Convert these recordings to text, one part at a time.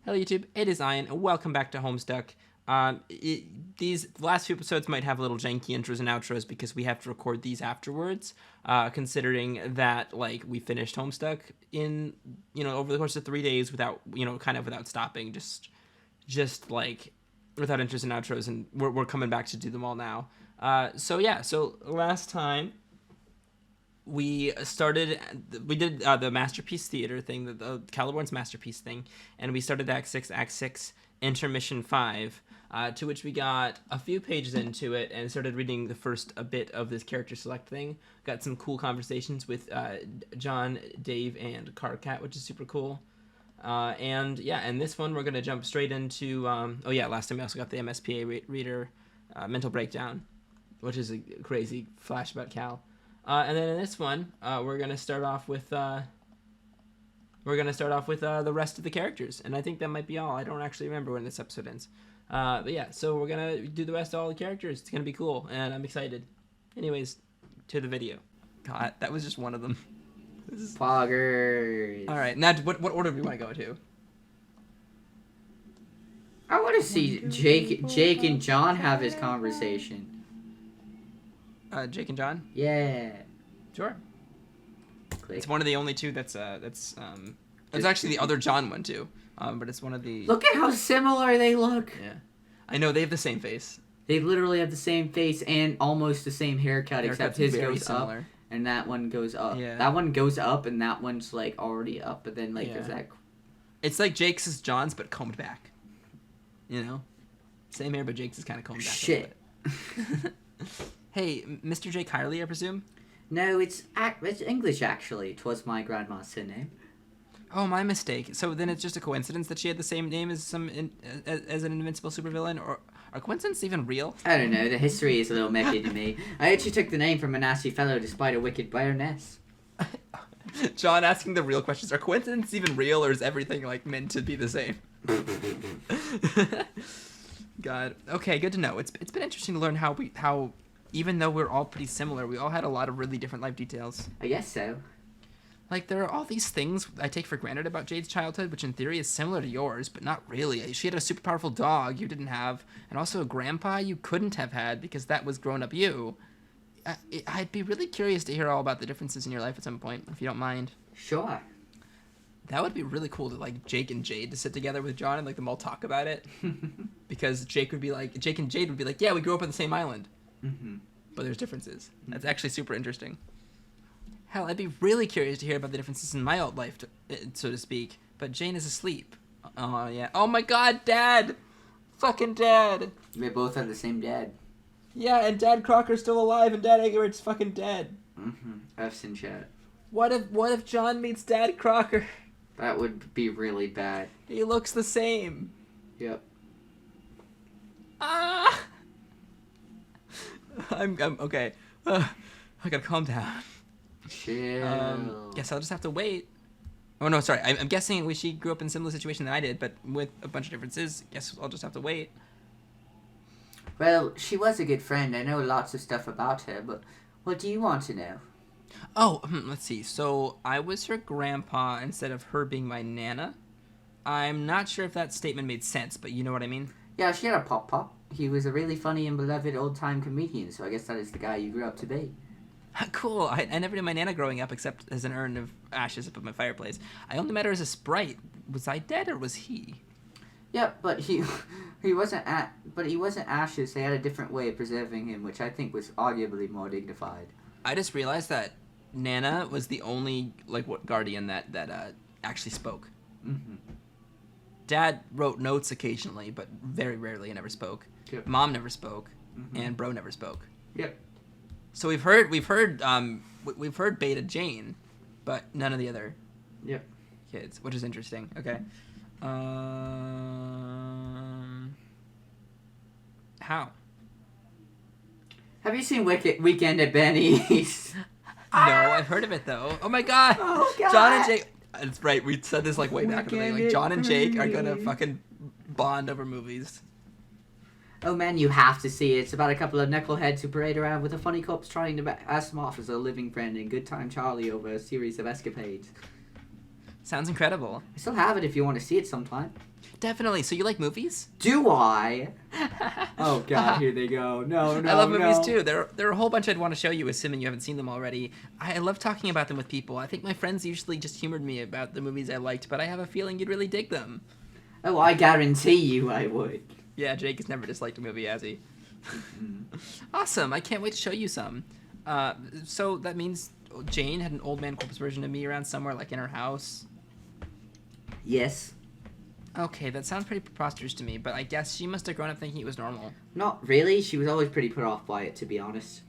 Hello YouTube, it is Ian, and welcome back to Homestuck. These last few episodes might have little janky intros and outros because we have to record these afterwards, considering that, like, we finished Homestuck in, over the course of 3 days without, without stopping, just like, without intros and outros, and we're coming back to do them all now. So last time, we did the Masterpiece Theater thing, the Caliborn's Masterpiece thing, and we started Act 6, Intermission 5, to which we got a few pages into it and started reading the first a bit of this character select thing. Got some cool conversations with John, Dave, and Carcat, which is super cool. And this one we're going to jump straight into, last time we also got the MSPA reader mental breakdown, which is a crazy flash about Cal. And then in this one, we're gonna start off with the rest of the characters, and I think that might be all. I don't actually remember when this episode ends, so we're gonna do the rest of all the characters. It's gonna be cool, and I'm excited. Anyways, to the video. God, that was just one of them. Poggers. All right, now what order do we want to go to? I want to see Jake and John have his conversation. Jake and John? Yeah. Sure. Click. It's one of the only two that's it's actually the other John one too. But it's one of the... Look at how similar they look. Yeah. I know, they have the same face. They literally have the same face and almost the same haircut, except his goes similar. Up and that one goes up. Yeah. That one goes up and that one's like already up, but then there's that... It's like Jake's is John's, but combed back. Same hair, but Jake's is kind of combed back. Shit. A little bit. Hey, Mr. Jake Hirely, I presume? No, it's English, actually. 'Twas my grandma's surname. Oh, my mistake. So then it's just a coincidence that she had the same name as as an invincible supervillain? Or are coincidences even real? I don't know. The history is a little messy to me. I actually took the name from a nasty fellow despite a wicked baroness. John asking the real questions. Are coincidences even real, or is everything, like, meant to be the same? God. Okay, good to know. It's been interesting to learn how even though we're all pretty similar, we all had a lot of really different life details. I guess so. Like, there are all these things I take for granted about Jade's childhood, which in theory is similar to yours, but not really. She had a super powerful dog you didn't have, and also a grandpa you couldn't have had because that was grown-up you. I'd be really curious to hear all about the differences in your life at some point, if you don't mind. Sure. That would be really cool to, like, Jake and Jade to sit together with John and, like, them all talk about it. Because Jake and Jade would be like, yeah, we grew up on the same island. Mm-hmm. But there's differences. That's actually super interesting. Hell, I'd be really curious to hear about the differences in my old life, so to speak. But Jane is asleep. Oh, yeah. Oh, my God, Dad! Fucking Dad! We both have the same dad. Yeah, and Dad Crocker's still alive, and Dad Eggert's fucking dead. Mm-hmm. F's in chat. What if John meets Dad Crocker? That would be really bad. He looks the same. Yep. Ah! I'm okay. I gotta calm down. Chill. Guess I'll just have to wait. Oh no, sorry. I'm guessing she grew up in a similar situation than I did, but with a bunch of differences. Guess I'll just have to wait. Well, she was a good friend. I know lots of stuff about her, but what do you want to know? Oh, let's see. So I was her grandpa instead of her being my nana. I'm not sure if that statement made sense, but you know what I mean? Yeah, she had a pop-pop. He was a really funny and beloved old-time comedian, so I guess that is the guy you grew up to be. Cool. I never knew my nana growing up except as an urn of ashes above my fireplace. I only met her as a sprite. Was I dead or was he? Yeah, but he wasn't ashes. They had a different way of preserving him, which I think was arguably more dignified. I just realized that Nana was the only guardian that actually spoke. Mm-hmm. Dad wrote notes occasionally, but very rarely and never spoke. Yep. Mom never spoke, Mm-hmm. and Bro never spoke. Yep. So we've heard Beta Jane, but none of the other kids, which is interesting. Okay. How? Have you seen Weekend at Benny's? No, I've heard of it though. Oh my God! Oh God! John and Jake. That's right. We said this way back in the day. Like, John and Jake are gonna fucking bond over movies. Oh man, you have to see it. It's about a couple of knuckleheads who parade around with a funny corpse trying to ask them off as a living friend in Good Time Charlie over a series of escapades. Sounds incredible. I still have it if you want to see it sometime. Definitely. So you like movies? Do I? Oh God, here they go. No, I love movies too. There are a whole bunch I'd want to show you, assuming you haven't seen them already. I love talking about them with people. I think my friends usually just humored me about the movies I liked, but I have a feeling you'd really dig them. Oh, I guarantee you I would. Yeah, Jake has never disliked a movie, has he? Awesome. I can't wait to show you some. So that means Jane had an old man corpse version of me around somewhere, like in her house. Yes. Okay, that sounds pretty preposterous to me, but I guess she must have grown up thinking it was normal. Not really. She was always pretty put off by it, to be honest.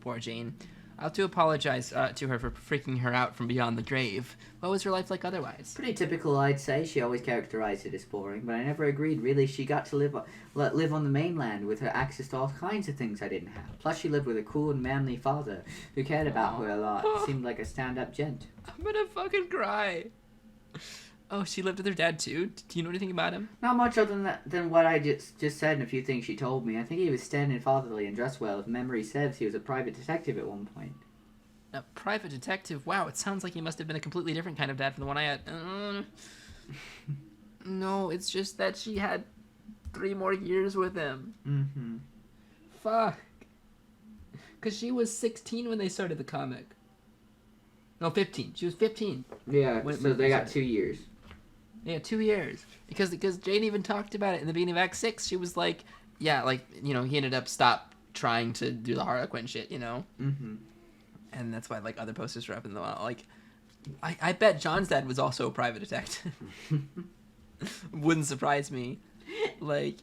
Poor Jane. I'll have to apologize to her for freaking her out from beyond the grave. What was her life like otherwise? Pretty typical, I'd say. She always characterized it as boring, but I never agreed. Really, she got to live on the mainland with her access to all kinds of things I didn't have. Plus, she lived with a cool and manly father who cared about her a lot. Seemed like a stand-up gent. I'm gonna fucking cry. Oh, she lived with her dad too? Do you know anything about him? Not much other than what I just said and a few things she told me. I think he was standing fatherly and dressed well. If memory serves, he was a private detective at one point. A private detective? Wow, it sounds like he must have been a completely different kind of dad from the one I had. No, it's just that she had 3 more years with him. Mm-hmm. Fuck. Because she was 16 when they started the comic. No, 15. She was 15. Yeah, so they got 2 years. Yeah, 2 years. Because Jane even talked about it in the beginning of Act 6. She was like, yeah, like, you know, he ended up trying to do the Harlequin shit, you know? Mm-hmm. And that's why, like, other posters were up in the wall. Like, I bet John's dad was also a private detective. Wouldn't surprise me. Like,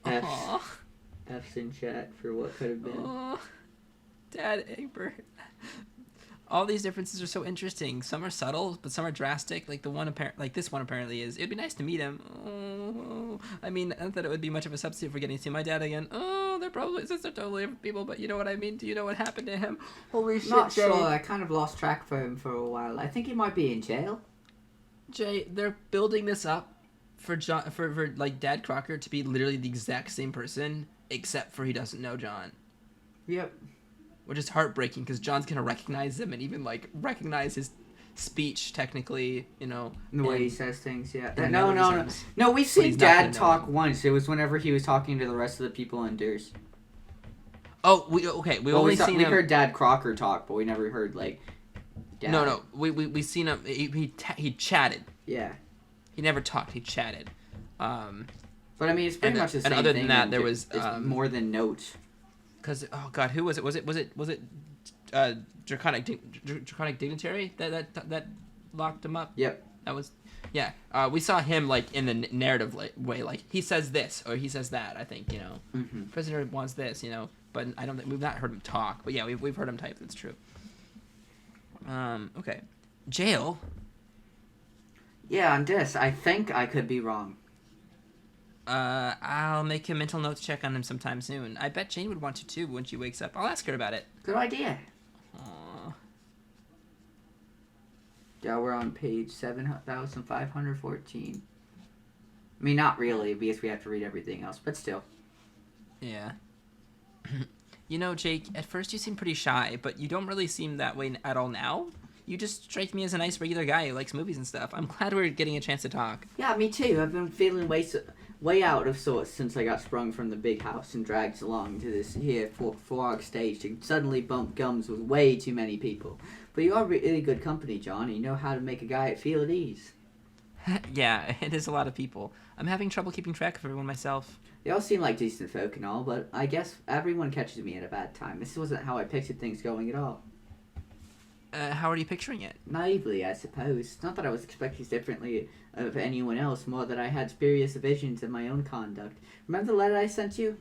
F's in chat for what could have been. Aww. Dad Egbert. All these differences are so interesting. Some are subtle, but some are drastic. Like this one apparently is. It'd be nice to meet him. Oh, I mean, not that it would be much of a substitute for getting to see my dad again. Oh, they're totally different people, but you know what I mean? Do you know what happened to him? Holy shit, Not Jay. sure. I kind of lost track for him for a while. I think he might be in jail. Jay, they're building this up for John, for like Dad Crocker to be literally the exact same person, except for he doesn't know John. Yep. Which is heartbreaking because John's gonna recognize him and even like recognize his speech technically, you know. The way he says things, yeah. and No. mannerisms. No, we've But seen he's not Dad gonna know talk him. once. It was whenever he was talking to the rest of the people in Durs. Oh, we We heard Dad Crocker talk, but we never heard like. Dad. No. We seen him. He chatted. Yeah. He never talked. He chatted. But I mean, it's pretty much the same and other thing. than that, there was it's more than notes. Because oh god, who was it? Was it Draconic Dignitary that locked him up? Yep. That was, yeah. We saw him like in the narrative way, like he says this or he says that. I think, you know, Prisoner wants this, you know, but I don't think we've not heard him talk. But yeah, we've heard him type. That's true. Okay, jail. Yeah, on this, I think I could be wrong. I'll make a mental notes check on him sometime soon. I bet Jane would want to too when she wakes up. I'll ask her about it. Good idea. Aww. Yeah, we're on page 7,514. I mean, not really, because we have to read everything else, but still. Yeah. You know, Jake, at first you seem pretty shy, but you don't really seem that way at all now. You just strike me as a nice, regular guy who likes movies and stuff. I'm glad we're getting a chance to talk. Yeah, me too. I've been feeling way out of sorts since I got sprung from the big house and dragged along to this here forog stage to suddenly bump gums with way too many people. But you are really good company, John, and you know how to make a guy feel at ease. Yeah, it is a lot of people. I'm having trouble keeping track of everyone myself. They all seem like decent folk and all, but I guess everyone catches me at a bad time. This wasn't how I pictured things going at all. How are you picturing it? Naively, I suppose. Not that I was expecting differently of anyone else, more that I had spurious visions of my own conduct. Remember the letter I sent you?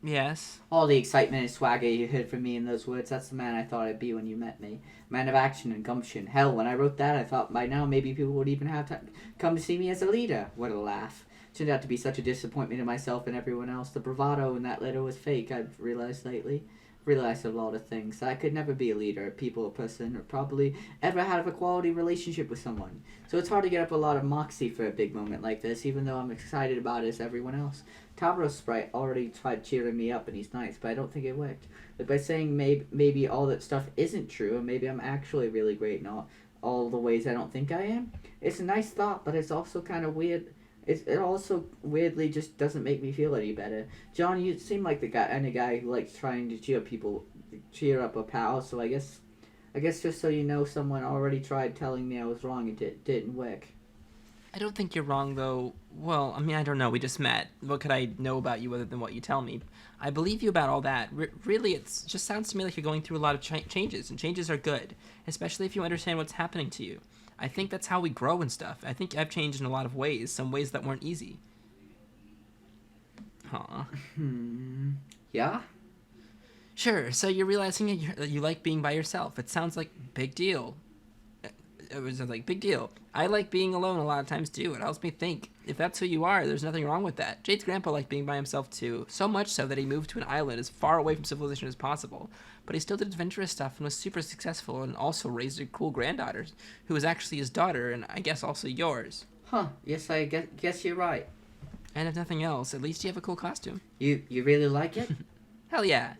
Yes. All the excitement and swagger you heard from me in those words, that's the man I thought I'd be when you met me. Man of action and gumption. Hell, when I wrote that, I thought by now maybe people would even have to come to see me as a leader. What a laugh. Turned out to be such a disappointment to myself and everyone else. The bravado in that letter was fake, I've realized lately. Realized a lot of things. I could never be a leader, a people person, or probably ever have a quality relationship with someone. So it's hard to get up a lot of moxie for a big moment like this, even though I'm excited about it as everyone else. Tavros Sprite already tried cheering me up and he's nice, but I don't think it worked. Like by saying maybe all that stuff isn't true, and maybe I'm actually really great in all the ways I don't think I am. It's a nice thought, but it's also kind of weird It also weirdly just doesn't make me feel any better. John, you seem like the guy who likes trying to cheer up a pal. So I guess just so you know, someone already tried telling me I was wrong and it didn't work. I don't think you're wrong, though. Well, I mean, I don't know. We just met. What could I know about you other than what you tell me? I believe you about all that. Really, it just sounds to me like you're going through a lot of changes, and changes are good, especially if you understand what's happening to you. I think that's how we grow and stuff. I think I've changed in a lot of ways, some ways that weren't easy. Huh. Yeah? Sure, so you're realizing you like being by yourself. It sounds like big deal. It was like, big deal. I like being alone a lot of times, too. It helps me think. If that's who you are, there's nothing wrong with that. Jade's grandpa liked being by himself, too. So much so that he moved to an island as far away from civilization as possible. But he still did adventurous stuff and was super successful and also raised a cool granddaughter, who was actually his daughter and I guess also yours. Huh. Yes, I guess you're right. And if nothing else, at least you have a cool costume. You really like it? Hell yeah.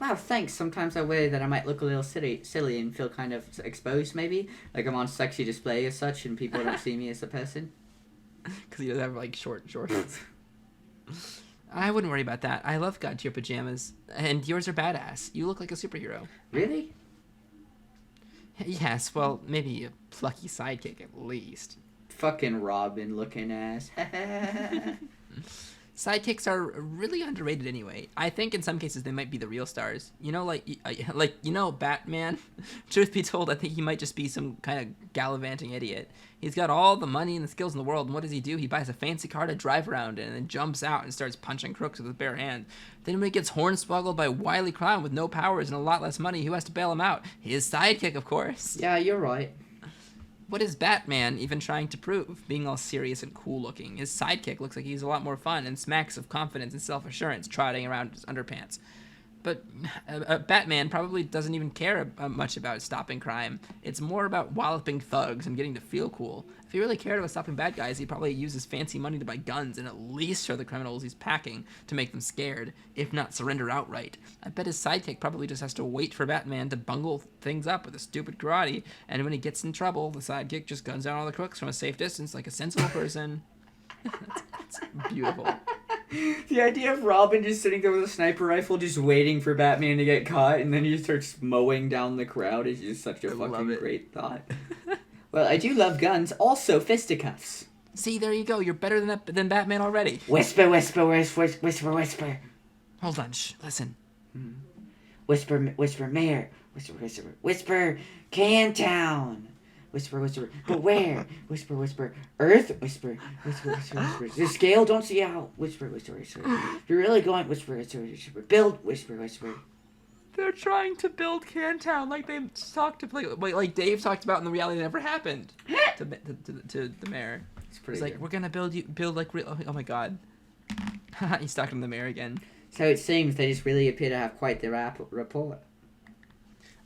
Wow, thanks. Sometimes I worry that I might look a little silly and feel kind of exposed, maybe. Like I'm on sexy display or such and people don't see me as a person. Because he doesn't have, like, short shorts. I wouldn't worry about that. I love God tier pajamas. And yours are badass. You look like a superhero. Really? Yes, well, maybe a plucky sidekick at least. Fucking Robin looking ass. Sidekicks are really underrated anyway. I think in some cases they might be the real stars. You know, Batman? Truth be told, I think he might just be some kind of gallivanting idiot. He's got all the money and the skills in the world, and what does he do? He buys a fancy car to drive around in and then jumps out and starts punching crooks with his bare hand. Then when he gets hornswoggled by a wily clown with no powers and a lot less money, who has to bail him out? His sidekick, of course. Yeah, you're right. What is Batman even trying to prove? Being all serious and cool looking. His sidekick looks like he's a lot more fun and smacks of confidence and self-assurance trotting around his underpants. But Batman probably doesn't even care much about stopping crime. It's more about walloping thugs and getting to feel cool. If he really cared about stopping bad guys, he'd probably use his fancy money to buy guns and at least show the criminals he's packing to make them scared, if not surrender outright. I bet his sidekick probably just has to wait for Batman to bungle things up with a stupid karate, and when he gets in trouble, the sidekick just guns down all the crooks from a safe distance like a sensible person. That's beautiful. The idea of Robin just sitting there with a sniper rifle just waiting for Batman to get caught and then he starts mowing down the crowd is just such a fucking great thought. Well, I do love guns. Also, fisticuffs. See, there you go. You're better than Batman already. Whisper, whisper, whisper, whisper, whisper. Hold on, shh, listen. Whisper, whisper, mayor. Whisper, whisper, whisper, Cantown. Whisper, whisper, but where? Whisper, whisper, Earth. Whisper, whisper, whisper, whisper. The scale, don't see out. Whisper, whisper, whisper. If you're really going, whisper, whisper, whisper. Build, whisper, whisper. They're trying to build Cantown like they talked to like Dave talked about in the reality that never happened to the mayor. It's like, we're gonna build like real. Oh my god, he's talking to the mayor again. So it seems they just really appear to have quite the rapport.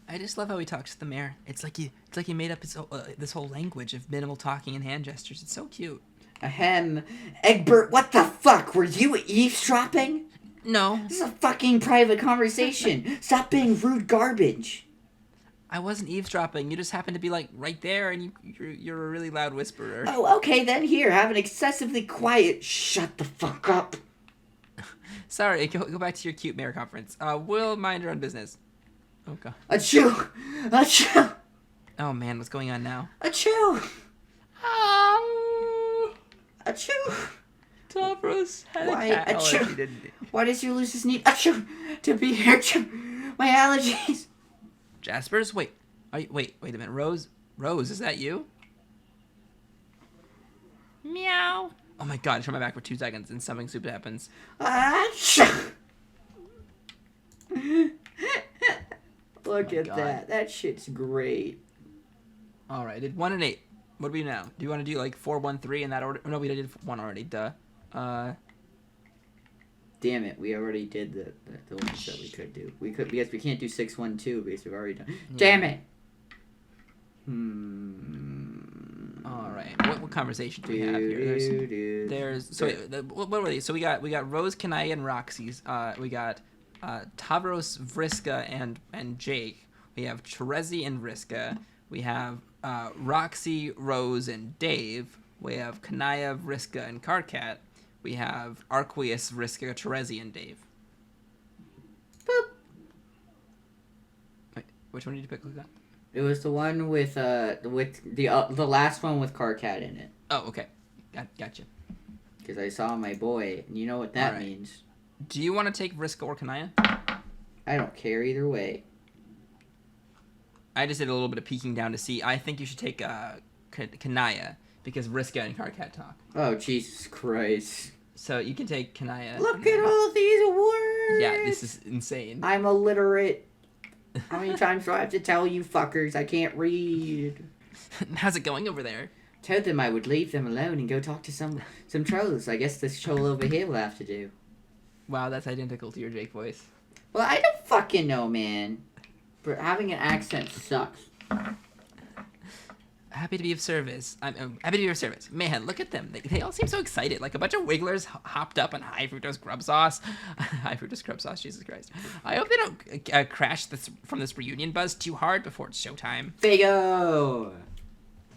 I just love how he talks to the mayor. It's like he made up this whole language of minimal talking and hand gestures. It's so cute. Ahem. Egbert, what the fuck? Were you eavesdropping? No. This is a fucking private conversation. Stop being rude garbage. I wasn't eavesdropping. You just happened to be like right there, and you're a really loud whisperer. Oh, okay then. Here, have an excessively quiet. Shut the fuck up. Sorry. Go back to your cute mayor conference. We'll mind our own business. Oh god. Achoo! Achoo! Oh man, what's going on now? Achoo! Oh! Achoo! Tavros had Why? a cat. Achoo! Why did you lose his need? Achoo! To be here. Achoo! My allergies. Jaspers, wait a minute. Rose, is that you? Meow. Oh my god! I turn my back for 2 seconds and something stupid happens. Achoo! Look at God. that. That shit's great. All right, I did 1 and 8. What do we do now? Do you want to do like 4, 1, 3 in that order? No, we did 1 already. Duh. Damn it, we already did the ones that we could do. We can't do 6, 1, 2 because we've already done. Yeah. Damn it. All right. What conversation do we have here? What were these? So we got Rose, Kanai, and Roxy's. We got Tavros, Vriska, and Jake. We have Terezi and Vriska. We have Roxy, Rose, and Dave. We have Kanaya, Vriska, and Karkat. We have Arqueus, Vriska, Terezi, and Dave. Boop. Wait, which one did you pick? Like that? It was the one with the last one with Karkat in it. Oh, okay. Gotcha. Because I saw my boy, and you know what that means. Do you want to take Vriska or Kanaya? I don't care either way. I just did a little bit of peeking down to see. I think you should take Kanaya because Vriska and Karkat talk. Oh, Jesus Christ. So you can take Kanaya. Look at all these words! Yeah, this is insane. I'm illiterate. How many times do I have to tell you fuckers I can't read? How's it going over there? Told them I would leave them alone and go talk to some trolls. I guess this troll over here will have to do. Wow, that's identical to your Jake voice. Well, I don't fucking know, man. But having an accent sucks. Happy to be of service. I'm happy to be of service. Man, look at them. They all seem so excited. Like a bunch of wigglers hopped up on high fructose grub sauce. High fructose grub sauce, Jesus Christ. I hope they don't crash from this reunion buzz too hard before it's showtime. Figo!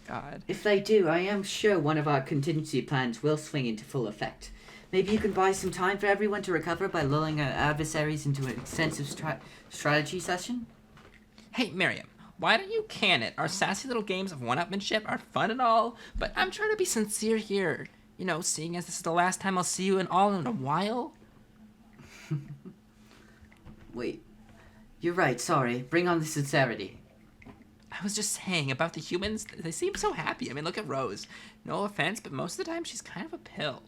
God. If they do, I am sure one of our contingency plans will swing into full effect. Maybe you can buy some time for everyone to recover by lulling our adversaries into an extensive strategy session? Hey, Miriam, why don't you can it? Our sassy little games of one-upmanship are fun and all, but I'm trying to be sincere here. You know, seeing as this is the last time I'll see you in a while. Wait. You're right, sorry. Bring on the sincerity. I was just saying about the humans, they seem so happy. I mean, look at Rose. No offense, but most of the time she's kind of a pill.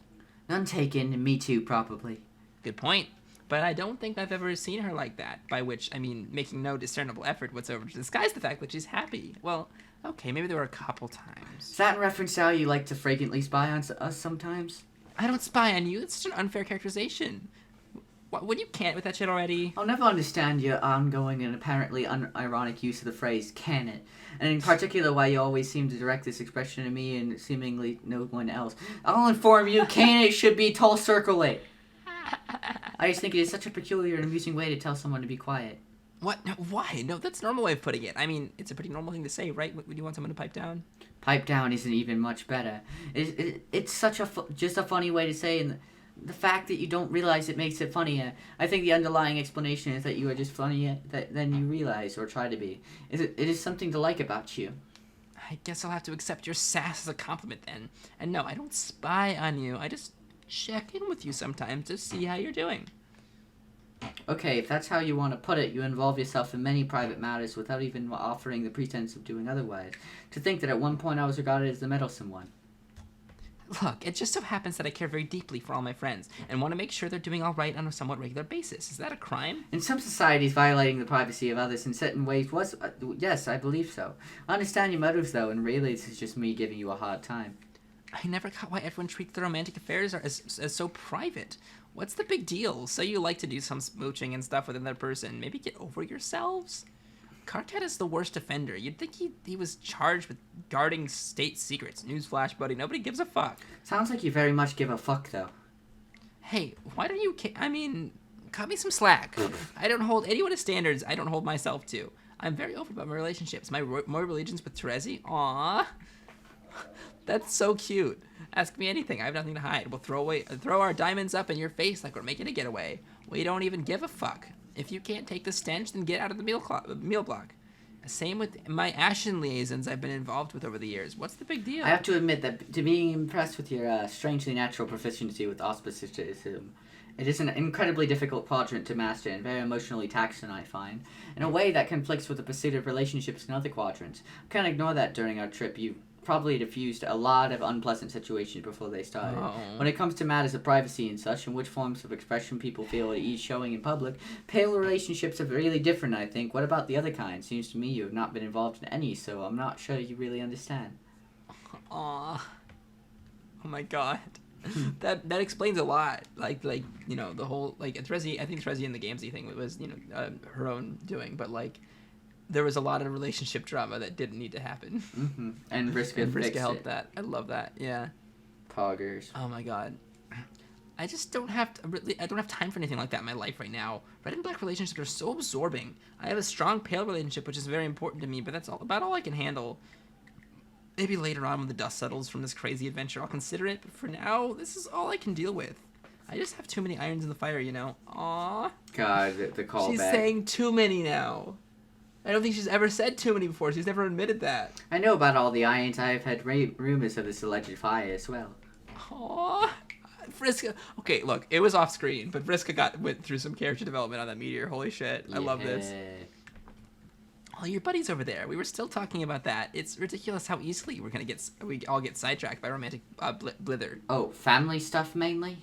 None taken, and me too, probably. Good point. But I don't think I've ever seen her like that, by which I mean making no discernible effort whatsoever to disguise the fact that she's happy. Well, okay, maybe there were a couple times. Is that in reference to how you like to fragrantly spy on us sometimes? I don't spy on you. It's such an unfair characterization. What you can't with that shit already? I'll never understand your ongoing and apparently unironic use of the phrase "can it," and in particular why you always seem to direct this expression to me and seemingly no one else. I'll inform you, "can it" should be "tall circle it." I just think it is such a peculiar and amusing way to tell someone to be quiet. What? No, why? No, that's a normal way of putting it. I mean, it's a pretty normal thing to say, right? Would you want someone to pipe down? Pipe down isn't even much better. It's such just a funny way to say, and the fact that you don't realize it makes it funnier. I think the underlying explanation is that you are just funnier than you realize or try to be. It is something to like about you. I guess I'll have to accept your sass as a compliment then. And no, I don't spy on you. I just check in with you sometimes to see how you're doing. Okay, if that's how you want to put it, you involve yourself in many private matters without even offering the pretense of doing otherwise. To think that at one point I was regarded as the meddlesome one. Look, it just so happens that I care very deeply for all my friends and want to make sure they're doing all right on a somewhat regular basis. Is that a crime? In some societies, violating the privacy of others in certain ways was... yes, I believe so. I understand your motives, though, and really this is just me giving you a hard time. I never got why everyone treats their romantic affairs as so private. What's the big deal? Say you like to do some smooching and stuff with another person. Maybe get over yourselves? Karkat is the worst offender. You'd think he was charged with guarding state secrets. Newsflash, buddy. Nobody gives a fuck. Sounds like you very much give a fuck, though. Hey, why don't you... I mean, cut me some slack. I don't hold anyone to standards I don't hold myself to. I'm very open about my relationships. My allegiance with Terezi? Aww. That's so cute. Ask me anything. I have nothing to hide. We'll throw our diamonds up in your face like we're making a getaway. We don't even give a fuck. If you can't take the stench, then get out of the meal block. Same with my Ashen liaisons I've been involved with over the years. What's the big deal? I have to admit that to being impressed with your strangely natural proficiency with auspicism, it is an incredibly difficult quadrant to master and very emotionally taxing, I find, in a way that conflicts with the pursuit of relationships in other quadrants. I can't ignore that during our trip. You probably diffused a lot of unpleasant situations before they started. Oh. When it comes to matters of privacy and such, and which forms of expression people feel at ease showing in public, pale relationships are really different, I think. What about the other kind? Seems to me you have not been involved in any, so I'm not sure you really understand. Aw. Oh my god. that explains a lot. Like you know, the whole, like, Terezi, I think Terezi and the Gamzee thing was, you know, her own doing, but, like, there was a lot of relationship drama that didn't need to happen. Mm-hmm. And Vriska helped that. I love that. Yeah. Poggers. Oh my god. I just don't have I don't have time for anything like that in my life right now. Red and black relationships are so absorbing. I have a strong pale relationship, which is very important to me, but that's about all I can handle. Maybe later on when the dust settles from this crazy adventure, I'll consider it. But for now, this is all I can deal with. I just have too many irons in the fire, you know. Aww. God, the callback. She's saying too many now. I don't think she's ever said too many before. She's never admitted that. I know about all the irons. I have had rumors of this alleged fire as well. Aww. Vriska. Okay, look, it was off screen, but Vriska went through some character development on that meteor. Holy shit. I love this. Oh, your buddy's over there. We were still talking about that. It's ridiculous how easily we all get sidetracked by romantic blither. Oh, family stuff mainly?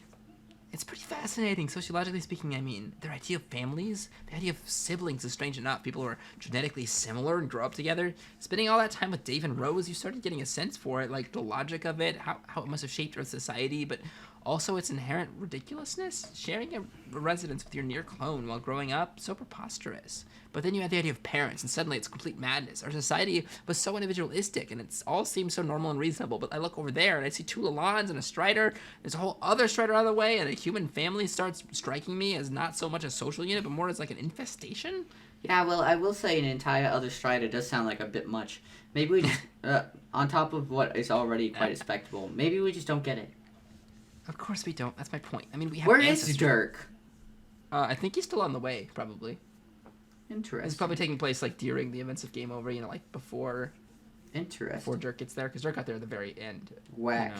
It's pretty fascinating, sociologically speaking. I mean, their idea of families, the idea of siblings is strange enough. People who are genetically similar and grow up together. Spending all that time with Dave and Rose, you started getting a sense for it, like the logic of it, how it must have shaped our society, but also its inherent ridiculousness. Sharing a residence with your near clone while growing up, so preposterous. But then you had the idea of parents, and suddenly it's complete madness. Our society was so individualistic, and it all seems so normal and reasonable. But I look over there, and I see 2 Lalans and a Strider. There's a whole other Strider out of the way, and a human family starts striking me as not so much a social unit, but more as like an infestation. Yeah, well, I will say an entire other Strider does sound like a bit much. Maybe we just, on top of what is already quite respectable, maybe we just don't get it. Of course we don't. That's my point. I mean, we have Where is Dirk? I think he's still on the way, probably. Interesting. It's probably taking place like during the events of Game Over, you know, like before. Interesting. Before Dirk gets there, because Dirk got there at the very end. Whack.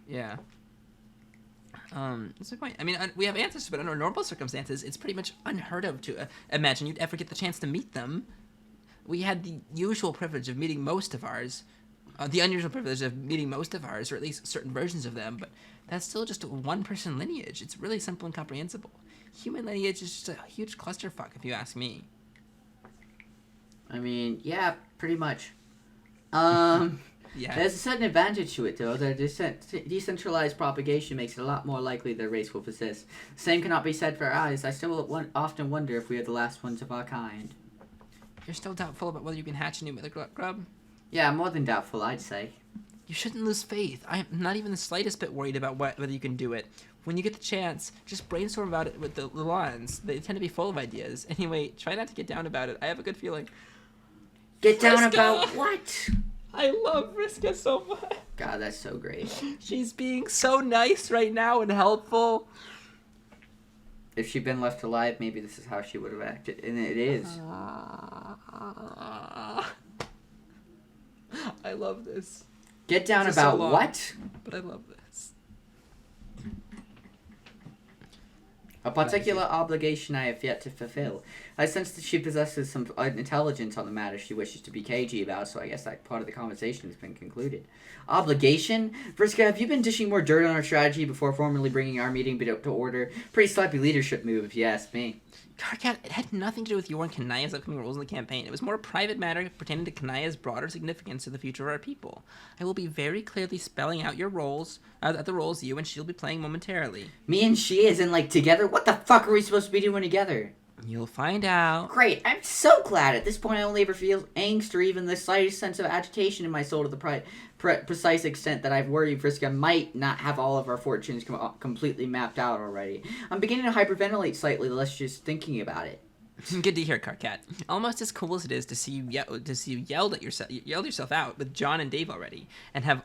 You know? Yeah. That's my point. I mean, we have ancestors, but under normal circumstances, it's pretty much unheard of to imagine you'd ever get the chance to meet them. We had the usual privilege of meeting most of ours. The unusual privilege of meeting most of ours, or at least certain versions of them, but that's still just a one-person lineage. It's really simple and comprehensible. Human lineage is just a huge clusterfuck, if you ask me. I mean, yeah, pretty much. Yeah. There's a certain advantage to it, though. The decentralized propagation makes it a lot more likely the race will persist. The same cannot be said for ours. I still often wonder if we are the last ones of our kind. You're still doubtful about whether you can hatch a new mother grub? Yeah, more than doubtful, I'd say. You shouldn't lose faith. I'm not even the slightest bit worried about whether you can do it. When you get the chance, just brainstorm about it with the Lalans. They tend to be full of ideas. Anyway, try not to get down about it. I have a good feeling. Get down about what? I love Vriska so much. God, that's so great. She's being so nice right now and helpful. If she'd been left alive, maybe this is how she would have acted. And it is. I love this. Get down about so what? But I love this. A particular obligation I have yet to fulfill. I sense that she possesses some intelligence on the matter she wishes to be cagey about, so I guess that part of the conversation has been concluded. Obligation? Vriska, have you been dishing more dirt on our strategy before formally bringing our meeting to order? Pretty sloppy leadership move, if you ask me. Karkat, it had nothing to do with your and Kanaya's upcoming roles in the campaign. It was more a private matter pertaining to Kanaya's broader significance to the future of our people. I will be very clearly spelling out your roles, the roles you and she'll be playing momentarily. Me and she, as in, like, together? What the fuck are we supposed to be doing together? You'll find out. Great, I'm so glad. At this point, I only ever feel angst or even the slightest sense of agitation in my soul to the precise extent that I've worried Vriska might not have all of our fortunes completely mapped out already. I'm beginning to hyperventilate slightly, less just thinking about it. Good to hear, Karkat. Almost as cool as it is to see you yelled yourself out with John and Dave already, and have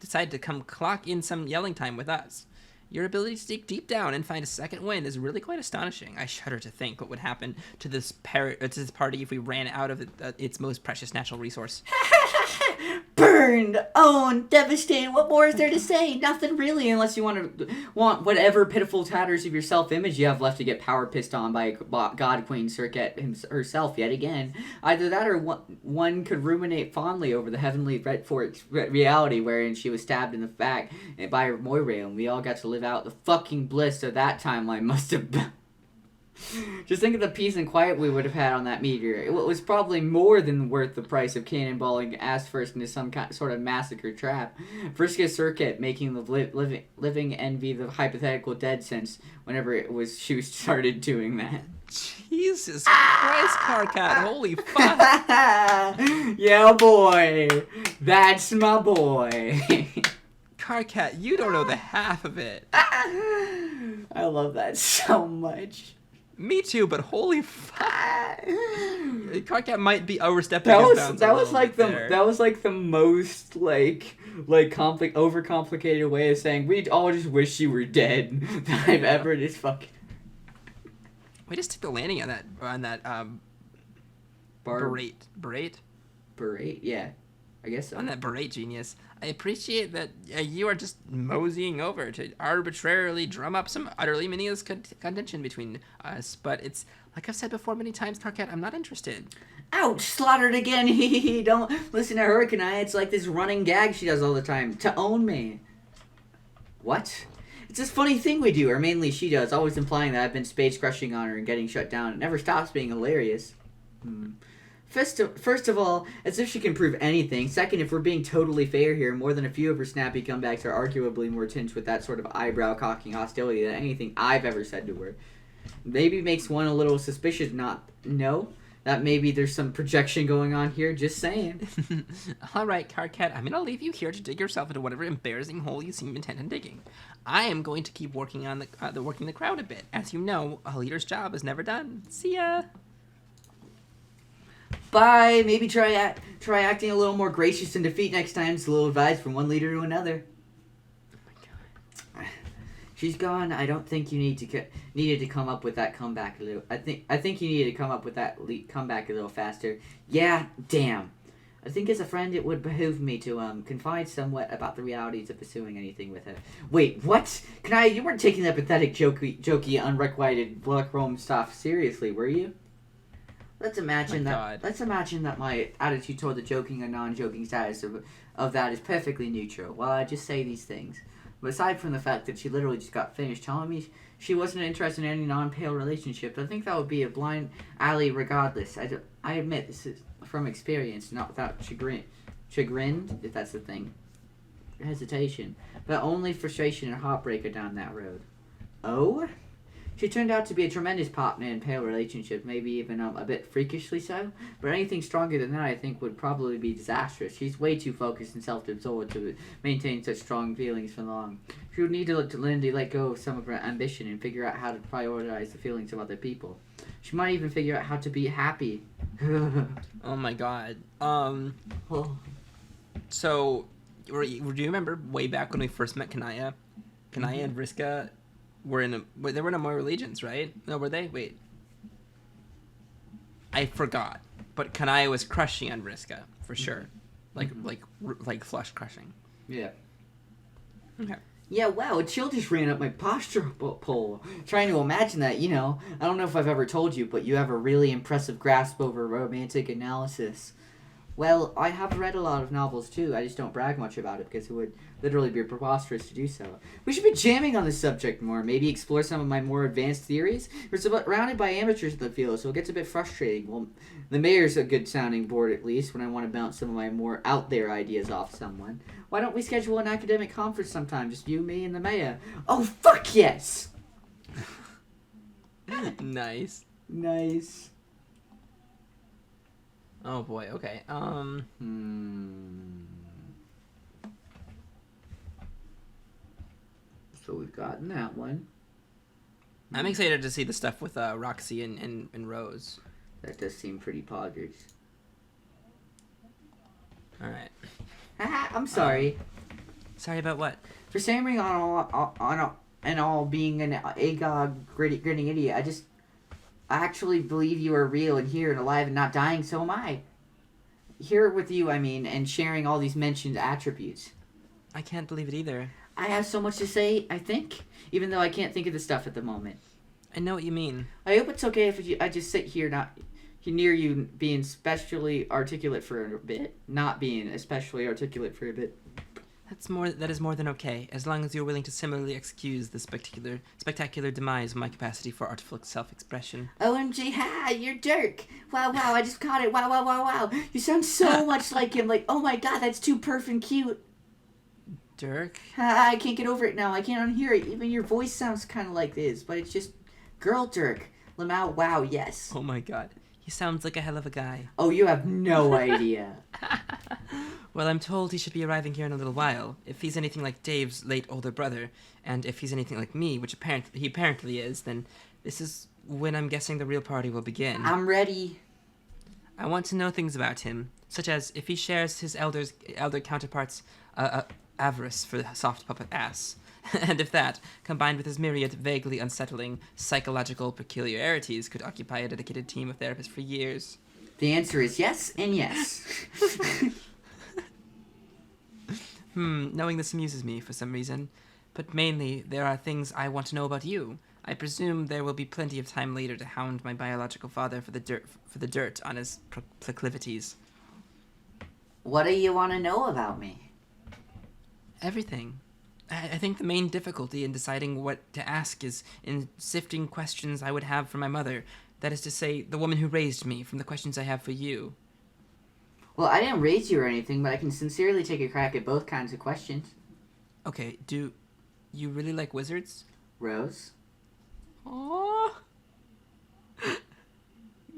decided to come clock in some yelling time with us. Your ability to dig deep down and find a second wind is really quite astonishing. I shudder to think what would happen to this party if we ran out of its most precious natural resource. Burned, owned, devastated. What more is there to say? Nothing really, unless you want whatever pitiful tatters of your self-image you have left to get power pissed on by God Queen Circuit herself yet again. Either that or one could ruminate fondly over the heavenly reality wherein she was stabbed in the back by Moira, and we all got to live out the fucking bliss of that timeline must have been. Just think of the peace and quiet we would have had on that meteor. It was probably more than worth the price of cannonballing ass first into some sort of massacre trap. Vriska Circuit making the living envy the hypothetical dead since whenever she started doing that. Jesus Christ, Karkat, holy fuck. Yeah, boy. That's my boy. Karkat, you don't know the half of it. I love that so much. Me too, but holy fuck. Carcat might be overstepping his bounds. That was like the most overcomplicated way of saying we all just wish you were dead that I've ever just fucking. We just took the landing on that berate. Berate, yeah, I guess so. On that berate genius. I appreciate that you are just moseying over to arbitrarily drum up some utterly meaningless contention between us, but it's, like I've said before many times, Carcat, I'm not interested. Ouch, slaughtered again. Don't listen to her, Kanai. It's like this running gag she does all the time. To own me. What? It's this funny thing we do, or mainly she does, always implying that I've been space crushing on her and getting shut down. It never stops being hilarious. First of all, as if she can prove anything. Second, if we're being totally fair here, more than a few of her snappy comebacks are arguably more tinged with that sort of eyebrow-cocking hostility than anything I've ever said to her. Maybe makes one a little suspicious, that maybe there's some projection going on here, just saying. All right, Carcat, I'm going to leave you here to dig yourself into whatever embarrassing hole you seem intent on digging. I am going to keep working on working the crowd a bit. As you know, a leader's job is never done. See ya! Bye. Maybe try acting a little more gracious in defeat next time. It's a little advice from one leader to another. Oh my god. She's gone. I don't think you needed to come up with that comeback a little. I think you needed to come up with that comeback a little faster. Yeah, damn. I think as a friend it would behoove me to confide somewhat about the realities of pursuing anything with her. Wait, what? You weren't taking that pathetic, jokey, unrequited black Rome stuff seriously, were you? Let's imagine that my attitude toward the joking and non-joking status of that is perfectly neutral. While I just say these things, but aside from the fact that she literally just got finished telling me she wasn't interested in any non-pale relationship, I think that would be a blind alley regardless. I admit this is from experience, not without chagrined, if that's the thing, hesitation, but only frustration and heartbreak down that road. Oh? She turned out to be a tremendous partner in pale relationships, maybe even a bit freakishly so. But anything stronger than that, I think, would probably be disastrous. She's way too focused and self-absorbed to maintain such strong feelings for long. She would need to let go of some of her ambition and figure out how to prioritize the feelings of other people. She might even figure out how to be happy. Oh my god. So, do you remember way back when we first met Kanaya? Kanaya and Vriska they were in a Moira Allegiance, right? No, were they? Wait. I forgot. But Kanaya was crushing on Vriska, for sure. Like flush crushing. Yeah. Okay. Yeah, wow, a chill just ran up my posture pole. Trying to imagine that, I don't know if I've ever told you, but you have a really impressive grasp over romantic analysis. Well, I have read a lot of novels too. I just don't brag much about it because it would literally be preposterous to do so. We should be jamming on this subject more. Maybe explore some of my more advanced theories. We're surrounded by amateurs in the field, so it gets a bit frustrating. Well, the mayor's a good sounding board at least when I want to bounce some of my more out there ideas off someone. Why don't we schedule an academic conference sometime? Just you, me, and the mayor. Oh, fuck yes! Nice. Nice. Oh boy, okay. So we've gotten that one. I'm excited to see the stuff with Roxy and Rose. That does seem pretty poggers. Alright. I'm sorry. Sorry about what? For stammering on all being an agog grinning idiot, I actually believe you are real and here and alive and not dying, so am I. Here with you, and sharing all these mentioned attributes. I can't believe it either. I have so much to say, I think, even though I can't think of the stuff at the moment. I know what you mean. I hope it's okay if I just sit here near you being especially articulate for a bit. Not being especially articulate for a bit. That is more than okay, as long as you're willing to similarly excuse the spectacular demise of my capacity for artful self-expression. OMG, ha, you're Dirk. Wow, I just caught it. Wow. You sound so much like him. Like, oh my god, that's too perfect and cute. Dirk? I can't get over it now. I can't unhear it. Even your voice sounds kind of like this, but it's just girl Dirk. Lamau, wow, yes. Oh my god. He sounds like a hell of a guy. Oh, you have no idea. Well, I'm told he should be arriving here in a little while. If he's anything like Dave's late older brother, and if he's anything like me, which he apparently is, then this is when I'm guessing the real party will begin. I'm ready. I want to know things about him, such as if he shares his elder counterparts' avarice for soft puppet ass. And if that, combined with his myriad vaguely unsettling psychological peculiarities, could occupy a dedicated team of therapists for years. The answer is yes and yes. Knowing this amuses me for some reason. But mainly, there are things I want to know about you. I presume there will be plenty of time later to hound my biological father for the dirt on his proclivities. What do you want to know about me? Everything. I think the main difficulty in deciding what to ask is in sifting questions I would have for my mother. That is to say, the woman who raised me, from the questions I have for you. Well, I didn't raise you or anything, but I can sincerely take a crack at both kinds of questions. Okay, do you really like wizards? Rose? Aww.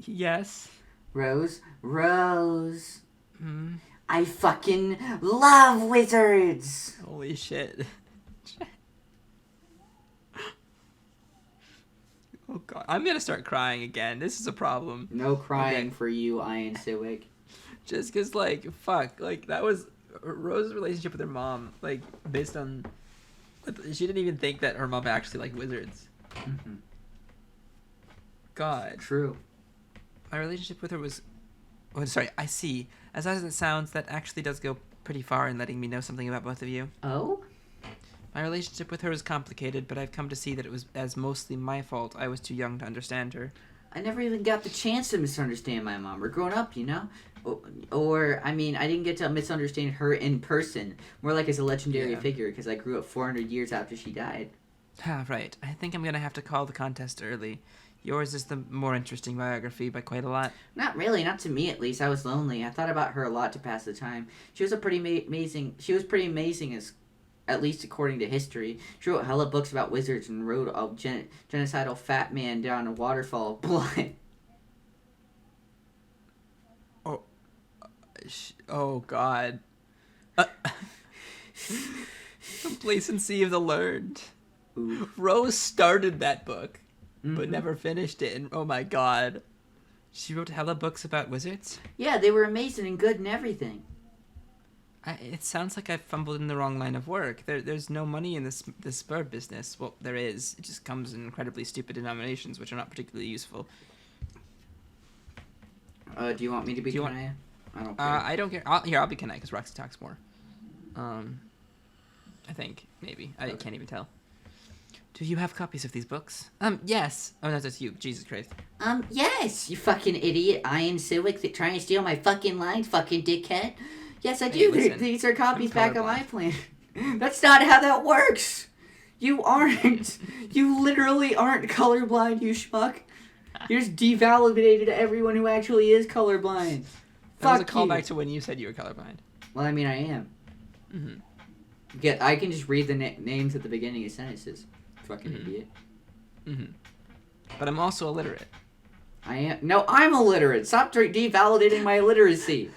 Yes. Rose? Rose! Hmm. I fucking love wizards! Holy shit. Oh god, I'm gonna start crying again. This is a problem. No crying for you, Ian Siwick. Just cause, like, fuck, like, that was Rose's relationship with her mom, like, based on, she didn't even think that her mom actually liked wizards. Mm-hmm. God. True. My relationship with her was, oh, sorry, I see. As odd as it sounds, that actually does go pretty far in letting me know something about both of you. Oh? My relationship with her was complicated, but I've come to see that it was as mostly my fault. I was too young to understand her. I never even got the chance to misunderstand my mom. We're grown up, you know? Or, I mean, I didn't get to misunderstand her in person. More like as a legendary figure, because I grew up 400 years after she died. Ah, right. I think I'm going to have to call the contest early. Yours is the more interesting biography by quite a lot. Not really, not to me at least. I was lonely. I thought about her a lot to pass the time. She was pretty amazing as, at least according to history. She wrote hella books about wizards and rode a genocidal fat man down a waterfall of blood. Oh, God. Complacency of the learned. Ooh. Rose started that book, but Mm-hmm. never finished it, and oh my god. She wrote hella books about wizards? Yeah, they were amazing and good and everything. It sounds like I fumbled in the wrong line of work. There's no money in this bird business. Well, there is. It just comes in incredibly stupid denominations, which are not particularly useful. Do you want me to be Kanaya? I don't care. I don't care. I'll be Kanai, because Roxy talks more. I think, maybe. I can't even tell. Do you have copies of these books? Yes. Oh, no, that's you. Jesus Christ. Yes, you fucking idiot. Ian Siwick trying to steal my fucking lines, fucking dickhead. Yes, I Hey, do. listen, These are copies I'm back on colorblind. my plan. That's not how that works. You aren't. You literally aren't colorblind, you schmuck. You're just devalidated everyone who actually is colorblind. That was a Fuck you. callback to when you said you were colorblind. Well, I mean, I am. Mm-hmm. I can just read the names at the beginning of sentences. Fucking idiot. Mm-hmm. But I'm also illiterate. I am. No, I'm illiterate. Stop devalidating my illiteracy.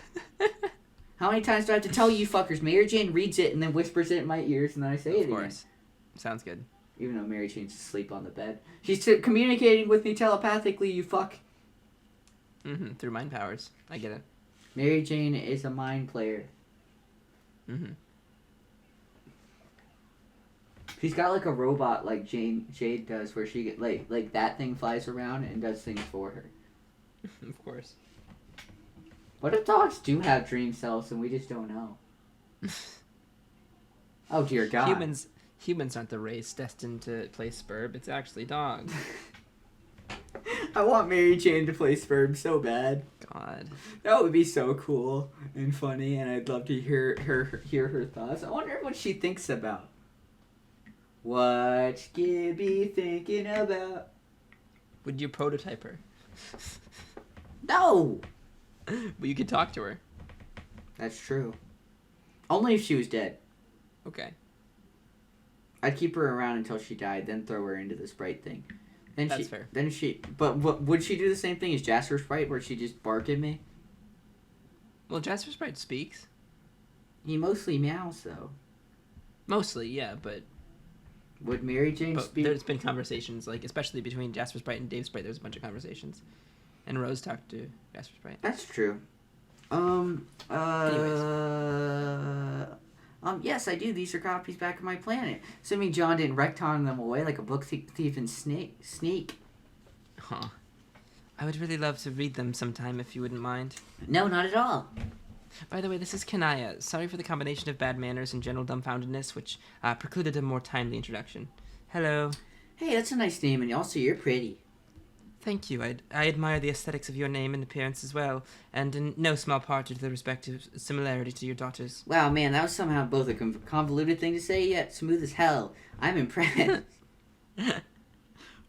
How many times do I have to tell you fuckers? Mary Jane reads it and then whispers it in my ears and then I say it Of course. again. Sounds good. Even though Mary Jane's asleep on the bed. She's communicating with me telepathically, you fuck. Mm-hmm. Through mind powers. I get it. Mary Jane is a mind player. Mm-hmm. She's got like a robot like Jade does where she like that thing flies around and does things for her. Of course. What if dogs do have dream selves and we just don't know? Oh dear God. Humans aren't the race destined to play Spurb. It's actually dogs. I want Mary Jane to play Spurb so bad. God. That would be so cool and funny, and I'd love to hear her thoughts. I wonder what she thinks about. What you be thinking about? Would you prototype her? No! But you could talk to her. That's true. Only if she was dead. Okay. I'd keep her around until she died, then throw her into the Sprite thing. Then That's fair. Then but would she do the same thing as Jasper Sprite, where she just bark at me? Well, Jasper Sprite speaks. He mostly meows, though. Mostly, yeah, but Would Mary Jane But speak? there's been conversations, like, especially between Jasper Sprite and Dave Sprite, there's a bunch of conversations. And Rose talked to Jasper Sprite. That's true. Yes, I do. These are copies back of my planet. Assuming John didn't recton them away like a book thief and sneak. Huh. I would really love to read them sometime if you wouldn't mind. No, not at all. By the way, this is Kanaya. Sorry for the combination of bad manners and general dumbfoundedness, which precluded a more timely introduction. Hello. Hey, that's a nice name, and also you're pretty. Thank you. I admire the aesthetics of your name and appearance as well, and in no small part due to the respective similarity to your daughters. Wow, man, that was somehow both a convoluted thing to say, yet smooth as hell. I'm impressed.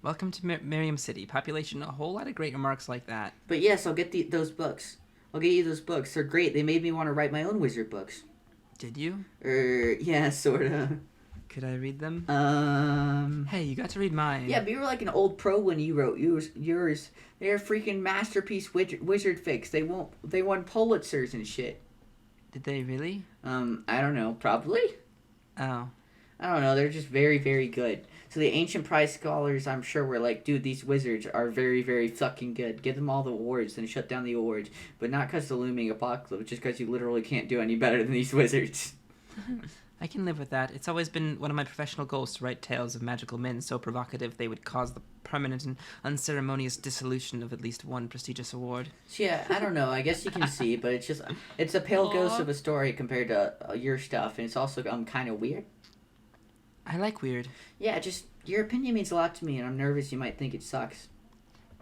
Welcome to Miriam City. Population, a whole lot of great remarks like that. But yes, I'll get those books. I'll get you those books. They're great. They made me want to write my own wizard books. Did you? Yeah, sorta. Could I read them? Hey, you got to read mine. Yeah, but you were like an old pro when you wrote yours. They're freaking masterpiece wizard fics. They won Pulitzers and shit. Did they really? I don't know. Probably. Oh. I don't know. They're just very, very good. So the ancient prize scholars, I'm sure, were like, dude, these wizards are very, very fucking good. Give them all the awards and shut down the awards. But not because the looming apocalypse, just because you literally can't do any better than these wizards. I can live with that. It's always been one of my professional goals to write tales of magical men so provocative they would cause the permanent and unceremonious dissolution of at least one prestigious award. So yeah, I don't know. I guess you can see, but it's a pale ghost of a story compared to your stuff, and it's also kind of weird. I like weird. Yeah, just your opinion means a lot to me, and I'm nervous you might think it sucks.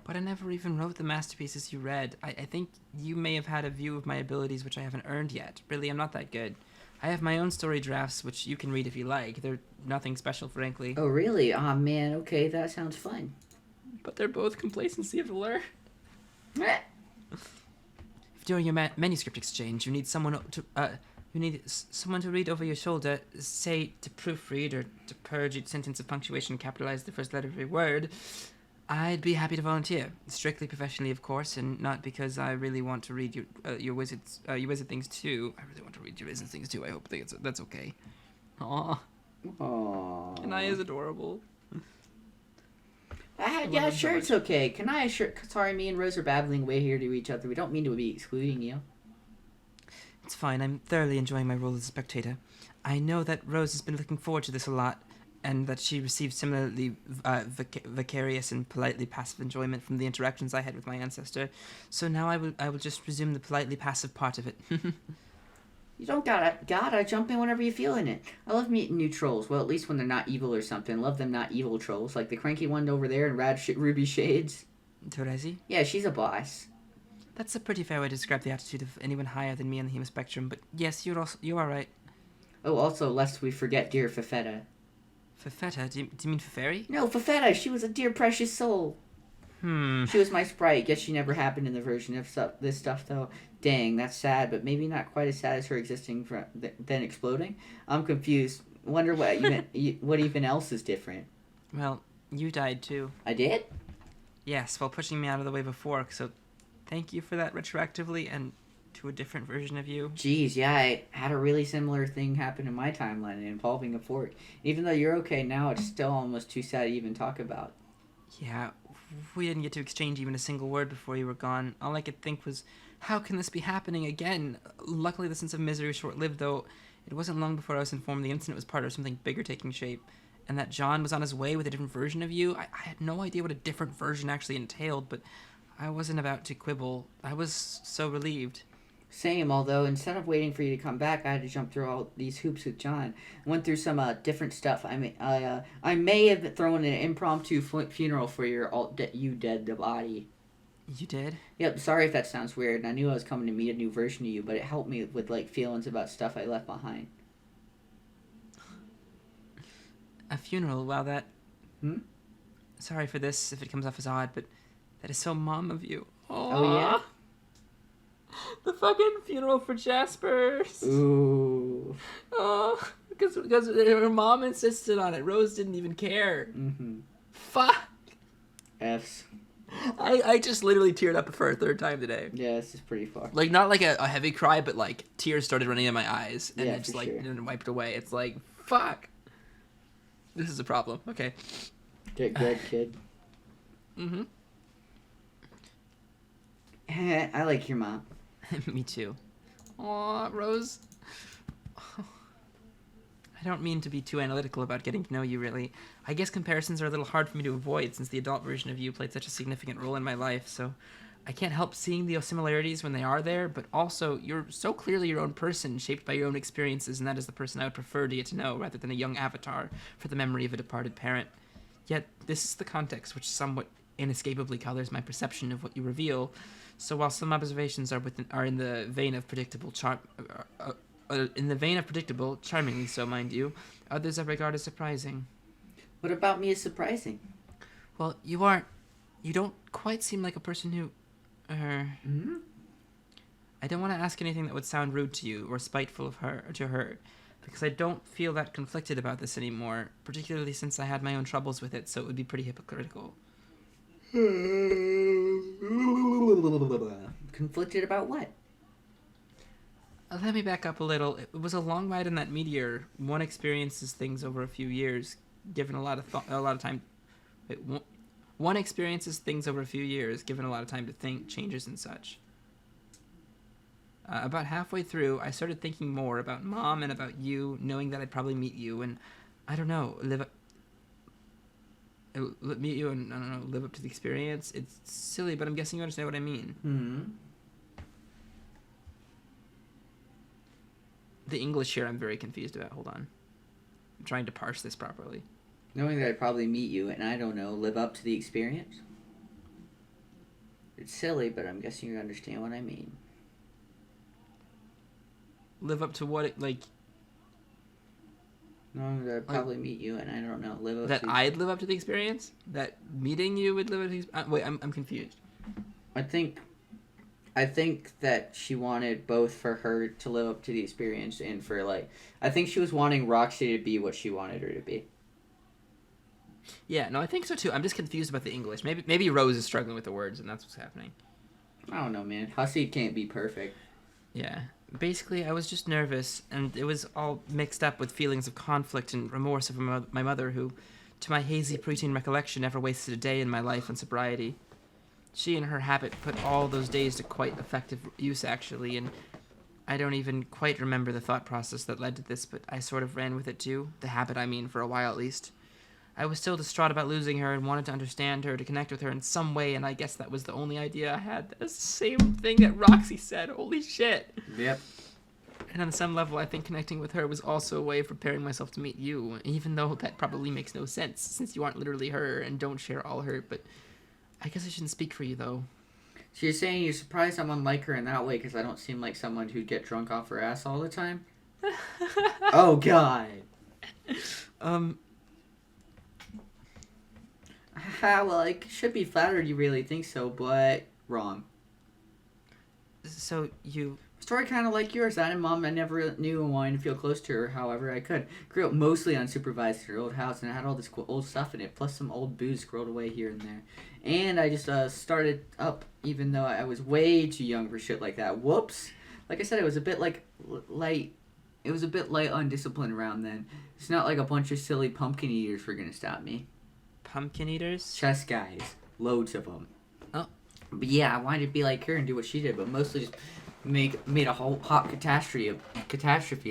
But I never even wrote the masterpieces you read. I think you may have had a view of my abilities which I haven't earned yet. Really, I'm not that good. I have my own story drafts, which you can read if you like. They're nothing special, frankly. Oh, really? Aw, man, okay, that sounds fun. But they're both complacency of the learner. Eh. If during your manuscript exchange you need someone to read over your shoulder, say to proofread or to purge each sentence of punctuation, capitalize the first letter of every word, I'd be happy to volunteer. Strictly professionally, of course, and not because I really want to read your wizard things too. I really want to read your wizard things too. I hope that's okay. Aww. Aww. Kanaya is adorable. Yeah, sure, it's okay. Kanaya, sure. Sorry, me and Rose are babbling away here to each other. We don't mean to be excluding you. It's fine. I'm thoroughly enjoying my role as a spectator. I know that Rose has been looking forward to this a lot, and that she received similarly vicarious and politely passive enjoyment from the interactions I had with my ancestor. So now I will just resume the politely passive part of it. You don't gotta jump in whenever you feel in it. I love meeting new trolls. Well, at least when they're not evil or something. Love them not evil trolls, like the cranky one over there in Ruby Shades. Terezi? Yeah, she's a boss. That's a pretty fair way to describe the attitude of anyone higher than me on the human spectrum, but yes, you are right. Oh, also, lest we forget dear Fafetta. Fafetta? Do you mean Faferi? No, Fafetta, she was a dear precious soul. She was my sprite. Guess she never happened in the version of this stuff, though. Dang, that's sad, but maybe not quite as sad as her existing then exploding. I'm confused. Wonder what what even else is different. Well, you died too. I did? Yes, while pushing me out of the way before, so thank you for that retroactively and to a different version of you. Jeez, yeah, I had a really similar thing happen in my timeline involving a fork. Even though you're okay now, it's still almost too sad to even talk about. Yeah, we didn't get to exchange even a single word before you were gone. All I could think was, how can this be happening again? Luckily, the sense of misery was short-lived, though. It wasn't long before I was informed the incident was part of something bigger taking shape, and that John was on his way with a different version of you. I had no idea what a different version actually entailed, but I wasn't about to quibble. I was so relieved. Same, although instead of waiting for you to come back, I had to jump through all these hoops with John. Went through some different stuff. I may have thrown an impromptu funeral for you dead body. You did? Yep, sorry if that sounds weird. And I knew I was coming to meet a new version of you, but it helped me with feelings about stuff I left behind. A funeral? Wow, that... Hmm? Sorry for this if it comes off as odd, but that is so mom of you. Oh, yeah? The fucking funeral for Jasper. Ooh. Oh, because her mom insisted on it. Rose didn't even care. Mm-hmm. Fuck. F's. I just literally teared up for a third time today. Yeah, this is pretty fucked. Like, not like a heavy cry, but like tears started running in my eyes and Yeah, it just for like sure. and wiped away. It's like, fuck. This is a problem. Okay. Get good, kid. Mm-hmm. I like your mom. Me too. Aw, Rose. I don't mean to be too analytical about getting to know you, really. I guess comparisons are a little hard for me to avoid since the adult version of you played such a significant role in my life, so I can't help seeing the similarities when they are there, but also, you're so clearly your own person, shaped by your own experiences, and that is the person I would prefer to get to know, rather than a young avatar for the memory of a departed parent. Yet, this is the context which somewhat inescapably colors my perception of what you reveal, so while some observations are in the vein of predictable charmingly so, mind you, others I regard as surprising. What about me is surprising? Well, you don't quite seem like a person who, Mm-hmm. I don't want to ask anything that would sound rude to you or spiteful of her or to her, because I don't feel that conflicted about this anymore, particularly since I had my own troubles with it, so it would be pretty hypocritical. Conflicted about what? Let me back up a little. It was a long ride in that meteor. One experiences things over a few years, given a lot of time. One experiences things over a few years, given a lot of time to think, changes and such. About halfway through, I started thinking more about Mom and about you, knowing that I'd probably meet you, and I don't know, live up to the experience. It's silly, but I'm guessing you understand what I mean. Hmm. The English here I'm very confused about. Hold on. I'm trying to parse this properly. Knowing that I'd probably meet you and, I don't know, live up to the experience? It's silly, but I'm guessing you understand what I mean. Live up to what, Knowing that I'd probably meet you and, I don't know, live up that to... I'd live up to the experience? That meeting you would live up to the experience? Wait, I'm confused. I think that she wanted both for her to live up to the experience and for, I think she was wanting Roxy to be what she wanted her to be. Yeah, no, I think so too. I'm just confused about the English. Maybe Rose is struggling with the words, and that's what's happening. I don't know, man. Hussie can't be perfect. Yeah. Basically, I was just nervous, and it was all mixed up with feelings of conflict and remorse of my mother, who, to my hazy preteen recollection, never wasted a day in my life on sobriety. She and her habit put all those days to quite effective use, actually, and I don't even quite remember the thought process that led to this, but I sort of ran with it too. The habit, I mean, for a while at least. I was still distraught about losing her and wanted to understand her, to connect with her in some way, and I guess that was the only idea I had. That's the same thing that Roxy said. Holy shit. Yep. And on some level, I think connecting with her was also a way of preparing myself to meet you, even though that probably makes no sense, since you aren't literally her and don't share all her, but I guess I shouldn't speak for you, though. So you're saying you're surprised I'm unlike her in that way because I don't seem like someone who'd get drunk off her ass all the time? Oh, God. Well, I should be flattered you really think so, but wrong. So you... Story kind of like yours. I and Mom, I never knew and wanted to feel close to her however I could. Grew up mostly unsupervised at her old house, and I had all this old stuff in it, plus some old booze squirred away here and there. And I just started up, even though I was way too young for shit like that. Whoops. Like I said, it was a bit light. It was a bit light on discipline around then. It's not like a bunch of silly pumpkin eaters were gonna stop me. Pumpkin eaters? Chess guys. Loads of them. Oh. But yeah, I wanted to be like her and do what she did, but mostly just made a whole hot catastrophe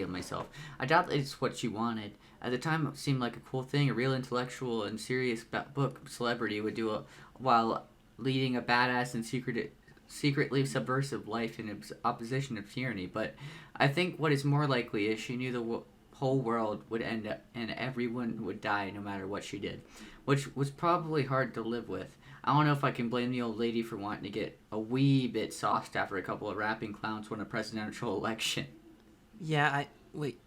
of myself. I doubt that it's what she wanted. At the time, it seemed like a cool thing. A real intellectual and serious book celebrity would do while leading a badass and secretly subversive life in opposition of tyranny. But I think what is more likely is she knew the whole world would end up and everyone would die no matter what she did, which was probably hard to live with. I don't know if I can blame the old lady for wanting to get a wee bit sauced after a couple of rapping clowns won a presidential election. Yeah, wait,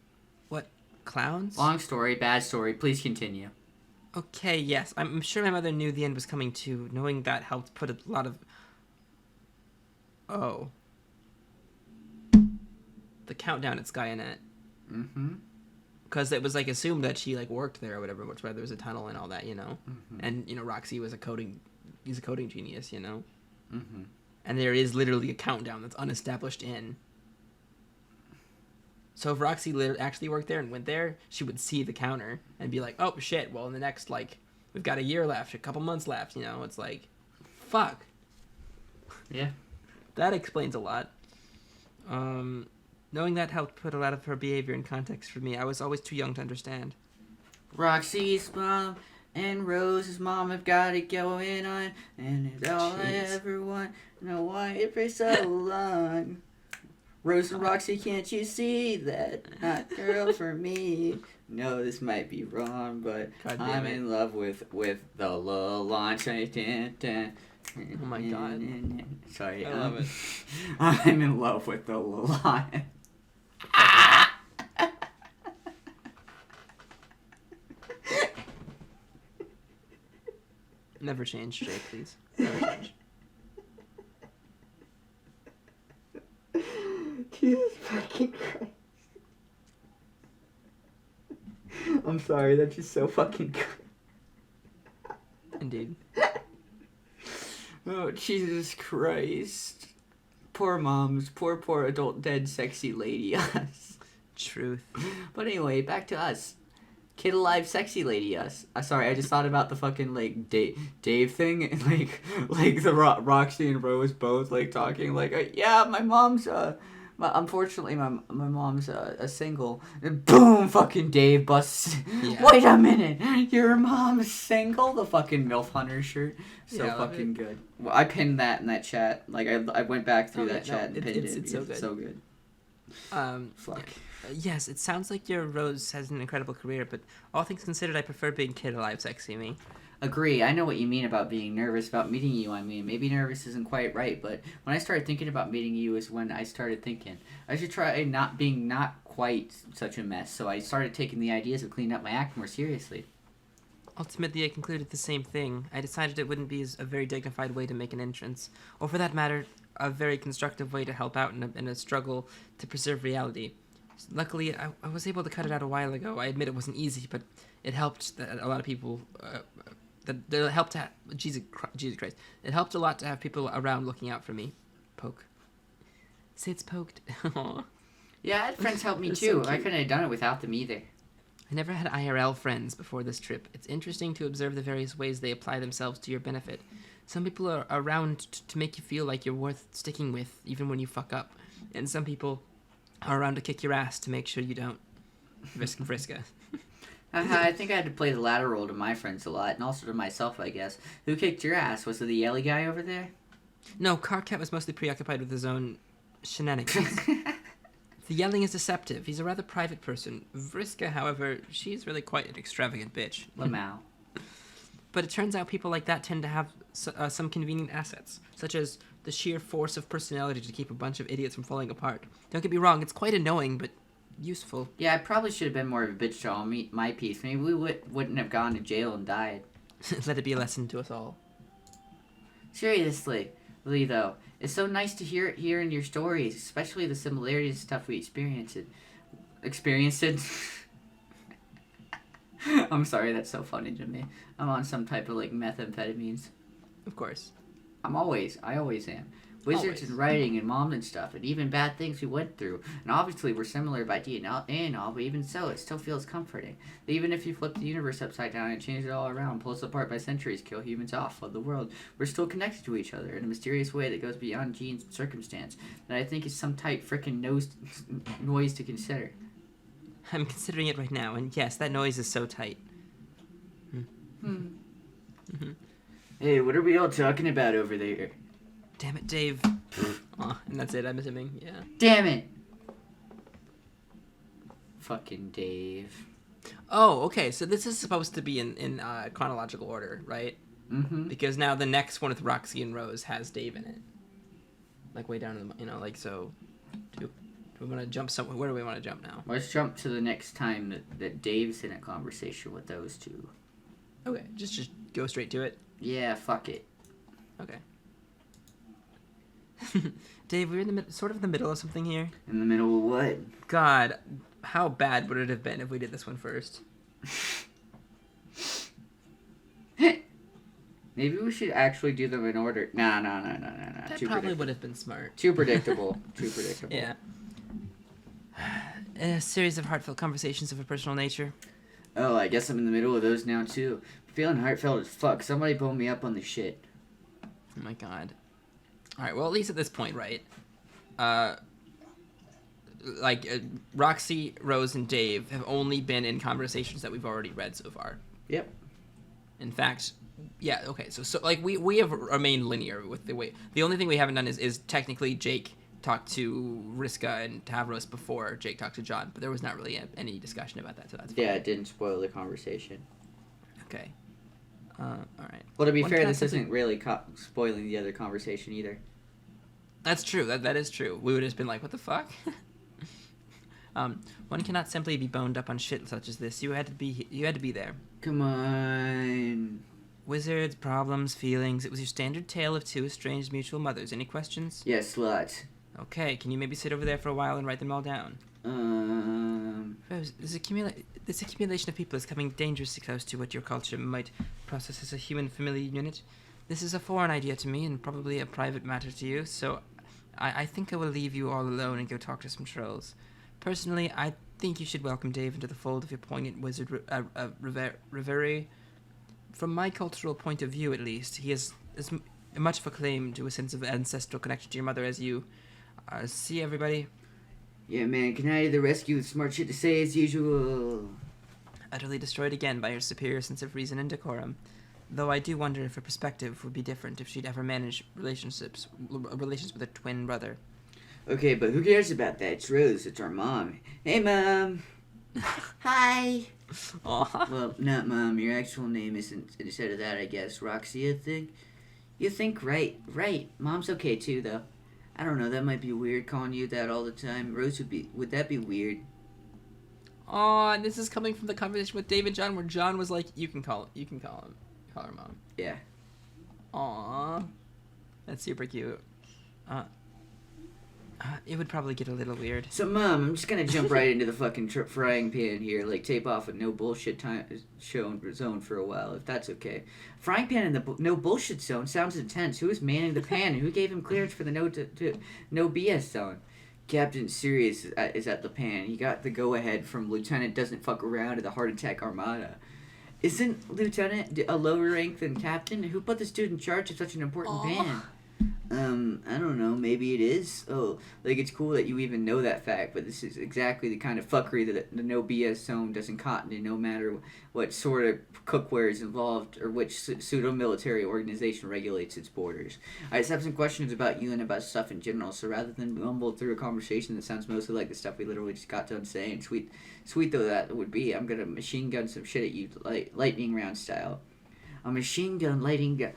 what? Clowns? Long story, bad story, please continue. Okay, yes, I'm sure my mother knew the end was coming too. Knowing that helped put a lot of... Oh. The countdown at Skynet. Mm-hmm. Because it was, assumed that she, worked there or whatever, which why there was a tunnel and all that, you know? Mm-hmm. And, Roxy was he's a coding genius, you know? Mm-hmm. And there is literally a countdown that's unestablished in. So if Roxy actually worked there and went there, she would see the counter and be like, oh, shit, well, in the next, like, we've got a year left, a couple months left, you know? It's like, fuck. Yeah. That explains a lot. Knowing that helped put a lot of her behavior in context for me. I was always too young to understand. Roxy's mom and Rose's mom have got it going on, and it's all I ever want. Know why it for so long. Rose and Roxy, can't you see that? Not girl for me. No, this might be wrong, but I'm in love with the launch. Oh my god. Sorry. I love it. I'm in love with the launch. Never change, Jay, please. Never change. Jesus fucking Christ. I'm sorry, that's just so fucking good. Indeed. Oh, Jesus Christ. Poor moms. Poor adult dead sexy lady us. Truth. But anyway, back to us. Kid alive sexy lady us. Sorry, I just thought about the fucking, like, Dave thing. And, like the Roxy and Rose both, like, talking, like, yeah, my mom's, unfortunately, my mom's a single. And boom, fucking Dave busts. Yeah. Wait a minute, your mom's single? The fucking MILF Hunter shirt. So fucking good. Well, I pinned that in that chat. Like, I went back through that chat and pinned it. It's so good. It's so good. Fuck. Yes, it sounds like your Rose has an incredible career, but all things considered, I prefer being kid alive sexy me. Agree. I know what you mean about being nervous about meeting you. I mean, maybe nervous isn't quite right, but when I started thinking about meeting you is when I started thinking I should try not being not quite such a mess. So I started taking the ideas of cleaning up my act more seriously. Ultimately, I concluded the same thing. I decided it wouldn't be a very dignified way to make an entrance, or for that matter, a very constructive way to help out in a struggle to preserve reality. Luckily, I was able to cut it out a while ago. I admit it wasn't easy, but it helped that a lot of people... that helped to have... Jesus Christ. It helped a lot to have people around looking out for me. Poke. Say it's poked. Yeah, I had friends help me too. So I couldn't have done it without them either. I never had IRL friends before this trip. It's interesting to observe the various ways they apply themselves to your benefit. Some people are around to make you feel like you're worth sticking with, even when you fuck up. And some people are around to kick your ass to make sure you don't. Vriska. I think I had to play the latter role to my friends a lot, and also to myself, I guess. Who kicked your ass? Was it the yelly guy over there? No, Carcat was mostly preoccupied with his own shenanigans. The yelling is deceptive. He's a rather private person. Vriska, however, she's really quite an extravagant bitch. Lamau. But it turns out people like that tend to have some convenient assets, such as the sheer force of personality to keep a bunch of idiots from falling apart. Don't get me wrong, it's quite annoying, but useful. Yeah, I probably should have been more of a bitch to all my piece. Maybe we wouldn't have gone to jail and died. Let it be a lesson to us all. Seriously, though, it's so nice to hear in your stories, especially the similarities and stuff we experienced. I'm sorry, that's so funny to me. I'm on some type of, like, methamphetamines. Of course. I always am. Wizards and writing and mom and stuff, and even bad things we went through. And obviously we're similar by DNA and all, but even so, it still feels comforting. Even if you flip the universe upside down and change it all around, pull us apart by centuries, kill humans off, flood the world, we're still connected to each other in a mysterious way that goes beyond genes and circumstance, that I think is some tight frickin' noise to consider. I'm considering it right now, and yes, that noise is so tight. Mm-hmm. Hey, what are we all talking about over there? Damn it, Dave. Oh, and that's it, I'm assuming, yeah. Damn it! Fucking Dave. Oh, okay, so this is supposed to be in chronological order, right? Mm-hmm. Because now the next one with Roxy and Rose has Dave in it. Like, way down in the, so... Do we want to jump somewhere? Where do we want to jump now? Let's jump to the next time that Dave's in a conversation with those two. Okay, just go straight to it? Yeah, fuck it. Okay. Dave, we're in sort of the middle of something here. In the middle of what? God, how bad would it have been if we did this one first? Maybe we should actually do them in order. No. That probably would have been smart. Too predictable. Yeah. A series of heartfelt conversations of a personal nature. Oh, I guess I'm in the middle of those now, too. Feeling heartfelt as fuck. Somebody pull me up on the shit. Oh my god. Alright, well, at least at this point, right? Roxy, Rose, and Dave have only been in conversations that we've already read so far. Yep. In fact, yeah, okay, so like, we have remained linear with the way... The only thing we haven't done is technically Jake talked to Vriska and Tavros before Jake talked to John, but there was not really any discussion about that, so that's fine. Yeah, it didn't spoil the conversation. Okay. Alright. Well, to be fair, this isn't really spoiling the other conversation either. That's true, that is true. We would have just been like, what the fuck? One cannot simply be boned up on shit such as this. You had to be there. Come on. Wizards, problems, feelings. It was your standard tale of two estranged mutual mothers. Any questions? Yes, lots. Okay, can you maybe sit over there for a while and write them all down? Rose, this accumulation of people is coming dangerously close to what your culture might process as a human familiar unit. This is a foreign idea to me and probably a private matter to you, so I think I will leave you all alone and go talk to some trolls. Personally, I think you should welcome Dave into the fold of your poignant wizard reverie. From my cultural point of view, at least, he has as much of a claim to a sense of ancestral connection to your mother as you. See everybody? Yeah, man, can I to the rescue with smart shit to say as usual? Utterly destroyed again by her superior sense of reason and decorum. Though I do wonder if her perspective would be different if she'd ever manage relations with her twin brother. Okay, but who cares about that? It's Rose. It's our mom. Hey, Mom. Hi. Aw. Well, not Mom. Your actual name isn't, instead of that, I guess, Roxy, I think. You think right. Right. Mom's okay, too, though. I don't know. That might be weird, calling you that all the time. Rose would that be weird? Aw, and this is coming from the conversation with Dave and John, where John was like, call her Mom. Yeah. Aw. That's super cute. It would probably get a little weird. So, Mom, I'm just gonna jump right into the fucking frying pan here, like tape off a no bullshit zone for a while, if that's okay. Frying pan in the no bullshit zone sounds intense. Who is manning the pan, and who gave him clearance for the no BS zone? Captain Sirius is at the pan. He got the go-ahead from Lieutenant Doesn't Fuck Around of the Heart Attack Armada. Isn't Lieutenant a lower rank than Captain? Who put this dude in charge of such an important pan? I don't know, maybe it is. Oh, like, it's cool that you even know that fact, but this is exactly the kind of fuckery that the no BS zone doesn't cotton to, no matter what sort of cookware is involved or which pseudo-military organization regulates its borders. I just have some questions about you and about stuff in general, so rather than mumble through a conversation that sounds mostly like the stuff we literally just got done saying, sweet though that would be, I'm gonna machine gun some shit at you, lightning round style. A machine gun lightning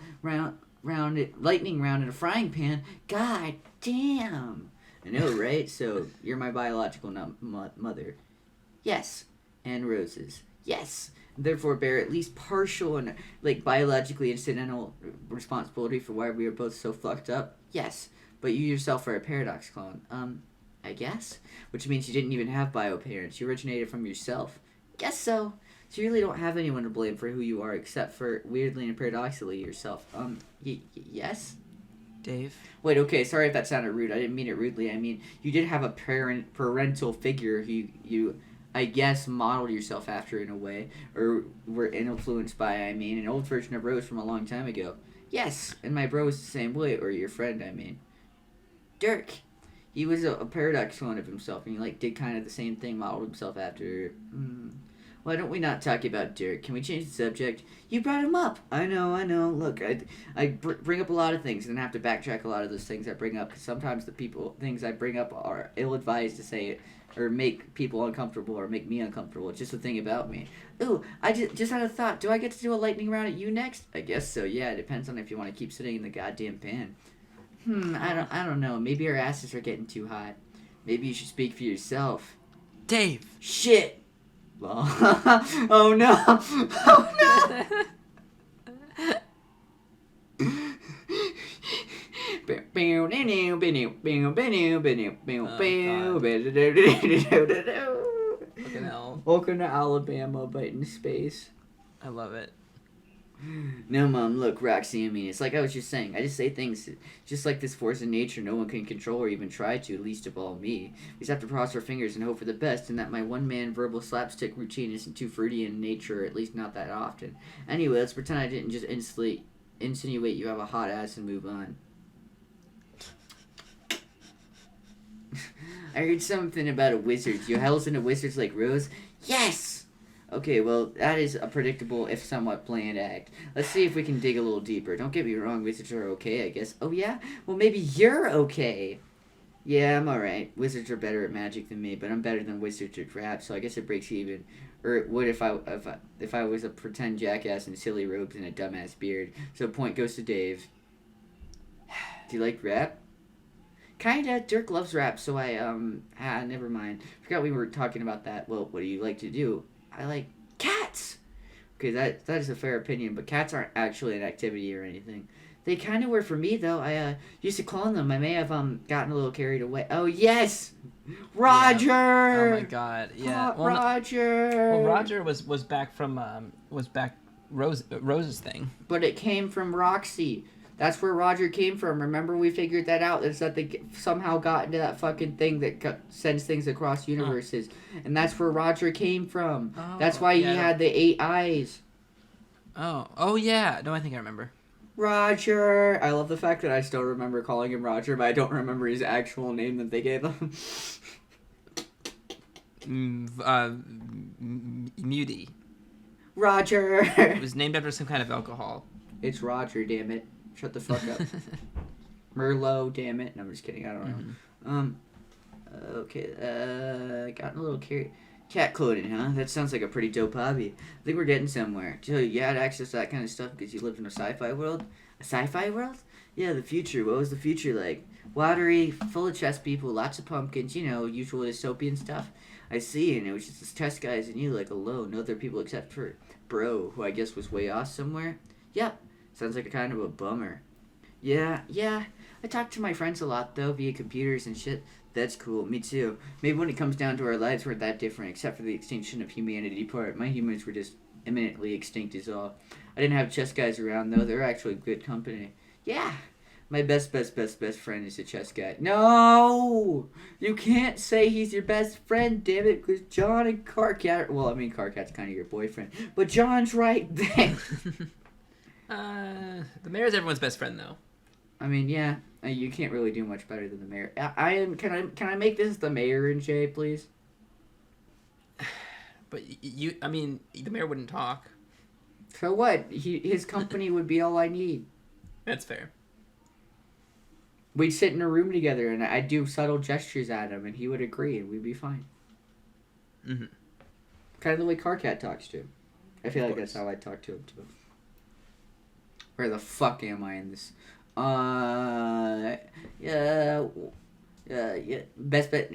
round in a frying pan. God damn. I know, right? So you're my biological mother. Yes. And Rose's. Yes. Therefore bear at least partial and biologically incidental responsibility for why we are both so fucked up. Yes. But you yourself are a paradox clone. I guess? Which means you didn't even have bio parents. You originated from yourself. Guess so. So you really don't have anyone to blame for who you are except for, weirdly and paradoxically, yourself. Yes? Dave? Wait, okay, sorry if that sounded rude. I didn't mean it rudely. I mean, you did have a parental figure who you, I guess, modeled yourself after in a way, or were influenced by, I mean, an old version of Rose from a long time ago. Yes, and my bro was the same way, or your friend, I mean. Dirk. He was a paradox clone of himself, and he, did kind of the same thing, modeled himself after... Why don't we not talk about Dirk? Can we change the subject? You brought him up. I know. Look, I bring up a lot of things and then have to backtrack a lot of those things I bring up because sometimes things I bring up are ill-advised to say or make people uncomfortable or make me uncomfortable. It's just a thing about me. Ooh, I just had a thought. Do I get to do a lightning round at you next? I guess so, yeah. It depends on if you want to keep sitting in the goddamn pan. I don't know. Maybe our asses are getting too hot. Maybe you should speak for yourself. Dave! Shit! Oh no! Oh no! Fucking hell. Welcome to Alabama, but in space. I love it. No, Mom, look, Roxy, I mean, it's like I was just saying. I just say things just like this force in nature no one can control or even try to, least of all me. We just have to cross our fingers and hope for the best, and that my one-man verbal slapstick routine isn't too fruity in nature, or at least not that often. Anyway, let's pretend I didn't just insinuate you have a hot ass and move on. I heard something about a wizard. You hells into wizards like Rose? Yes! Okay, well, that is a predictable, if somewhat bland act. Let's see if we can dig a little deeper. Don't get me wrong, wizards are okay, I guess. Oh, yeah? Well, maybe you're okay. Yeah, I'm alright. Wizards are better at magic than me, but I'm better than wizards at rap, so I guess it breaks even. Or it would if I was a pretend jackass in silly robes and a dumbass beard. So point goes to Dave. Do you like rap? Kinda. Dirk loves rap, so never mind. Forgot we were talking about that. Well, what do you like to do? I like cats. Okay, that is a fair opinion, but cats aren't actually an activity or anything. They kind of were for me, though. I used to clone them. I may have gotten a little carried away. Oh, yes! Roger! Yeah. Oh, my God. Yeah. Well, Roger! Well, Roger was back from, Rose's thing. But it came from Roxy. That's where Roger came from. Remember, we figured that out. Is that they somehow got into that fucking thing that sends things across universes. And that's where Roger came from. Oh, that's why he had the 8 eyes. Oh, yeah. No, I think I remember. Roger. I love the fact that I still remember calling him Roger, but I don't remember his actual name that they gave him. Muty. Roger. It was named after some kind of alcohol. It's Roger, damn it. Shut the fuck up. Merlot, damn it. No, I'm just kidding. I don't know. Okay. Gotten a little carried. Cat clothing, huh? That sounds like a pretty dope hobby. I think we're getting somewhere. So you had access to that kind of stuff because you lived in a sci-fi world? A sci-fi world? Yeah, the future. What was the future like? Watery, full of chess people, lots of pumpkins, usual dystopian stuff. I see, and it was just the chess guys and you, like, alone. No other people except for Bro, who I guess was way off somewhere. Yep. Sounds like a kind of a bummer. Yeah. I talk to my friends a lot, though, via computers and shit. That's cool. Me too. Maybe when it comes down to our lives, we're that different, except for the extinction of humanity part. My humans were just imminently extinct is all. I didn't have chess guys around, though. They're actually good company. Yeah. My best friend is a chess guy. No! You can't say he's your best friend, damn it, because John and Carcat... Well, I mean, Carcat's kind of your boyfriend. But John's right there. The mayor's everyone's best friend, though. I mean, yeah, you can't really do much better than the mayor. Can I make this the mayor and Jay, please? But the mayor wouldn't talk. So what? His company would be all I need. That's fair. We'd sit in a room together, and I'd do subtle gestures at him, and he would agree, and we'd be fine. Mm-hmm. Kind of the way Carcat talks to him. I feel like that's how I'd talk to him, too. Where the fuck am I in this? Best bet.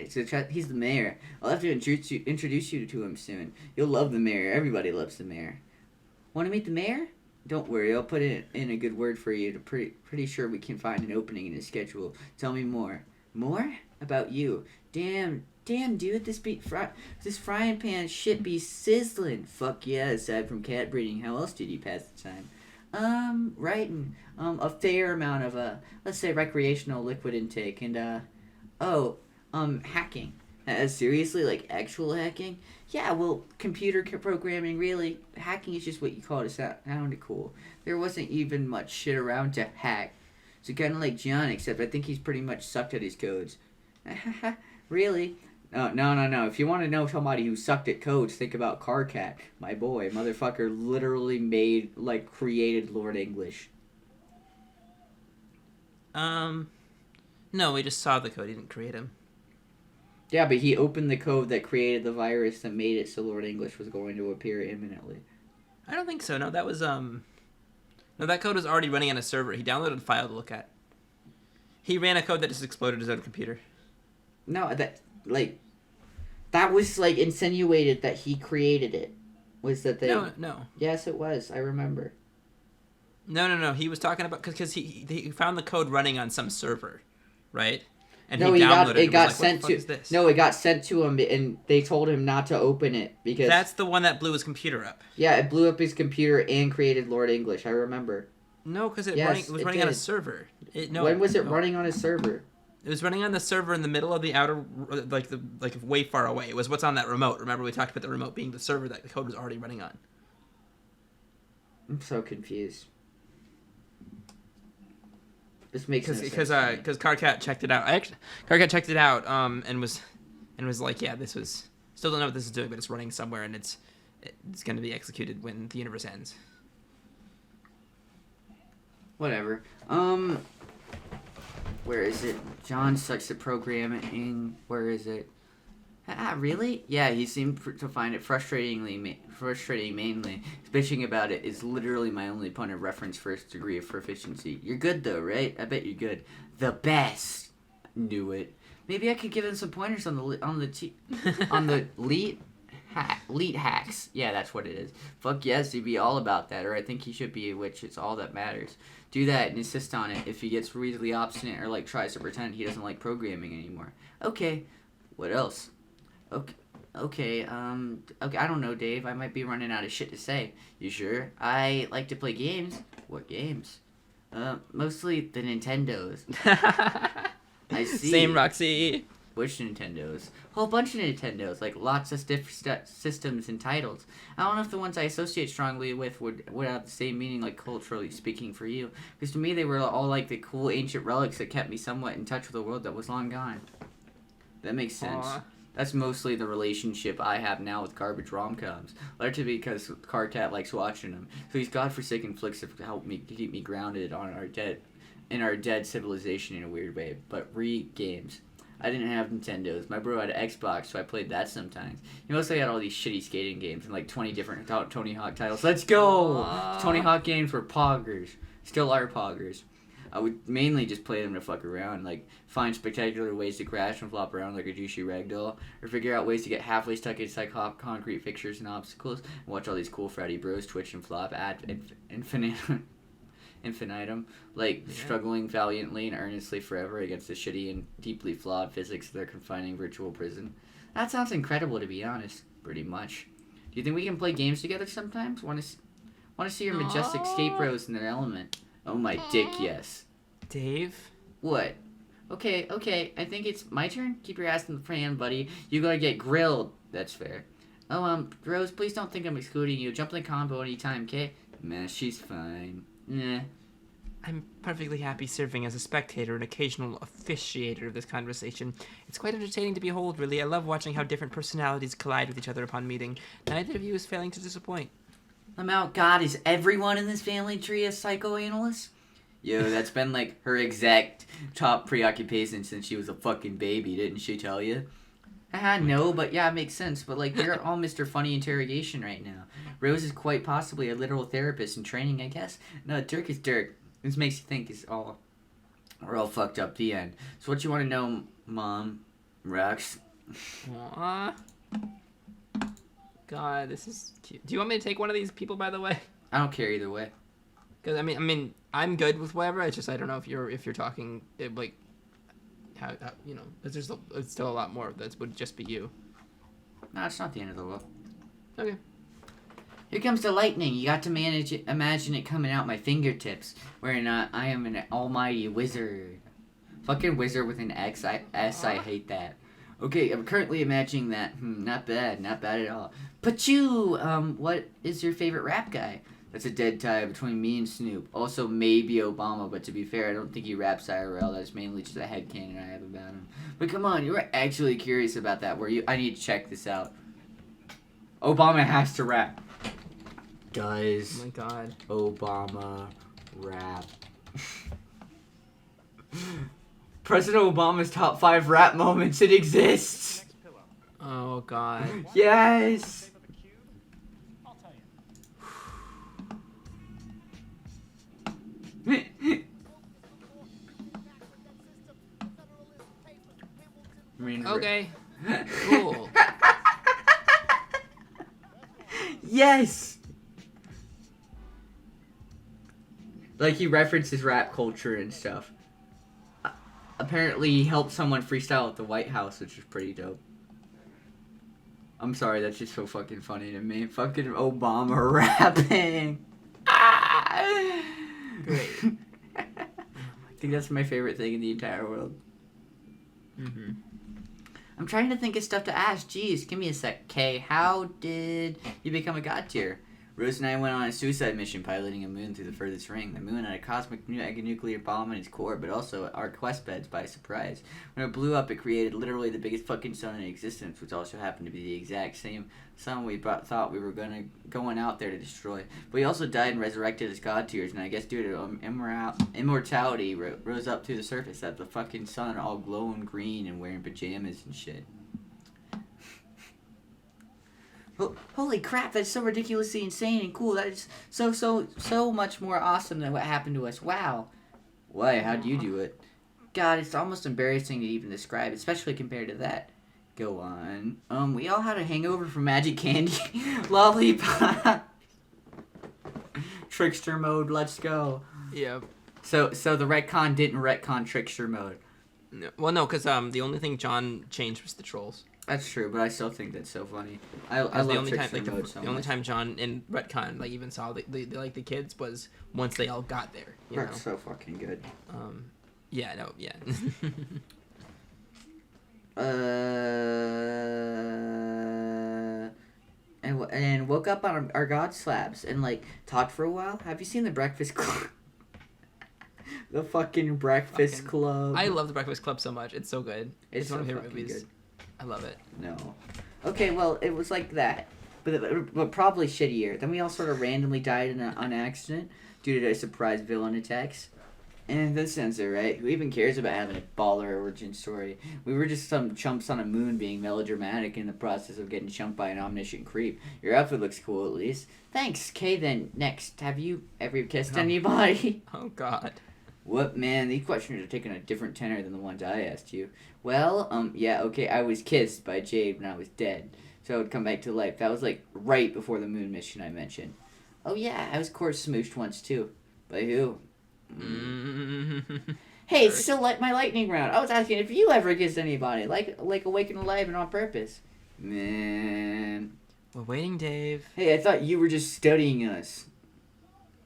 He's the mayor. I'll have to introduce you to him soon. You'll love the mayor. Everybody loves the mayor. Want to meet the mayor? Don't worry. I'll put in a good word for you. Pretty sure we can find an opening in his schedule. Tell me more. More? About you. Damn, dude. This frying pan shit be sizzling. Fuck yeah. Aside from cat breeding, how else did you pass the time? Writing, a fair amount of, let's say recreational liquid intake, and, hacking. Seriously, like actual hacking? Yeah, well, computer programming, really, hacking is just what you call it to sound cool. There wasn't even much shit around to hack. So kind of like John, except I think he's pretty much sucked at his codes. Really? No. If you want to know somebody who sucked at codes, think about Carcat. My boy. Motherfucker literally created Lord English. No, we just saw the code. He didn't create him. Yeah, but he opened the code that created the virus that made it so Lord English was going to appear imminently. I don't think so. No, that was, No, that code was already running on a server. He downloaded a file to look at. He ran a code that just exploded his own computer. No, that was, insinuated that he created it. Was that they... No. Yes, it was. I remember. No. He was talking about... Because he found the code running on some server, right? and No, he he got downloaded it. it. Got Was like, sent what the to. fuck is this? No, it got sent to him, and they told him not to open it because That's the one that blew his computer up. yeah, it blew up his computer and created Lord English. I remember. No, because it Yes, was it running on a did. server. When was it running on his server? It was running on the server in the middle of the outer, like way far away. It was what's on that remote. Remember we talked about the remote being the server that the code was already running on. I'm so confused. This makes no sense. Because to me. Carcat checked it out. Carcat checked it out and was like, yeah, this was still don't know what this is doing, but it's running somewhere and it's going to be executed when the universe ends. Whatever. Where is it? John sucks at programming. Where is it? Really? Yeah, he seemed to find it frustrating mainly. His bitching about it is literally my only point of reference for his degree of proficiency. You're good though, right? I bet you're good. The best. Knew it. Maybe I could give him some pointers on the leet hacks. Yeah, that's what it is. Fuck yes, he'd be all about that, or I think he should be, which is all that matters. Do that and insist on it if he gets really obstinate or like tries to pretend he doesn't like programming anymore. Okay. What else? Okay, I don't know, Dave. I might be running out of shit to say. You sure? I like to play games. What games? Mostly the Nintendos. I see. Same, Roxy. Which Nintendos? Whole bunch of Nintendos, like lots of systems and titles. I don't know if the ones I associate strongly with would have the same meaning, like culturally speaking, for you. Because to me, they were all like the cool ancient relics that kept me somewhat in touch with a world that was long gone. That makes sense. Aww. That's mostly the relationship I have now with garbage rom-coms. Largely because Carcat likes watching them. So these godforsaken flicks have helped me keep me grounded on our dead civilization in a weird way. But games. I didn't have Nintendos. My bro had an Xbox, so I played that sometimes. He mostly had all these shitty skating games and like 20 different Tony Hawk titles. Let's go! Tony Hawk games were poggers. Still are poggers. I would mainly just play them to fuck around, like find spectacular ways to crash and flop around like a douchey ragdoll, or figure out ways to get halfway stuck inside concrete fixtures and obstacles, and watch all these cool fratty bros twitch and flop at infinitum, like struggling valiantly and earnestly forever against the shitty and deeply flawed physics of their confining virtual prison. That sounds incredible, to be honest. Pretty much. Do you think we can play games together sometimes? Want to see your majestic skate bros in their element? Oh my dick, yes. Dave? What? Okay, I think it's my turn. Keep your ass in the fan, buddy. You gotta get grilled. That's fair. Oh, Rose, please don't think I'm excluding you. Jump in the combo anytime, okay? Meh, she's fine. Nah. I'm perfectly happy serving as a spectator and occasional officiator of this conversation. It's quite entertaining to behold, really. I love watching how different personalities collide with each other upon meeting. Neither of you is failing to disappoint. I'm out. God, is everyone in this family tree a psychoanalyst? Yo, that's been like her exact top preoccupation since she was a fucking baby, didn't she tell you? No, but yeah, it makes sense. But like, you're all Mr. Funny Interrogation right now. Rose is quite possibly a literal therapist in training, I guess. No, Dirk is Dirk. This makes you think we're all fucked up. The end. So what you want to know, Mom? Rex? Aww. God, this is cute. Do you want me to take one of these people, by the way? I don't care either way. Because I mean, I'm good with whatever. It's just I don't know if you're talking like how you know. There's still a lot more that would just be you. No, it's not the end of the world. Okay. Here comes the lightning. You got to imagine it coming out my fingertips. Where I am an almighty wizard. Fucking wizard with an X. I hate that. Okay, I'm currently imagining that. Not bad at all. Pachoo! What is your favorite rap guy? That's a dead tie between me and Snoop. Also, maybe Obama, but to be fair, I don't think he raps IRL. That's mainly just a headcanon I have about him. But come on, you were actually curious about that, were you? I need to check this out. Obama has to rap. Does Oh my God. Obama rap? President Obama's top 5 rap moments. It exists. Oh God. Yes. Okay. Cool. Yes. Like he references rap culture and stuff. apparently he helped someone freestyle at the White House, which is pretty dope. I'm sorry, that's just so fucking funny to me. Fucking Obama rapping. Great. I think that's my favorite thing in the entire world. Mm-hmm. I'm trying to think of stuff to ask. Jeez, give me a sec. Kay, how did you become a god tier? Rose and I went on a suicide mission piloting a moon through the furthest ring. The moon had a cosmic nuclear bomb in its core, but also our quest beds by surprise. When it blew up, it created literally the biggest fucking sun in existence, which also happened to be the exact same sun we thought we were going out there to destroy. But we also died and resurrected as god tiers, and I guess due to immortality, rose up through the surface at the fucking sun, all glowing green and wearing pajamas and shit. Oh, holy crap, that's so ridiculously insane and cool. That is so much more awesome than what happened to us. Wow. Why? How'd you do it? God, it's almost embarrassing to even describe, especially compared to that. Go on. We all had a hangover from magic candy. Lollipop. Trickster mode, let's go. Yep. So the retcon didn't retcon trickster mode. No, well, no, because the only thing John changed was the trolls. That's true, but I still think that's so funny. I That's love the only time, trickster mode so the only much. time John in retcon even saw the kids was once they all got there. You know? That's so fucking good. Yeah, no, yeah. And woke up on our god slabs and like talked for a while. Have you seen the Breakfast Club? The fucking Breakfast Club. I love the Breakfast Club so much. It's so good. It's one of my so favorite movies. good. I love it. No. Okay, well, it was like that. But probably shittier. Then we all sort of randomly died on accident due to surprise villain attacks. And that sounds alright. Who even cares about having a baller origin story? We were just some chumps on a moon being melodramatic in the process of getting chumped by an omniscient creep. Your outfit looks cool, at least. Thanks. Okay, then, next. Have you ever kissed anybody? Oh, God. What, man? These questions are taking a different tenor than the ones I asked you. Well, yeah, okay, I was kissed by Jade when I was dead. So I would come back to life. That was, like, right before the moon mission I mentioned. Oh, yeah, I was course smooshed once, too. By who? Hey, it's still like my lightning round. I was asking if you ever kissed anybody, like awake and alive and on purpose. Man. We're waiting, Dave. Hey, I thought you were just studying us.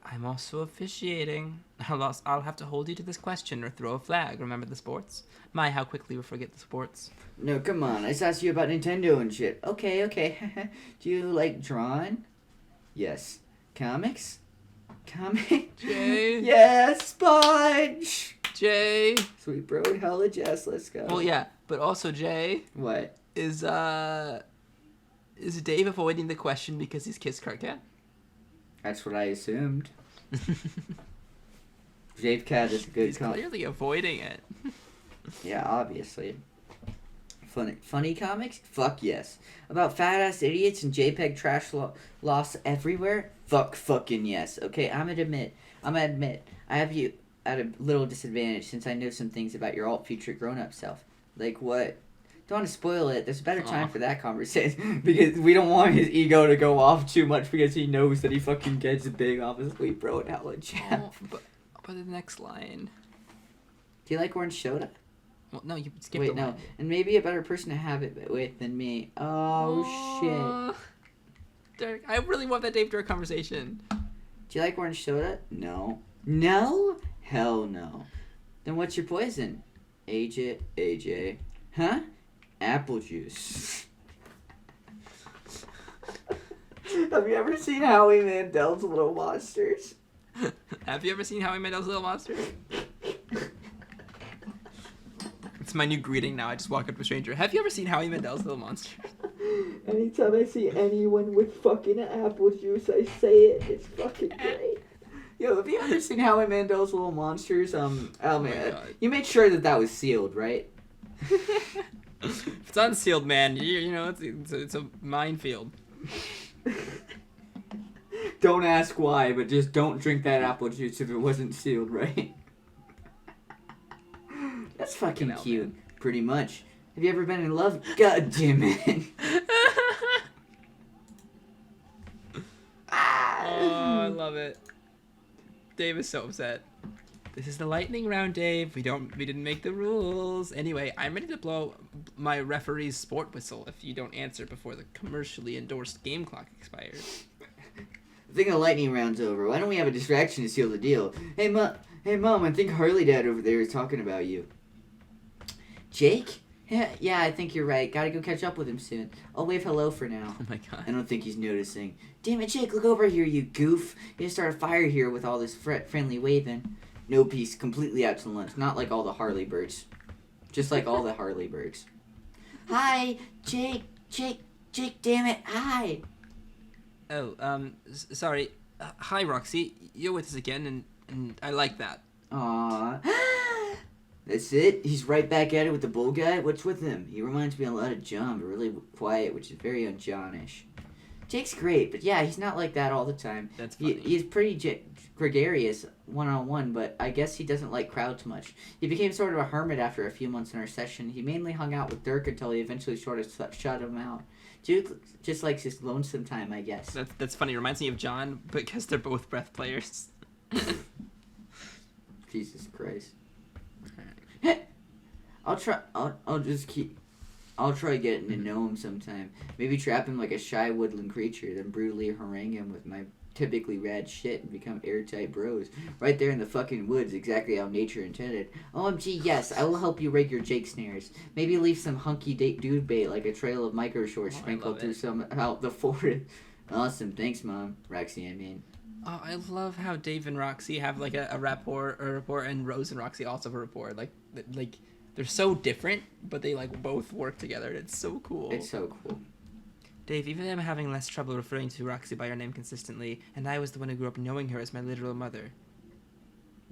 I'm also officiating. I'll have to hold you to this question or throw a flag. Remember the sports? My, how quickly we forget the sports. No, come on. I just asked you about Nintendo and shit. Okay. Do you like drawing? Yes. Comics? Jay? Yes, Sponge! Jay? Sweet bro, hella yes, let's go. Well, yeah, but also Jay What? is Dave avoiding the question because he's kissed Carcat? That's what I assumed. Dave Cat is a good He's call. clearly avoiding it. Yeah, obviously. Funny comics? Fuck yes. About fat-ass idiots and JPEG trash loss everywhere? Fucking yes. Okay, I'm gonna admit, I have you at a little disadvantage since I know some things about your alt-future grown-up self. Like what? Don't want to spoil it. There's a better time for that conversation because we don't want his ego to go off too much because he knows that he fucking gets big off his sweet bro and hella chat. But the next line. Do you like orange soda? Well, no, you skipped Wait, the no. line. And maybe a better person to have it with than me. Oh, shit. Derek, I really want that Dave Dirk conversation. Do you like orange soda? No. No? Hell no. Then what's your poison? AJ. Huh? Apple juice. Have you ever seen Howie Mandel's Little Monsters? Have you ever seen Howie Mandel's Little Monsters? It's my new greeting now. I just walk up to a stranger. Have you ever seen Howie Mandel's Little Monsters? Anytime I see anyone with fucking apple juice, I say it. It's fucking great. Yo, have you ever seen Howie Mandel's Little Monsters? Oh man, God. you made sure that was sealed, right? If it's unsealed, man, you know, it's a minefield. Don't ask why, but just don't drink that apple juice if it wasn't sealed, right? That's fucking cute. Man. Pretty much. Have you ever been in love? God damn it. Oh, I love it. Dave is so upset. This is the lightning round, Dave. We didn't make the rules. Anyway, I'm ready to blow my referee's sport whistle if you don't answer before the commercially endorsed game clock expires. I think the lightning round's over. Why don't we have a distraction to seal the deal? Hey, Mom, I think Harley Dad over there is talking about you. Jake? Yeah, I think you're right. Gotta go catch up with him soon. I'll wave hello for now. Oh my god. I don't think he's noticing. Damn it, Jake, look over here, you goof. You just start a fire here with all this friendly waving. No peace, completely out to lunch. Not like all the Harley birds. Just like all the Harley birds. Hi, Jake, damn it, hi. Oh, sorry. Hi, Roxy. You're with us again, and I like that. Aww. That's it? He's right back at it with the bull guy? What's with him? He reminds me a lot of John, but really quiet, which is very un-Johnish. Jake's great, but yeah, he's not like that all the time. That's funny. He's pretty gregarious one-on-one, but I guess he doesn't like crowds much. He became sort of a hermit after a few months in our session. He mainly hung out with Dirk until he eventually sort of shut him out. Dude just likes his lonesome time, I guess. That's funny. It reminds me of John, because they're both breath players. Jesus Christ. I'll try getting to know him sometime. Maybe trap him like a shy woodland creature, then brutally harangue him with my typically rad shit and become airtight bros. Right there in the fucking woods, exactly how nature intended. OMG, yes, I will help you rig your Jake snares. Maybe leave some hunky dude bait like a trail of micro shorts sprinkled through some out the forest. Awesome, thanks, Mom. Roxy, I mean. Oh, I love how Dave and Roxy have like a rapport, and Rose and Roxy also have a rapport. Like they're so different, but they like both work together. It's so cool. It's so cool. Dave, even I'm having less trouble referring to Roxy by her name consistently, and I was the one who grew up knowing her as my literal mother.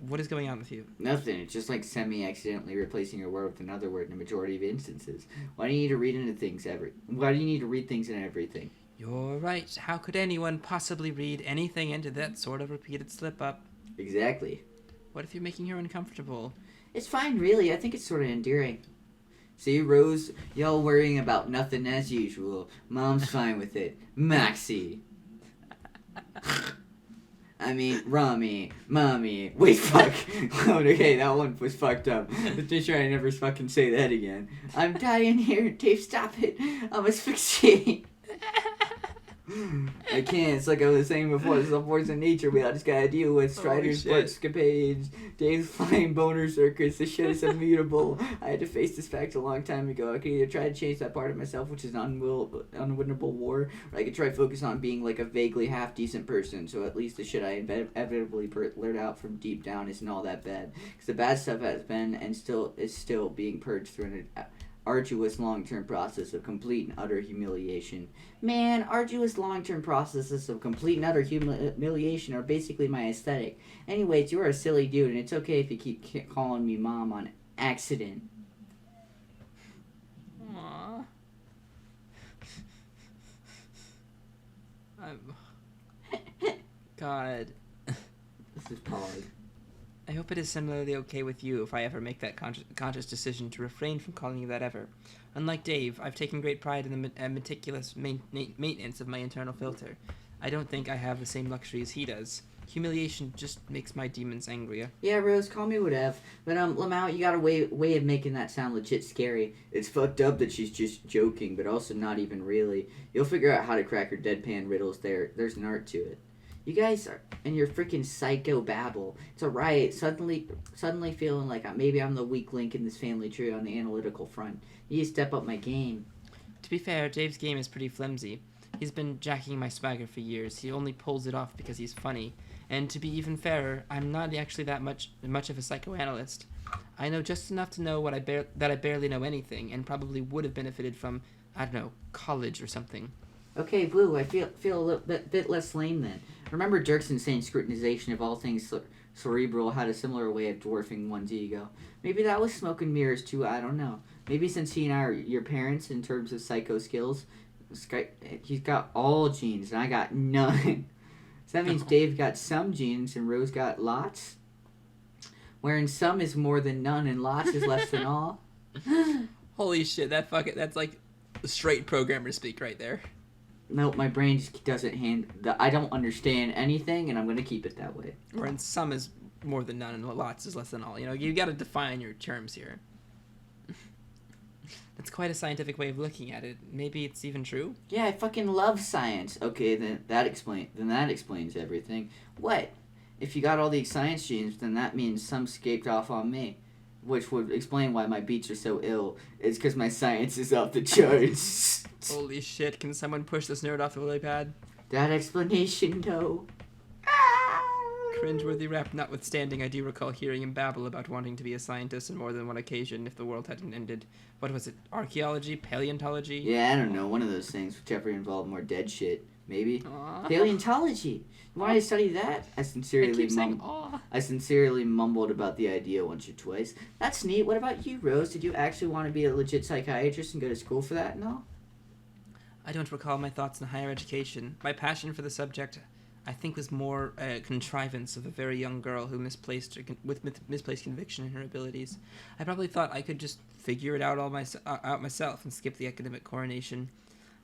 What is going on with you? Nothing. It's just like semi-accidentally replacing a word with another word in a majority of instances. Why do you need to read things in everything? You're right. How could anyone possibly read anything into that sort of repeated slip-up? Exactly. What if you're making her uncomfortable? It's fine, really. I think it's sort of endearing. See, Rose, y'all worrying about nothing as usual. Mom's fine with it. Maxie. I mean, Rami, Mommy. Wait, fuck. Okay, that one was fucked up. Just try to never fucking say that again. I'm dying here. Dave, stop it. I'm asphyxiating. I can't. It's like I was saying before. It's a force in nature. We all just gotta deal with Strider's escapades, Dave's flying boner circus. This shit is immutable. I had to face this fact a long time ago. I could either try to change that part of myself, which is an unwinnable war, or I could try to focus on being like a vaguely half-decent person, so at least the shit I inevitably blurt out from deep down isn't all that bad. Because the bad stuff has been and is still being purged through an arduous long-term process of complete and utter humiliation. Man, arduous long-term processes of complete and utter humiliation are basically my aesthetic. Anyways, you're a silly dude, and it's okay if you keep calling me Mom on accident. Aww. God. This is Pog. I hope it is similarly okay with you if I ever make that conscious decision to refrain from calling you that ever. Unlike Dave, I've taken great pride in the meticulous maintenance of my internal filter. I don't think I have the same luxury as he does. Humiliation just makes my demons angrier. Yeah, Rose, call me whatever. But, Lamau, you got a way of making that sound legit scary. It's fucked up that she's just joking, but also not even really. You'll figure out how to crack her deadpan riddles there. There's an art to it. You guys are and your freaking psycho babble. It's a riot. Suddenly feeling like maybe I'm the weak link in this family tree on the analytical front. You need to step up my game. To be fair, Dave's game is pretty flimsy. He's been jacking my swagger for years. He only pulls it off because he's funny. And to be even fairer, I'm not actually that much of a psychoanalyst. I know just enough to know that I barely know anything, and probably would have benefited from, I don't know, college or something. Okay, Blue, I feel a little bit less lame then. Remember Dirk's insane scrutinization of all things cerebral had a similar way of dwarfing one's ego. Maybe that was smoke and mirrors too, I don't know. Maybe since he and I are your parents in terms of psycho skills, he's got all genes and I got none. So that means Dave got some genes and Rose got lots? Wherein some is more than none and lots is less than all? Holy shit, that's like straight programmer speak right there. Nope, my brain just doesn't I don't understand anything, and I'm going to keep it that way. Wherein some is more than none and lots is less than all. You got to define your terms here. That's quite a scientific way of looking at it. Maybe it's even true? Yeah, I fucking love science. Okay, then that explains everything. What? If you got all these science genes, then that means some scaped off on me. Which would explain why my beats are so ill. It's because my science is off the charts. Holy shit, can someone push this nerd off the lily pad? That explanation, no. Cringeworthy rap notwithstanding, I do recall hearing him babble about wanting to be a scientist on more than one occasion if the world hadn't ended. What was it? Archaeology? Paleontology? Yeah, I don't know. One of those things. Whichever involved more dead shit. Maybe. Aww. Paleontology. You want to study that? I sincerely mumbled about the idea once or twice. That's neat. What about you, Rose? Did you actually want to be a legit psychiatrist and go to school for that and all? I don't recall my thoughts in higher education. My passion for the subject, I think, was more a contrivance of a very young girl who misplaced conviction in her abilities. I probably thought I could just figure it out out myself and skip the academic coronation.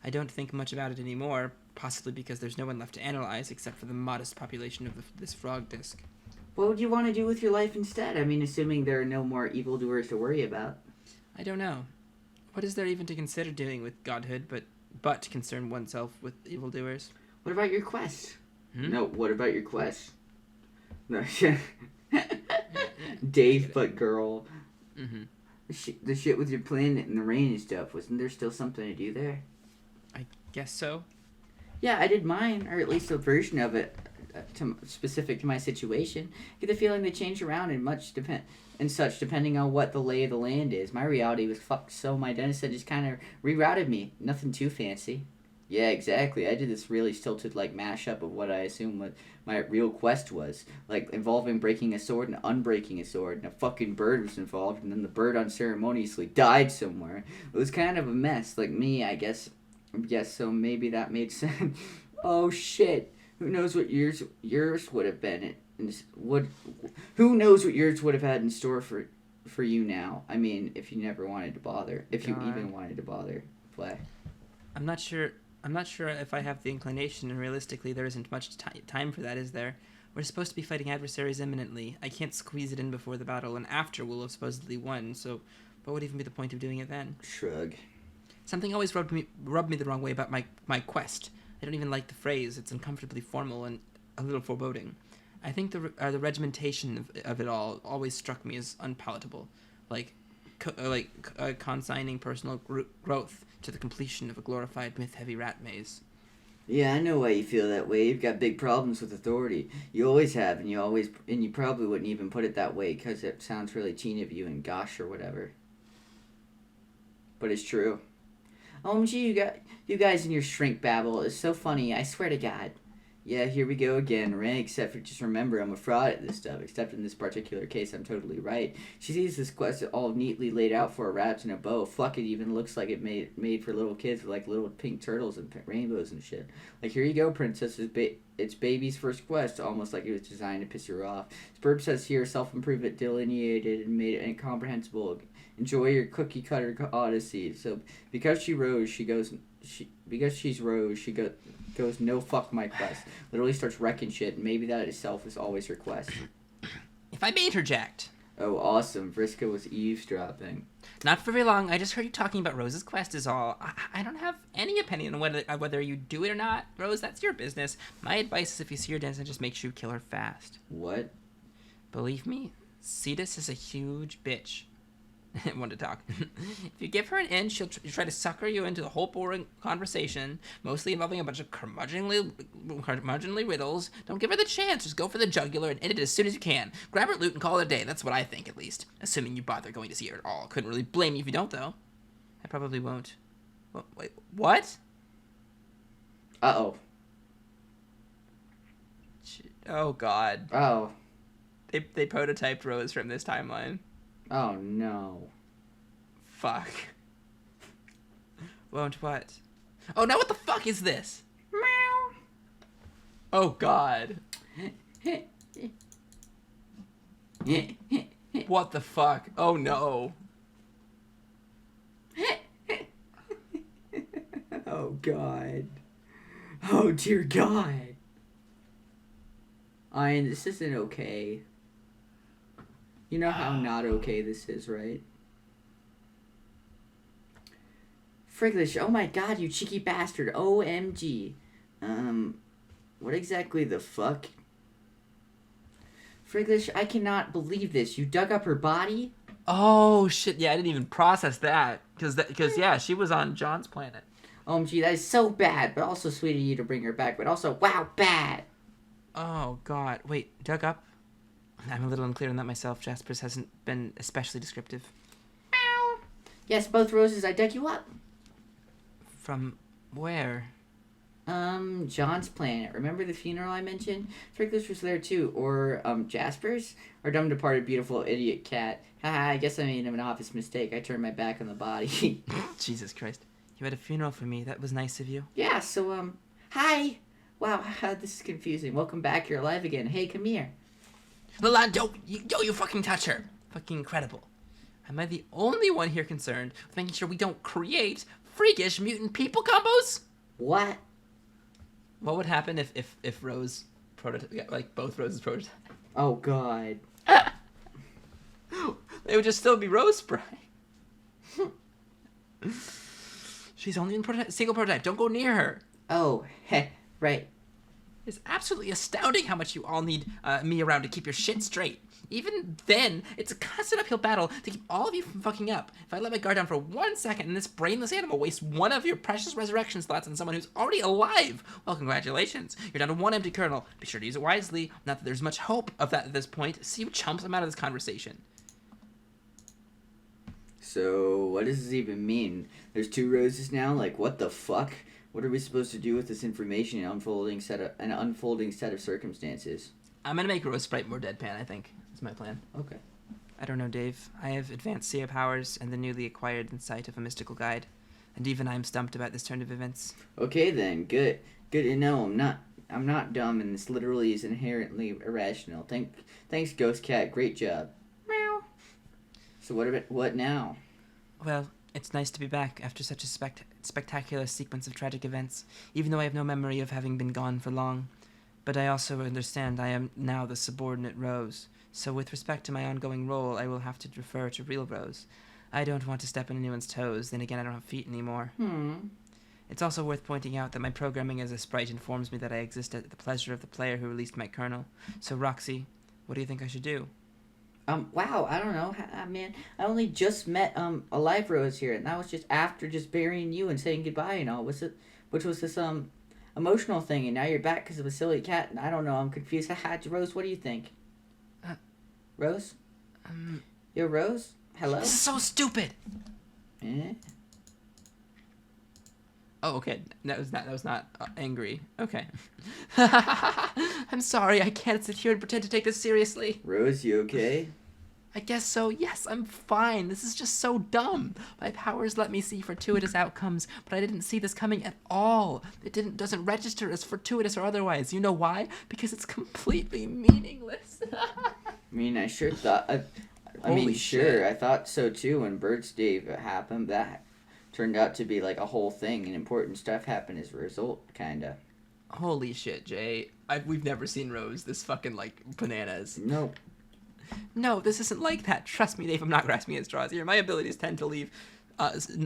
I don't think much about it anymore, possibly because there's no one left to analyze except for the modest population of this frog disc. What would you want to do with your life instead? I mean, assuming there are no more evildoers to worry about. I don't know. What is there even to consider doing with godhood but to concern oneself with evildoers? What about your quest? No, what about your quest? No, Dave, but girl. Mm-hmm. The shit with your planet and the rain and stuff, wasn't there still something to do there? I guess so. Yeah, I did mine, or at least a version of it, specific to my situation. Get the feeling they change around and such depending on what the lay of the land is. My reality was fucked, so my dentist said just kind of rerouted me. Nothing too fancy. Yeah, exactly. I did this really stilted mashup of what I assumed what my real quest was, involving breaking a sword and unbreaking a sword, and a fucking bird was involved, and then the bird unceremoniously died somewhere. It was kind of a mess, like me, I guess. Yes, so maybe that made sense. Oh shit! Who knows what yours would have been? Who knows what yours would have had in store for you now? I mean, if you never wanted to bother, if you even wanted to bother, play. I'm not sure if I have the inclination, and realistically, there isn't much time for that, is there? We're supposed to be fighting adversaries imminently. I can't squeeze it in before the battle, and after we'll have supposedly won. So, what would even be the point of doing it then? Shrug. Something always rubbed me the wrong way about my quest. I don't even like the phrase. It's uncomfortably formal and a little foreboding. I think the regimentation of it all always struck me as unpalatable, consigning personal growth to the completion of a glorified myth-heavy rat maze. Yeah, I know why you feel that way. You've got big problems with authority. You always have, and you probably wouldn't even put it that way because it sounds really teen of you and gosh or whatever. But it's true. OMG, you guys and your shrink babble is so funny, I swear to God. Yeah, here we go again, Ren, except for just remember I'm a fraud at this stuff, except in this particular case I'm totally right. She sees this quest all neatly laid out for her wrapped in a bow. Fuck, it even looks like it made for little kids with little pink turtles and rainbows and shit. Here you go, princess, it's baby's first quest, almost like it was designed to piss her off. Spurb says here, self-improvement delineated and made it incomprehensible. Enjoy your cookie cutter odyssey. So because she's Rose, she goes no fuck my quest. Literally starts wrecking shit, and maybe that itself is always her quest. If I made her jacked. Oh, awesome. Vriska was eavesdropping. Not for very long. I just heard you talking about Rose's quest is all. I don't have any opinion on whether you do it or not. Rose, that's your business. My advice is if you see her dancing, just make sure you kill her fast. What? Believe me, Cetus is a huge bitch. I want to talk. If you give her an inch, she'll try to sucker you into the whole boring conversation, mostly involving a bunch of curmudgeonly riddles. Don't give her the chance. Just go for the jugular and end it as soon as you can. Grab her loot and call it a day. That's what I think, at least. Assuming you bother going to see her at all. Couldn't really blame you if you don't, though. I probably won't. Wait, what? Uh-oh. Oh, God. Oh. They prototyped Rose from this timeline. Oh, no. Fuck. Won't what? Oh, now what the fuck is this? Meow. Oh, God. What the fuck? Oh, no. Oh, God. Oh, dear God. Ian, this isn't okay. You know how not okay this is, right? Friglish, oh my god, you cheeky bastard. OMG. What exactly the fuck? Friglish, I cannot believe this. You dug up her body? Oh shit! Yeah, I didn't even process that because yeah, she was on John's planet. OMG, that is so bad, but also sweet of you to bring her back, but also, wow, bad. Oh god, wait, dug up? I'm a little unclear on that myself. Jasper's hasn't been especially descriptive. Meow. Yes, both roses, I dug you up. From where? John's planet. Remember the funeral I mentioned? Friglish was there too. Or, Jasper's? Our dumb departed beautiful idiot cat. Haha, I guess I made an obvious mistake. I turned my back on the body. Jesus Christ. You had a funeral for me. That was nice of you. Yeah, so, hi! Wow, this is confusing. Welcome back. You're alive again. Hey, come here. Milan, don't you fucking touch her. Fucking incredible. Am I the only one here concerned with making sure we don't create freakish mutant people combos? What? What would happen if Rose prototype, like both Rose's prototype? Oh god. They would just still be Rose Spray. She's only in single prototype. Don't go near her. Oh, heh, right. It's absolutely astounding how much you all need me around to keep your shit straight. Even then, it's a constant uphill battle to keep all of you from fucking up. If I let my guard down for 1 second and this brainless animal wastes one of your precious resurrection slots on someone who's already alive, well, congratulations. You're down to one empty kernel. Be sure to use it wisely. Not that there's much hope of that at this point. See you chumps, I'm out of this conversation. So, what does this even mean? There's 2 roses now? Like, what the fuck? What are we supposed to do with this information in an unfolding set of circumstances? I'm gonna make Rose Sprite more deadpan, I think. That's my plan. Okay. I don't know, Dave. I have advanced seer powers and the newly acquired insight of a mystical guide. And even I'm stumped about this turn of events. Okay then, good. Good to know. I'm not dumb, and this literally is inherently irrational. Thanks, Ghost Cat. Great job. Meow. So what now? Well, it's nice to be back after such a spectacular sequence of tragic events, even though I have no memory of having been gone for long. But I also understand I am now the subordinate Rose, so with respect to my ongoing role, I will have to refer to real Rose. I don't want to step on anyone's toes, then again I don't have feet anymore. It's also worth pointing out that my programming as a sprite informs me that I exist at the pleasure of the player who released my kernel. So Roxy, what do you think I should do? Wow, I don't know, man. I only just met, a live Rose here, and that was just after just burying you and saying goodbye and all. Which was this, emotional thing, and now you're back because of a silly cat, and I don't know, I'm confused. Haha, Rose, what do you think? Rose? Yo, Rose? Hello? This is so stupid! Eh? Oh, okay. That was not angry. Okay. I'm sorry, I can't sit here and pretend to take this seriously. Rose, you okay? I guess so. Yes, I'm fine. This is just so dumb. My powers let me see fortuitous outcomes, but I didn't see this coming at all. It doesn't register as fortuitous or otherwise. You know why? Because it's completely meaningless. I mean, I sure thought... Holy sure, shit. I thought so too when Bird's Day happened. That turned out to be like a whole thing, and important stuff happened as a result, kinda. Holy shit, Jay. We've never seen Rose this fucking, like, bananas. Nope. No, this isn't like that. Trust me, Dave, I'm not grasping at straws here. My abilities tend to leave...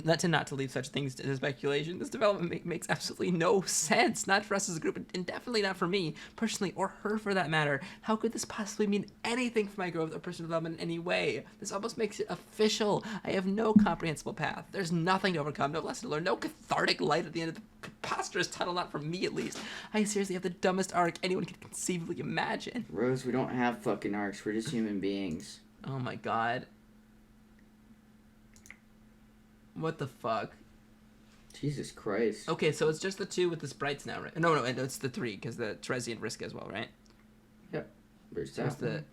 not to leave such things to speculation. This development makes absolutely no sense. Not for us as a group, and definitely not for me, personally, or her for that matter. How could this possibly mean anything for my growth or personal development in any way? This almost makes it official. I have no comprehensible path. There's nothing to overcome, no lesson to learn, no cathartic light at the end of the preposterous tunnel, not for me at least. I seriously have the dumbest arc anyone could conceivably imagine. Rose, we don't have fucking arcs. We're just human beings. Oh my god. What the fuck? Jesus Christ. Okay, so it's just the 2 with the sprites now, right? No, it's the 3, because the Terezi and Vriska as well, right? Yep. There's So it's that.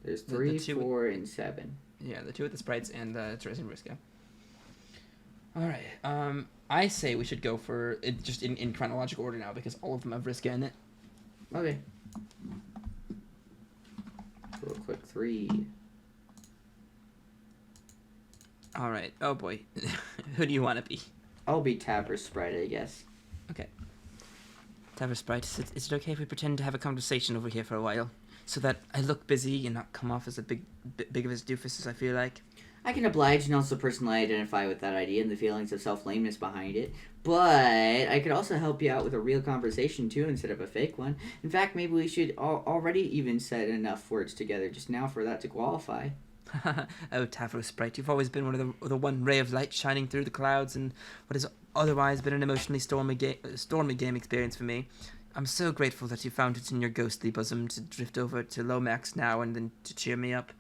There's 3, the 2 4, and 7. Yeah, the 2 with the sprites and the Terezi and Vriska. Alright, I say we should go for it just in chronological order now, because all of them have Vriska in it. Okay. Real quick, 3. Alright, oh boy. Who do you want to be? I'll be Tapper Sprite, I guess. Okay. Tapper Sprite, is it okay if we pretend to have a conversation over here for a while? so that I look busy and not come off as a big of a doofus as I feel like. I can oblige and also personally identify with that idea and the feelings of self-lameness behind it, but I could also help you out with a real conversation too instead of a fake one. In fact, maybe we should already even said enough words together just now for that to qualify. Oh, Tavro Sprite, you've always been one of the one ray of light shining through the clouds and what has otherwise been an emotionally stormy game experience for me. I'm so grateful that you found it in your ghostly bosom to drift over to Lomax now and then to cheer me up.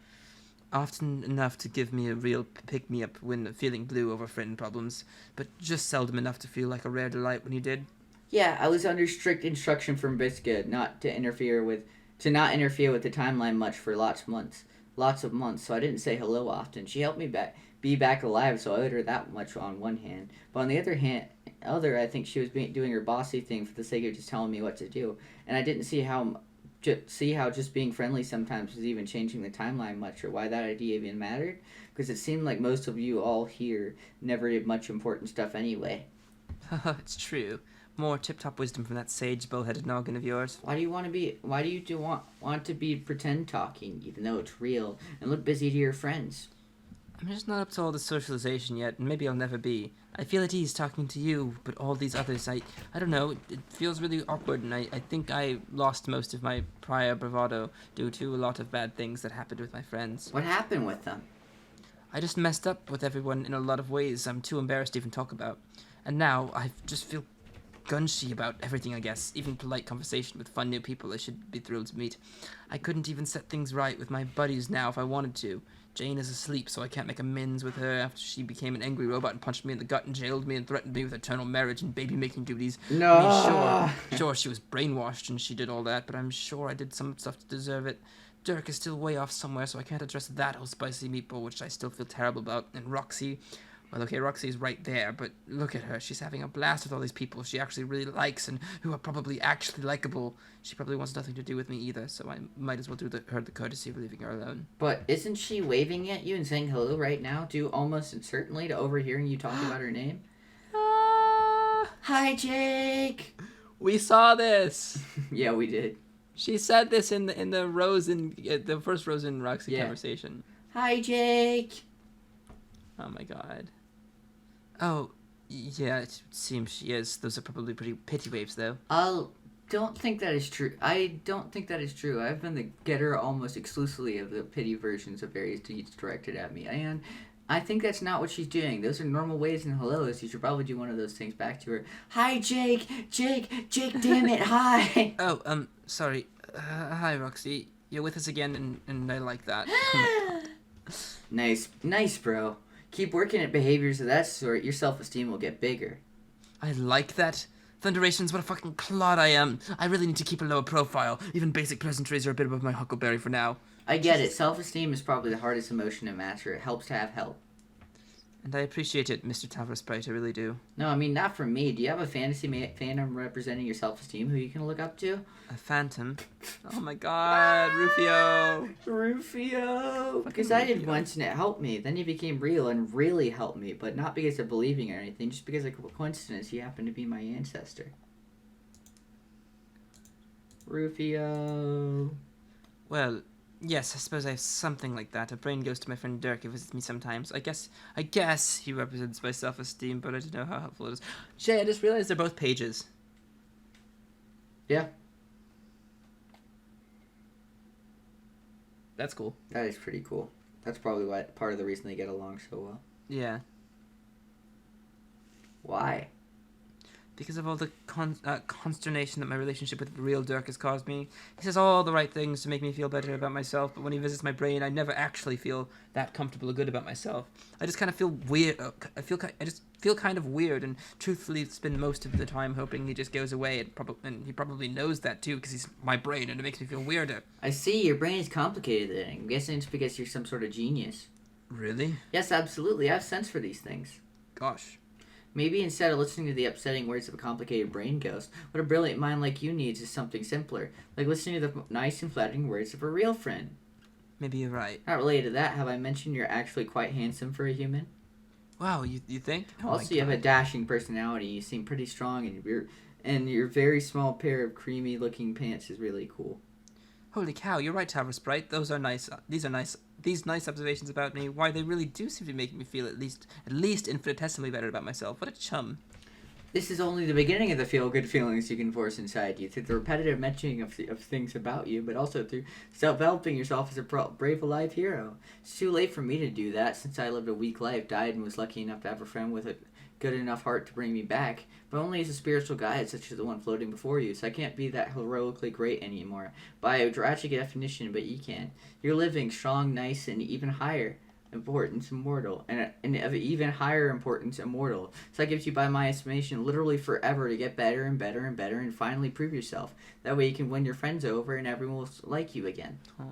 Often enough to give me a real pick-me-up when feeling blue over friend problems, but just seldom enough to feel like a rare delight when you did. Yeah, I was under strict instruction from Vriska not to interfere with the timeline much for lots of months. So I didn't say hello often. She helped me be back alive, so I owed her that much on one hand. But on the other, I think she was doing her bossy thing for the sake of just telling me what to do, and I didn't see how just being friendly sometimes was even changing the timeline much, or why that idea even mattered, because it seemed like most of you all here never did much important stuff anyway. It's true. More tip-top wisdom from that sage bull-headed noggin of yours. Why do you want to be pretend talking, even though it's real, and look busy to your friends? I'm just not up to all the socialization yet, and maybe I'll never be. I feel at ease talking to you, but all these others, I don't know, it feels really awkward, and I think I lost most of my prior bravado due to a lot of bad things that happened with my friends. What happened with them? I just messed up with everyone in a lot of ways I'm too embarrassed to even talk about. And now I just feel gunshy about everything, I guess. Even polite conversation with fun new people I should be thrilled to meet. I couldn't even set things right with my buddies now if I wanted to. Jane is asleep, so I can't make amends with her after she became an angry robot and punched me in the gut and jailed me and threatened me with eternal marriage and baby-making duties. No. I mean, sure, she was brainwashed and she did all that, but I'm sure I did some stuff to deserve it. Dirk is still way off somewhere, so I can't address that whole spicy meatball, which I still feel terrible about. And Roxy, well, okay, Roxy's right there, but look at her. She's having a blast with all these people she actually really likes and who are probably actually likable. She probably wants nothing to do with me either, so I might as well do her the courtesy of leaving her alone. But isn't she waving at you and saying hello right now, due almost and certainly to overhearing you talk about her name? Hi, Jake! We saw this! Yeah, we did. She said this in the first Rose and Roxy conversation. Hi, Jake! Oh my god. Oh, yeah, it seems she is. Those are probably pretty pity waves, though. Don't think that is true. I don't think that is true. I've been the getter almost exclusively of the pity versions of various deeds directed at me, and I think that's not what she's doing. Those are normal waves and hellos. You should probably do one of those things back to her. Hi, Jake! Jake, damn it, hi! Oh, sorry. Hi, Roxy. You're with us again, and I like that. Nice, bro. Keep working at behaviors of that sort, your self-esteem will get bigger. I like that. Thunderations, what a fucking clod I am. I really need to keep a lower profile. Even basic pleasantries are a bit above my huckleberry for now. I get it. Self-esteem is probably the hardest emotion to master. It helps to have help. And I appreciate it, Mr. Tavro Sprite, I really do. No, I mean, not from me. Do you have a fantasy phantom representing your self-esteem who you can look up to? A phantom? Oh my god, Rufio! Rufio! Because I did once and it helped me. Then you became real and really helped me. But not because of believing or anything. Just because of coincidence you happen to be my ancestor. Rufio. Well, yes, I suppose I have something like that. A brain goes to my friend Dirk who visits me sometimes. I guess he represents my self-esteem, but I don't know how helpful it is. Shay, I just realized they're both pages. Yeah. That's cool. That is pretty cool. That's probably part of the reason they get along so well. Yeah. Why? Because of all the consternation that my relationship with real Dirk has caused me. He says all the right things to make me feel better about myself, but when he visits my brain, I never actually feel that comfortable or good about myself. I just kind of feel weird. I just feel kind of weird, and truthfully spend most of the time hoping he just goes away, and he probably knows that too, because he's my brain, and it makes me feel weirder. I see. Your brain is complicated then. I'm guessing it's because you're some sort of genius. Really? Yes, absolutely. I have sense for these things. Gosh. Maybe instead of listening to the upsetting words of a complicated brain ghost, what a brilliant mind like you needs is something simpler, like listening to the nice and flattering words of a real friend. Maybe you're right. Not related to that, have I mentioned you're actually quite handsome for a human? Wow, you think? Oh also, you have a dashing personality. You seem pretty strong, and your very small pair of creamy-looking pants is really cool. Holy cow, you're right, Tavra Sprite. Those are nice. These are nice. These nice observations about me. Why, they really do seem to be making me feel at least infinitesimally better about myself. What a chum. This is only the beginning of the feel-good feelings you can force inside you through the repetitive mentioning of things about you, but also through developing yourself as a brave, alive hero. It's too late for me to do that since I lived a weak life, died, and was lucky enough to have a friend with a good enough heart to bring me back, but only as a spiritual guide such as the one floating before you, so I can't be that heroically great anymore. By a tragic definition, but you can. You're living strong, nice, and even higher importance immortal, and of even higher importance immortal. So that gives you, by my estimation, literally forever to get better and better and better and finally prove yourself. That way you can win your friends over and everyone will like you again. Huh?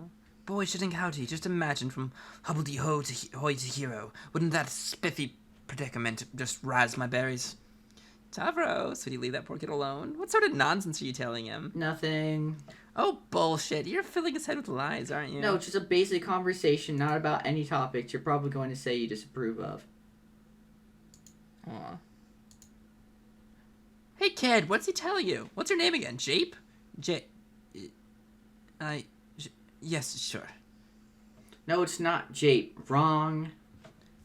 Boy, shitting howdy, just imagine from hobbledy-ho to hoy to hero. Wouldn't that spiffy predicament just razz my berries? Tavros, would you leave that poor kid alone? What sort of nonsense are you telling him? Nothing. Oh, bullshit. You're filling his head with lies, aren't you? No, just a basic conversation, not about any topics you're probably going to say you disapprove of. Aw. Hey, kid, what's he telling you? What's your name again? Jape? Yes, sure. No, it's not Jape. Wrong.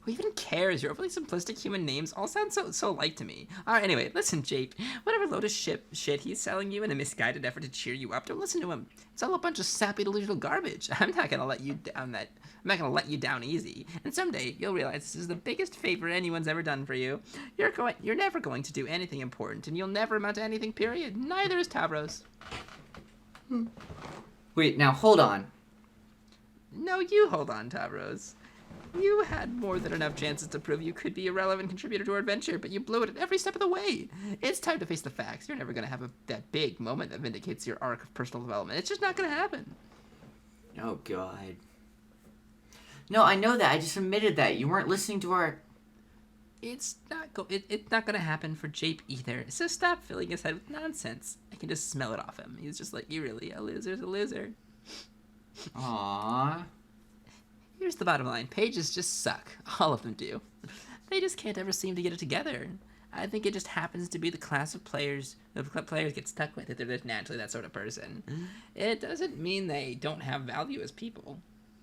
Who even cares? Your overly simplistic human names all sound so alike to me. Alright, anyway, listen, Jape. Whatever load of shit he's selling you in a misguided effort to cheer you up, don't listen to him. It's all a bunch of sappy, delusional garbage. I'm not gonna let you down easy. And someday you'll realize this is the biggest favor anyone's ever done for you. You're never going to do anything important, and you'll never amount to anything, period. Neither is Tavros. Wait, now hold on. No, you hold on, Tavros. You had more than enough chances to prove you could be a relevant contributor to our adventure, but you blew it at every step of the way. It's time to face the facts. You're never going to have that big moment that vindicates your arc of personal development. It's just not going to happen. Oh, God. No, I know that. I just admitted that. You weren't listening to our... It's not going to happen for Jape either. So stop filling his head with nonsense. I can just smell it off him. He's just like, you really, a loser's a loser. Aww. Here's the bottom line. Pages just suck. All of them do. They just can't ever seem to get it together. I think it just happens to be the class of players get stuck with it. They're just naturally that sort of person. It doesn't mean they don't have value as people,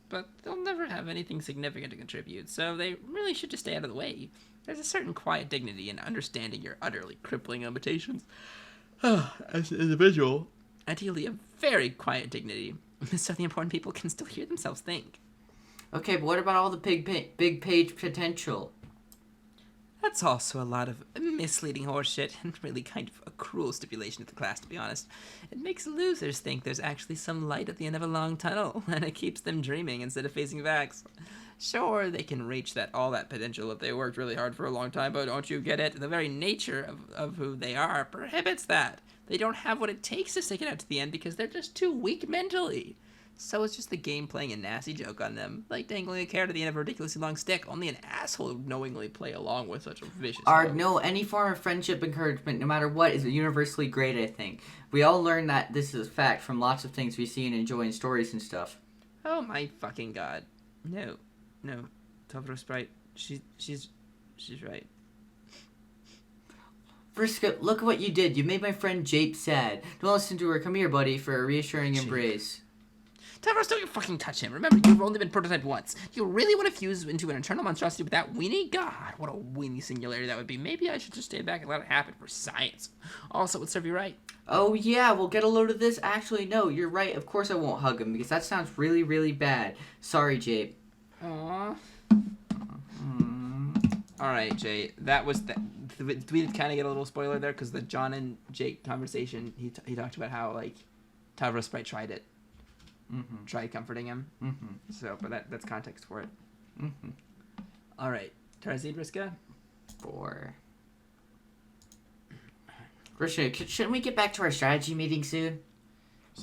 but they'll never have anything significant to contribute, so they really should just stay out of the way. There's a certain quiet dignity in understanding your utterly crippling limitations as an individual. Ideally, a very quiet dignity, so the important people can still hear themselves think. Okay, but what about all the big page potential? That's also a lot of misleading horseshit, and really kind of a cruel stipulation of the class, to be honest. It makes losers think there's actually some light at the end of a long tunnel, and it keeps them dreaming instead of facing facts. Sure, they can reach all that potential if they worked really hard for a long time, but don't you get it? The very nature of who they are prohibits that. They don't have what it takes to stick it out to the end because they're just too weak mentally. So it's just the game playing a nasty joke on them, like dangling a carrot at the end of a ridiculously long stick. Only an asshole would knowingly play along with such a vicious joke. No, any form of friendship encouragement, no matter what, is universally great, I think. We all learn that this is a fact from lots of things we see and enjoy in stories and stuff. Oh my fucking god. No. Tavro Sprite, she's right. Vriska, look what you did. You made my friend Jape sad. Don't listen to her. Come here, buddy, for a reassuring embrace. Tavros, don't you fucking touch him. Remember, you've only been prototyped once. Do you really want to fuse into an internal monstrosity with that weenie? God, what a weenie singularity that would be. Maybe I should just stay back and let it happen for science. Also, it would serve you right. Oh, yeah, we'll get a load of this. Actually, no, you're right. Of course I won't hug him, because that sounds really, really bad. Sorry, Jape. Aww. Alright, Jay, that was... we did kind of get a little spoiler there, because the John and Jake conversation, he talked about how, like, Tavros Sprite tried it. Mm-hmm. Try comforting him. Mm-hmm. So, but that's context for it. Mm-hmm. All right, Tarzan, Vriska? 4. Vriska, shouldn't we get back to our strategy meeting soon?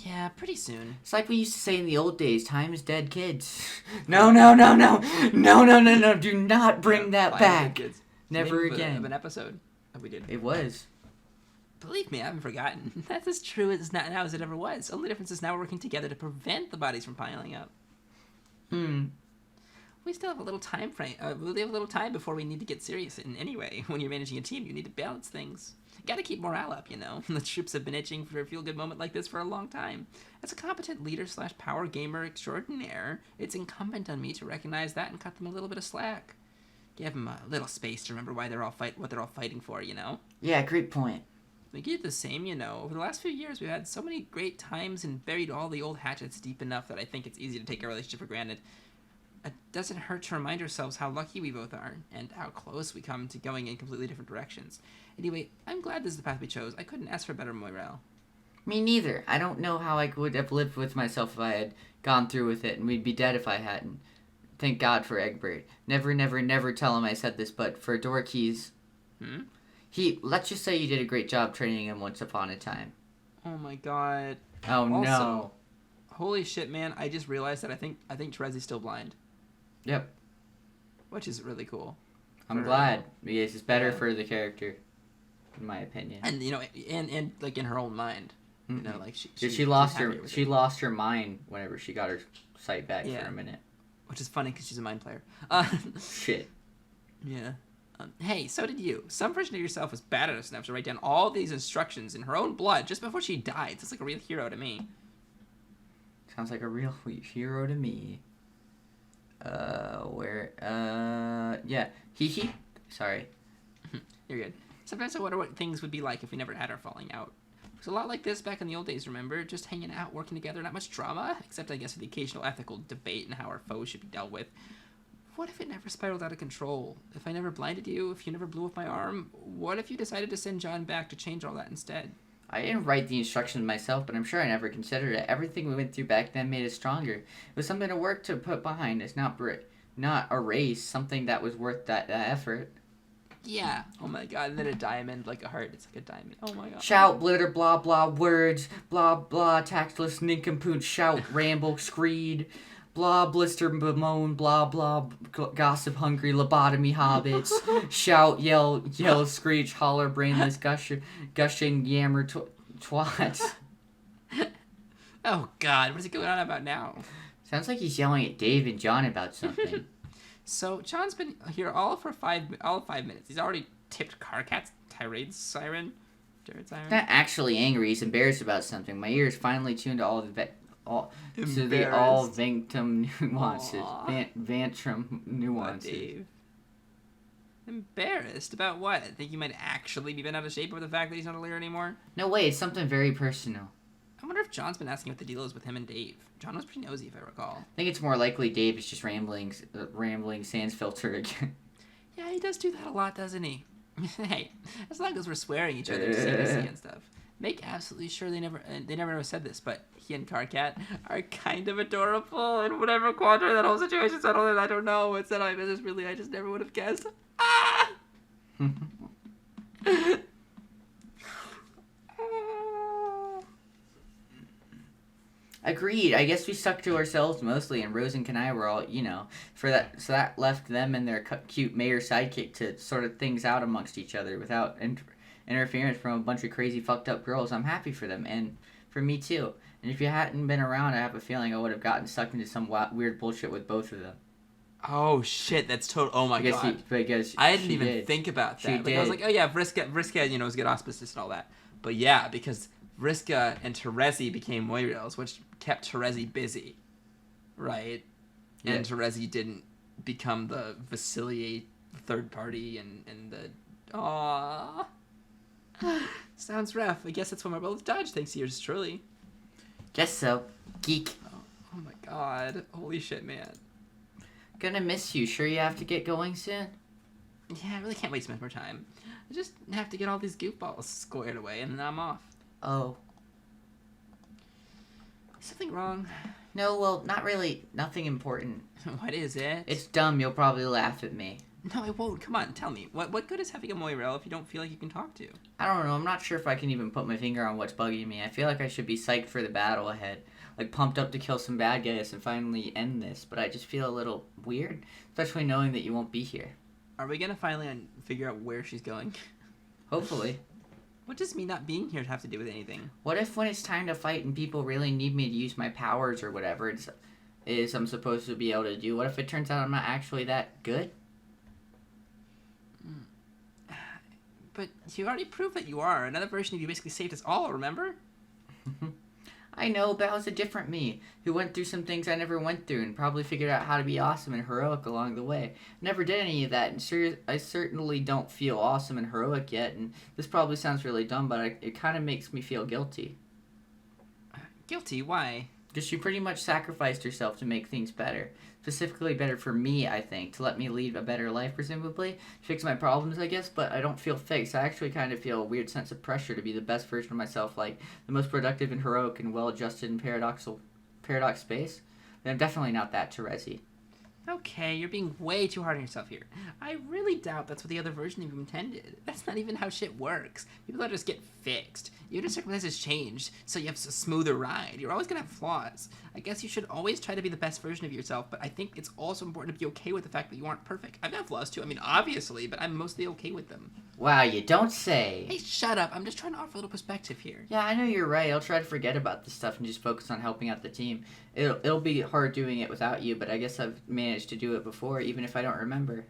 Yeah, pretty soon. It's like we used to say in the old days, time is dead, kids. No. Do not bring that back. Never again. Of an episode that we did. It was. Believe me, I haven't forgotten. That's as true now as it ever was. Only difference is now we're working together to prevent the bodies from piling up. We still have a little time frame. We have a little time before we need to get serious. And anyway, when you're managing a team, you need to balance things. Got to keep morale up, you know. The troops have been itching for a feel-good moment like this for a long time. As a competent leader/power gamer extraordinaire, it's incumbent on me to recognize that and cut them a little bit of slack. Give them a little space to remember why what they're all fighting for, you know. Yeah, great point. We get the same, you know. Over the last few years, we've had so many great times and buried all the old hatchets deep enough that I think it's easy to take our relationship for granted. It doesn't hurt to remind ourselves how lucky we both are and how close we come to going in completely different directions. Anyway, I'm glad this is the path we chose. I couldn't ask for better morale. Me neither. I don't know how I would have lived with myself if I had gone through with it, and we'd be dead if I hadn't. Thank God for Egbert. Never, never, never tell him I said this, but for Dorkeys... let's just say you did a great job training him once upon a time. Oh my god. Oh also, no. Holy shit, man. I just realized that I think Terezi's still blind. Yep. Which is really cool. I'm glad. Because it's better for the character, in my opinion. And, you know, and like in her own mind. You know, like she lost her mind whenever she got her sight back for a minute. Which is funny because she's a mind player. Shit. Yeah. Hey, so did you. Some version of yourself was bad enough to write down all these instructions in her own blood just before she died. That's like a real hero to me. Sounds like a real hero to me. Yeah. Sorry. You're good. Sometimes I wonder what things would be like if we never had our falling out. It was a lot like this back in the old days, remember? Just hanging out, working together, not much drama, except I guess for the occasional ethical debate and how our foes should be dealt with. What if it never spiraled out of control? If I never blinded you, if you never blew up my arm, what if you decided to send John back to change all that instead? I didn't write the instructions myself, but I'm sure I never considered it. Everything we went through back then made us stronger. It was something to work to put behind us, not erase, something that was worth that effort. Yeah. Oh my god. And then a diamond, like a heart. It's like a diamond. Oh my god. Shout, blitter, blah, blah, words, blah, blah, tactless, nincompoop, shout, ramble, screed, blah, blister, bemoan, blah, blah, gossip, hungry, lobotomy, hobbits, shout, yell, screech, holler, brainless, gushing, yammer, twat. Oh god. What is he going on about now? Sounds like he's yelling at Dave and John about something. So, John's been here all of 5 minutes. He's already tipped Carcat's tirade siren. Not actually angry. He's embarrassed about something. My ears finally tuned to all Vanctum nuances. Vantrum nuances. Dave. Embarrassed? About what? Think you might actually be bent out of shape over the fact that he's not a leader anymore? No way. It's something very personal. I wonder if John's been asking what the deal is with him and Dave. John was pretty nosy, if I recall. I think it's more likely Dave is just rambling sans filter again. Yeah, he does do that a lot, doesn't he? Hey, as long as we're swearing each other to secrecy and stuff. Make absolutely sure they never said this, but he and Carcat are kind of adorable in whatever quadrant that whole situation settled in. I don't know. It's none of my business, really. I just never would have guessed. Ah! Agreed. I guess we stuck to ourselves mostly, and Rose and Kanai were all, so that left them and their cute mayor sidekick to sort of things out amongst each other without interference from a bunch of crazy fucked up girls. I'm happy for them, and for me too. And if you hadn't been around, I have a feeling I would have gotten sucked into some weird bullshit with both of them. Oh shit, that's total. Oh my god. Because I didn't even think about that. I was like, oh yeah, Vriska, was good auspicious and all that. But yeah, because Vriska and Terezi became Moirils, which kept Terezi busy, right? Yeah. And Terezi didn't become the Vasily third party and the... Aww. Sounds rough. I guess that's why my both dodged, thanks to yours truly. Guess so. Geek. Oh my god. Holy shit, man. Gonna miss you. Sure you have to get going soon? Yeah, I really can't wait to spend more time. I just have to get all these goofballs squared away, and then I'm off. Oh. Something wrong? No, well, not really. Nothing important. What is it? It's dumb. You'll probably laugh at me. No, I won't. Come on, tell me. What good is having a Moirel if you don't feel like you can talk to? I don't know. I'm not sure if I can even put my finger on what's bugging me. I feel like I should be psyched for the battle ahead. Like, pumped up to kill some bad guys and finally end this. But I just feel a little weird, especially knowing that you won't be here. Are we gonna finally figure out where she's going? Hopefully. What does me not being here have to do with anything? What if when it's time to fight and people really need me to use my powers or whatever, is I'm supposed to be able to do. What if it turns out I'm not actually that good? But you already proved that you are. Another version of you basically saved us all, remember? I know, but I was a different me, who went through some things I never went through and probably figured out how to be awesome and heroic along the way. Never did any of that, and I certainly don't feel awesome and heroic yet, and this probably sounds really dumb, but it kind of makes me feel guilty. Guilty? Why? Because she pretty much sacrificed herself to make things better. Specifically better for me, I think. To let me lead a better life, presumably. Fix my problems, I guess, but I don't feel fixed. I actually kind of feel a weird sense of pressure to be the best version of myself, like the most productive and heroic and well-adjusted and paradox space. But I'm definitely not that, Terezi. Okay, you're being way too hard on yourself here. I really doubt that's what the other version of you intended. That's not even how shit works. People don't just get fixed. Your circumstances change, so you have a smoother ride. You're always gonna have flaws. I guess you should always try to be the best version of yourself, but I think it's also important to be okay with the fact that you aren't perfect. I've got flaws too, I mean, obviously, but I'm mostly okay with them. Wow, you don't say. Hey, shut up. I'm just trying to offer a little perspective here. Yeah, I know you're right. I'll try to forget about this stuff and just focus on helping out the team. It'll be hard doing it without you, but I guess I've managed to do it before, even if I don't remember.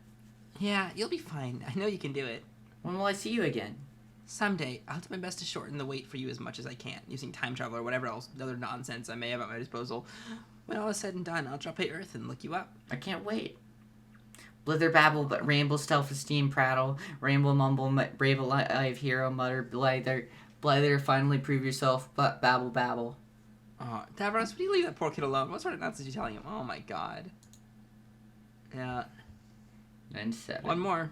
Yeah, you'll be fine. I know you can do it. When will I see you again? Someday, I'll do my best to shorten the wait for you as much as I can, using time travel or whatever else other nonsense I may have at my disposal. When all is said and done, I'll drop by Earth and look you up. I can't wait. Blither babble, but ramble, self-esteem prattle, ramble mumble, brave alive hero, mutter, blither, finally prove yourself, but babble babble. Oh, Davros, would you leave that poor kid alone? What sort of nonsense are you telling him? Oh my god. Yeah. And 7. One more.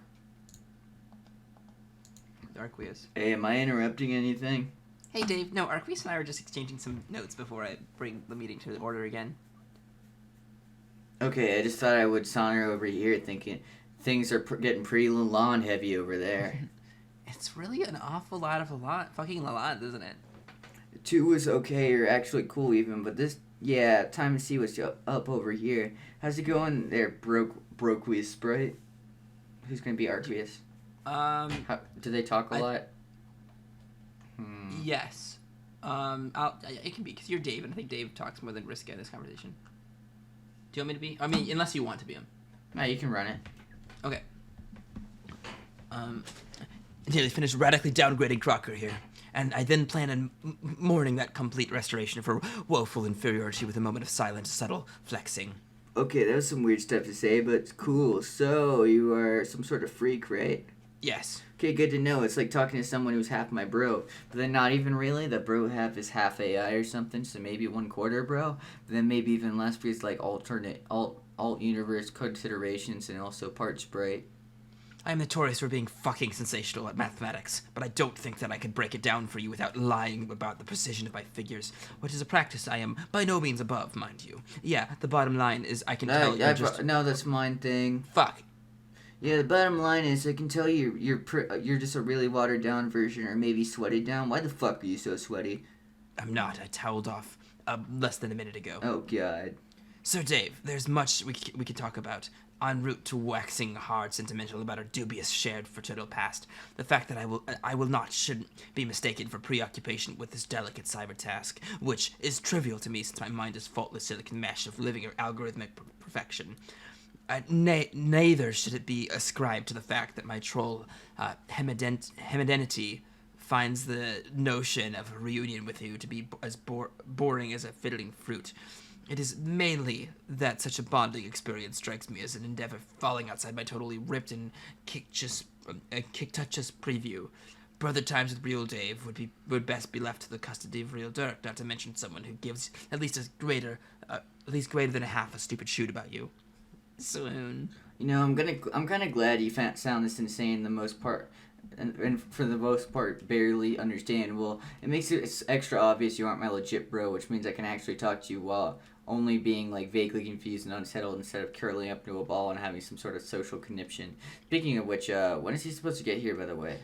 Arqueus. Hey, am I interrupting anything? Hey Dave, no, Arqueus and I were just exchanging some notes before I bring the meeting to the order again. Okay, I just thought I would saunter over here thinking things are getting pretty lawn heavy over there. It's really an awful lot of fucking Lalande, isn't it? 2 was okay, or actually cool even, but this, yeah, time to see what's up over here. How's it going there, Broqueus Sprite? Who's gonna be Arqueus? Do they talk a lot? Yes. It can be, because you're Dave, and I think Dave talks more than Vriska in this conversation. Do you want me to be? I mean, unless you want to be him. No, you can run it. Okay. Nearly finished radically downgrading Crocker here, and I then plan on mourning that complete restoration of her woeful inferiority with a moment of silent, subtle flexing. Okay, that was some weird stuff to say, but it's cool. So, you are some sort of freak, right? Yes. Okay, good to know. It's like talking to someone who's half my bro. But then not even really. The bro half is half AI or something, so maybe 1/4 bro. But then maybe even less because like alt universe considerations and also part Sprite. I am notorious for being fucking sensational at mathematics, but I don't think that I could break it down for you without lying about the precision of my figures, which is a practice I am by no means above, mind you. Yeah, the bottom line is I can tell you're just... No, that's mine thing. Fuck. Yeah, the bottom line is I can tell you're just a really watered down version, or maybe sweated down. Why the fuck are you so sweaty? I'm not. I toweled off less than a minute ago. Oh, God. So, Dave, there's much we could talk about. En route to waxing hard sentimental about our dubious shared fraternal past, the fact that shouldn't be mistaken for preoccupation with this delicate cyber task, which is trivial to me since my mind is faultless silicon mesh of living algorithmic perfection. Neither should it be ascribed to the fact that my troll Hemidenity finds the notion of a reunion with you to be as boring as a fiddling fruit. It is mainly that such a bonding experience strikes me as an endeavor falling outside my totally ripped and kick-touches preview. Brother times with real Dave would best be left to the custody of real Dirk, not to mention someone who gives at least greater than a half a stupid shoot about you. Swoon. You know, I'm kind of glad you sound this insane the most part, and for the most part barely understandable. It makes it extra obvious you aren't my legit bro, which means I can actually talk to you while only being like vaguely confused and unsettled instead of curling up into a ball and having some sort of social conniption. Speaking of which, when is he supposed to get here, by the way?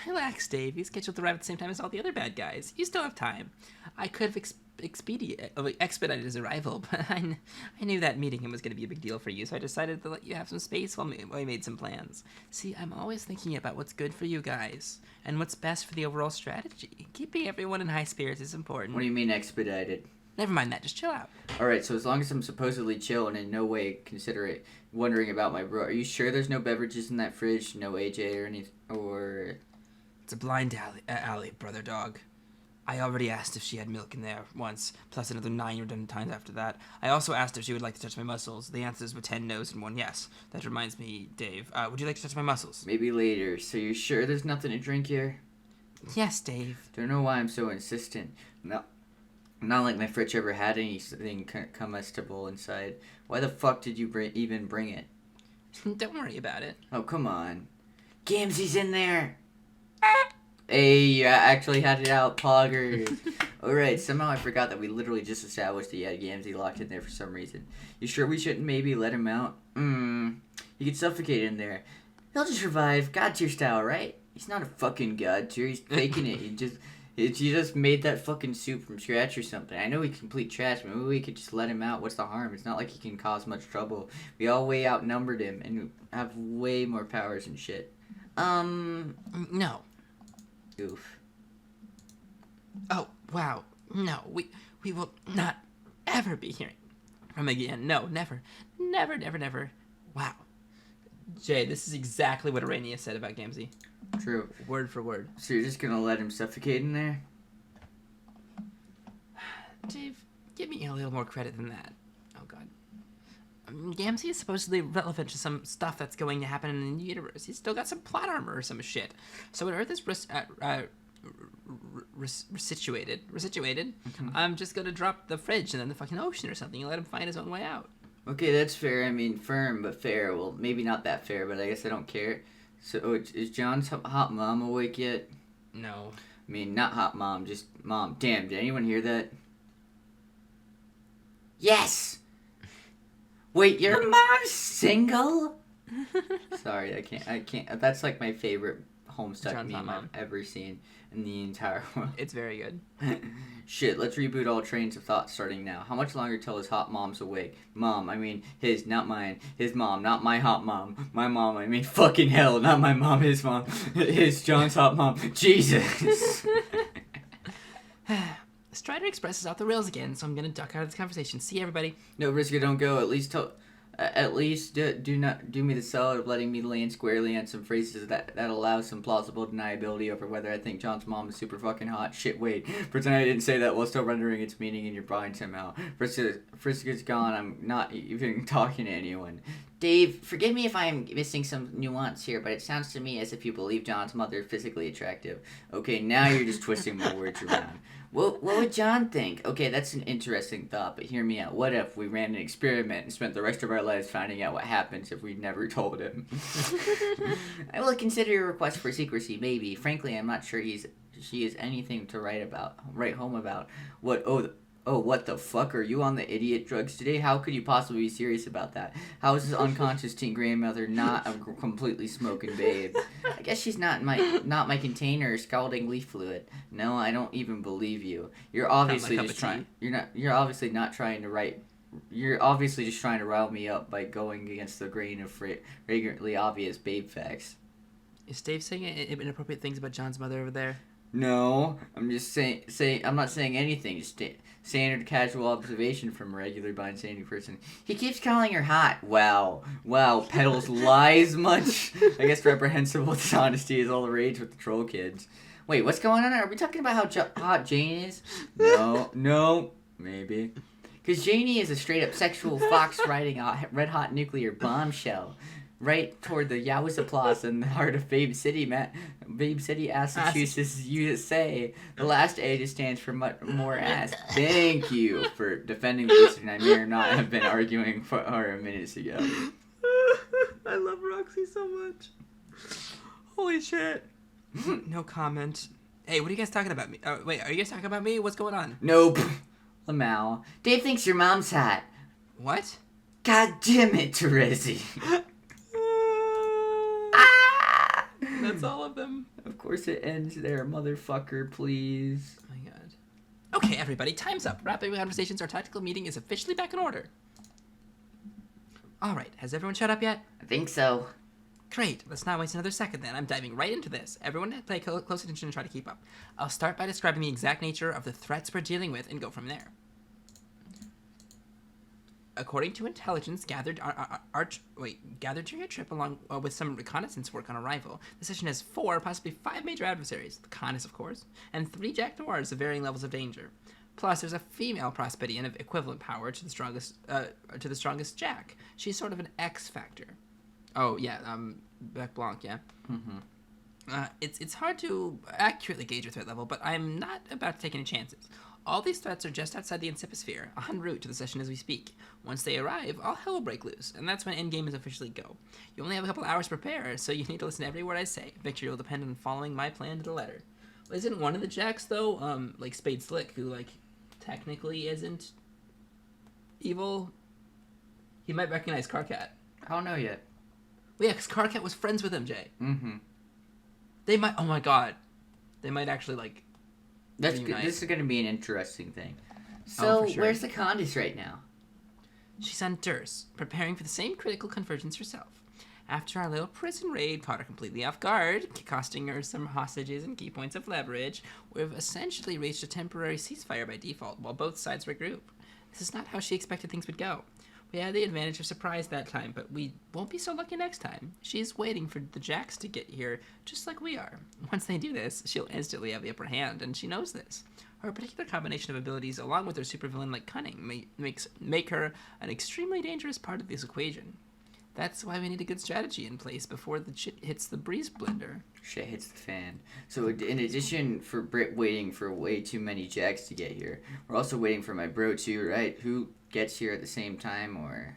Relax, Dave. He's scheduled to arrive at the same time as all the other bad guys. You still have time. I could have expedited his arrival, but I knew that meeting him was going to be a big deal for you, so I decided to let you have some space while we made some plans. See, I'm always thinking about what's good for you guys, and what's best for the overall strategy. Keeping everyone in high spirits is important. What do you mean expedited? Never mind that. Just chill out. Alright, so as long as I'm supposedly chill and in no way considerate wondering about my bro, are you sure there's no beverages in that fridge? No AJ or anything? Or... It's a blind alley, brother dog. I already asked if she had milk in there once, plus another 9 redundant times after that. I also asked if she would like to touch my muscles. The answers were 10 no's and 1 yes. That reminds me, Dave, would you like to touch my muscles? Maybe later. So you're sure there's nothing to drink here? Yes, Dave. Don't know why I'm so insistent. No. Not like my fridge ever had anything comestible inside. Why the fuck did you even bring it? Don't worry about it. Oh, come on. Gamzee's in there! Hey, you actually had it out, poggers. Alright, somehow I forgot that we literally just established that you had Gamzee locked in there for some reason. You sure we shouldn't maybe let him out? He could suffocate in there. He'll just survive, God tier style, right? He's not a fucking God tier, he's faking it. You just made that fucking soup from scratch or something. I know he's complete trash, but maybe we could just let him out. What's the harm? It's not like he can cause much trouble. We all way outnumbered him and have way more powers and shit. No. Oof. Oh, wow. No, we will not ever be hearing from again. No, never. Never, never, never. Wow. Jay, this is exactly what Arania said about Gamzee. True. Word for word. So you're just gonna let him suffocate in there? Dave, give me a little more credit than that. Oh, God. Gamzee is supposedly relevant to some stuff that's going to happen in the universe. He's still got some plot armor or some shit. So when Earth is resituated, I'm just gonna drop the fridge in the fucking ocean or something and let him find his own way out. Okay, that's fair. I mean, firm, but fair. Well, maybe not that fair, but I guess I don't care. So, is John's hot mom awake yet? No. I mean, not hot mom, just mom. Damn, did anyone hear that? Yes! Wait, your mom's single? Sorry, I can't. That's like my favorite Homestuck John's meme mom. I've ever seen in the entire world. It's very good. Shit, let's reboot all trains of thought starting now. How much longer till his hot mom's awake? Mom, I mean his, not mine. His mom, not my hot mom. My mom, I mean fucking hell, not my mom, his mom. His John's hot mom. Jesus. Strider Express is off the rails again, so I'm gonna duck out of this conversation. See everybody. No, Vriska, don't go. At least do not do me the solid of letting me land squarely on some phrases that allow some plausible deniability over whether I think John's mom is super fucking hot. Shit, wait. Pretend I didn't say that while still rendering its meaning in your brain somehow. Vriska's gone. I'm not even talking to anyone. Dave, forgive me if I'm missing some nuance here, but it sounds to me as if you believe John's mother is physically attractive. Okay, now you're just twisting my words around. What would John think? Okay, that's an interesting thought, but hear me out. What if we ran an experiment and spent the rest of our lives finding out what happens if we never told him? I will consider your request for secrecy, maybe. Frankly, I'm not sure she is anything to write home about. What the fuck? Are you on the idiot drugs today? How could you possibly be serious about that? How is his unconscious teen grandmother not a completely smoking babe? I guess she's not my container or scalding leaf fluid. No, I don't even believe you. You're obviously just trying. You're obviously not trying to write. You're obviously just trying to rile me up by going against the grain of flagrantly obvious babe facts. Is Dave saying inappropriate things about John's mother over there? No, I'm just saying. I'm not saying anything. Just standard casual observation from a regular bindstanding person. He keeps calling her hot. Wow, peddles lies much. I guess reprehensible dishonesty is all the rage with the troll kids. Wait, what's going on? Are we talking about how hot Janie is? No, maybe. Because Janie is a straight up sexual fox riding a red hot nuclear bombshell. Right toward the Yowza Plaza in the heart of Babe City, Massachusetts, USA. The last A just stands for more ass. Thank you for defending this, and I may or not have been arguing for a minute ago. I love Roxy so much. Holy shit. No comment. Hey, what are you guys talking about me? Wait, are you guys talking about me? What's going on? Nope. Lamau. Dave thinks your mom's hot. What? God damn it, Terezi. That's all of them. Of course it ends there, motherfucker, please. Oh my god. Okay, everybody, time's up. Rapid conversations, our tactical meeting is officially back in order. Alright, has everyone shut up yet? I think so. Great, let's not waste another second then. I'm diving right into this. Everyone pay close attention and try to keep up. I'll start by describing the exact nature of the threats we're dealing with and go from there. according to intelligence gathered gathered during your trip along with some reconnaissance work on arrival, the session has 4, possibly 5 major adversaries, the Khaness, of course, and 3 Jack Noirs of varying levels of danger. Plus, there's a female Prospedian of equivalent power to the strongest Jack. She's sort of an X factor. Oh yeah, Bec Blanc, yeah. Mm-hmm. It's hard to accurately gauge your threat level, but I'm not about to take any chances. All these threats are just outside the Inciposphere, en route to the session as we speak. Once they arrive, all hell will break loose, and that's when endgame is officially go. You only have a couple hours to prepare, so you need to listen to every word I say. Victory will depend on following my plan to the letter. Isn't one of the Jacks, though, like Spade Slick, who, like, technically isn't evil? He might recognize Karkat. I don't know yet. Well, yeah, because Karkat was friends with him, Jay. Mm-hmm. They might, oh my god. They might actually, like, This is going to be an interesting thing. So, for sure. Where's the Condis right now? She's on Durs, preparing for the same critical convergence herself. After our little prison raid caught her completely off guard, costing her some hostages and key points of leverage, we've essentially reached a temporary ceasefire by default while both sides regroup. This is not how she expected things would go. We had the advantage of surprise that time, but we won't be so lucky next time. She's waiting for the Jacks to get here, just like we are. Once they do this, she'll instantly have the upper hand, and she knows this. Her particular combination of abilities, along with her supervillain-like cunning, make her an extremely dangerous part of this equation. That's why we need a good strategy in place before the shit hits the breeze blender. Shit hits the fan. So in addition for Brit waiting for way too many Jacks to get here, we're also waiting for my bro too, right? Who gets here at the same time, or...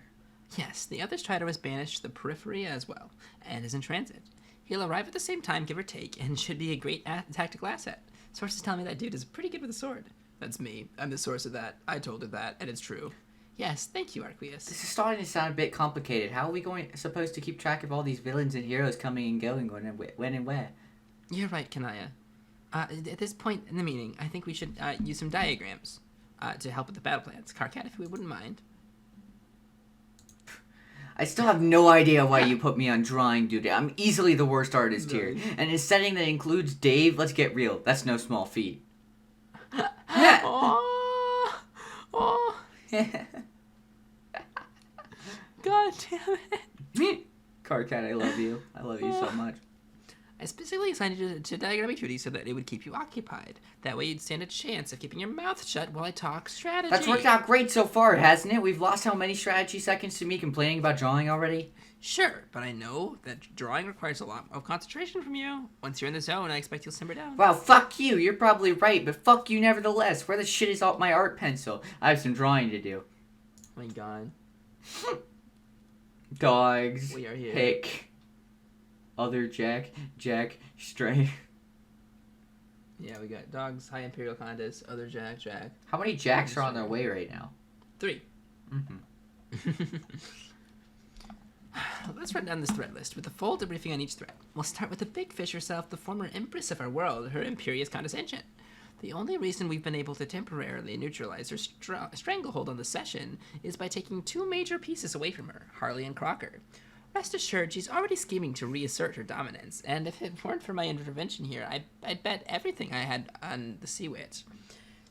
Yes, the other Strider was banished to the periphery as well, and is in transit. He'll arrive at the same time, give or take, and should be a great tactical asset. Sources tell me that dude is pretty good with a sword. That's me. I'm the source of that. I told her that, and it's true. Yes, thank you, Arqueus. This is starting to sound a bit complicated. How are we supposed to keep track of all these villains and heroes coming and going when and where? You're right, Kanaya. At this point in the meeting, I think we should use some diagrams to help with the battle plans. Karkat, if we wouldn't mind. I still have no idea why you put me on drawing duty. I'm easily the worst artist here. And in a setting that includes Dave, let's get real. That's no small feat. Oh! God damn it. Karkat, I love you. I love you so much. I specifically assigned you to diagrammic duty so that it would keep you occupied. That way you'd stand a chance of keeping your mouth shut while I talk strategy. That's worked out great so far, hasn't it? We've lost how many strategy seconds to me complaining about drawing already? Sure, but I know that drawing requires a lot of concentration from you. Once you're in the zone, I expect you'll simmer down. Wow, fuck you. You're probably right, but fuck you nevertheless. Where the shit is all my art pencil? I have some drawing to do. Oh my god. Dogs. We are here. Pick. Other Jack, Stray. Yeah, we got dogs, high Imperial Condis, other Jack. How many Jacks are on their way right now? 3. Mm-hmm. Let's run down this threat list with a full debriefing on each threat. We'll start with the big fish herself, the former empress of our world, her imperious condescension. The only reason we've been able to temporarily neutralize her stranglehold on the session is by taking 2 major pieces away from her, Harley and Crocker. Rest assured, she's already scheming to reassert her dominance, and if it weren't for my intervention here, I'd bet everything I had on the Sea Witch.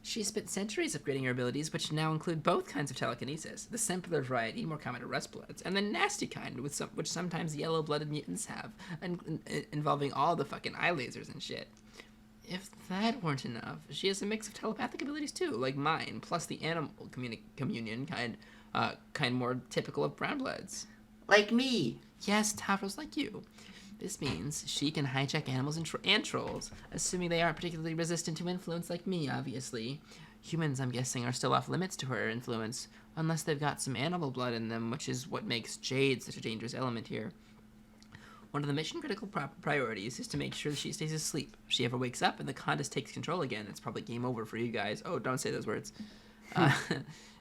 She spent centuries upgrading her abilities, which now include both kinds of telekinesis, the simpler variety, more common to Rustbloods, and the nasty kind, which sometimes yellow-blooded mutants have, involving all the fucking eye lasers and shit. If that weren't enough, she has a mix of telepathic abilities too, like mine, plus the animal communion kind more typical of brownbloods. Like me. Yes, Tavros, like you. This means she can hijack animals and trolls, assuming they aren't particularly resistant to influence like me, obviously. Humans, I'm guessing, are still off limits to her influence, unless they've got some animal blood in them, which is what makes Jade such a dangerous element here. One of the mission-critical priorities is to make sure that she stays asleep. If she ever wakes up and the Condis takes control again, it's probably game over for you guys. Oh, don't say those words.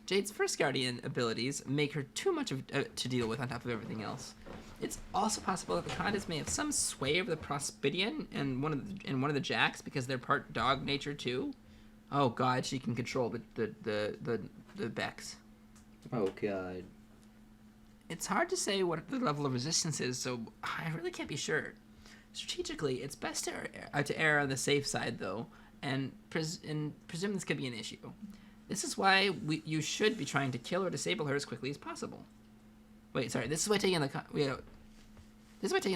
Jade's first Guardian abilities make her too much to deal with on top of everything else. It's also possible that the Condis may have some sway over the Prospedian and one of the Jacks because they're part dog nature too. Oh god, she can control the Becks. Oh god. It's hard to say what the level of resistance is, so I really can't be sure. Strategically, it's best to err on the safe side, though, and presume this could be an issue. This is why you should be trying to kill or disable her as quickly as possible. Wait, sorry. This is why taking the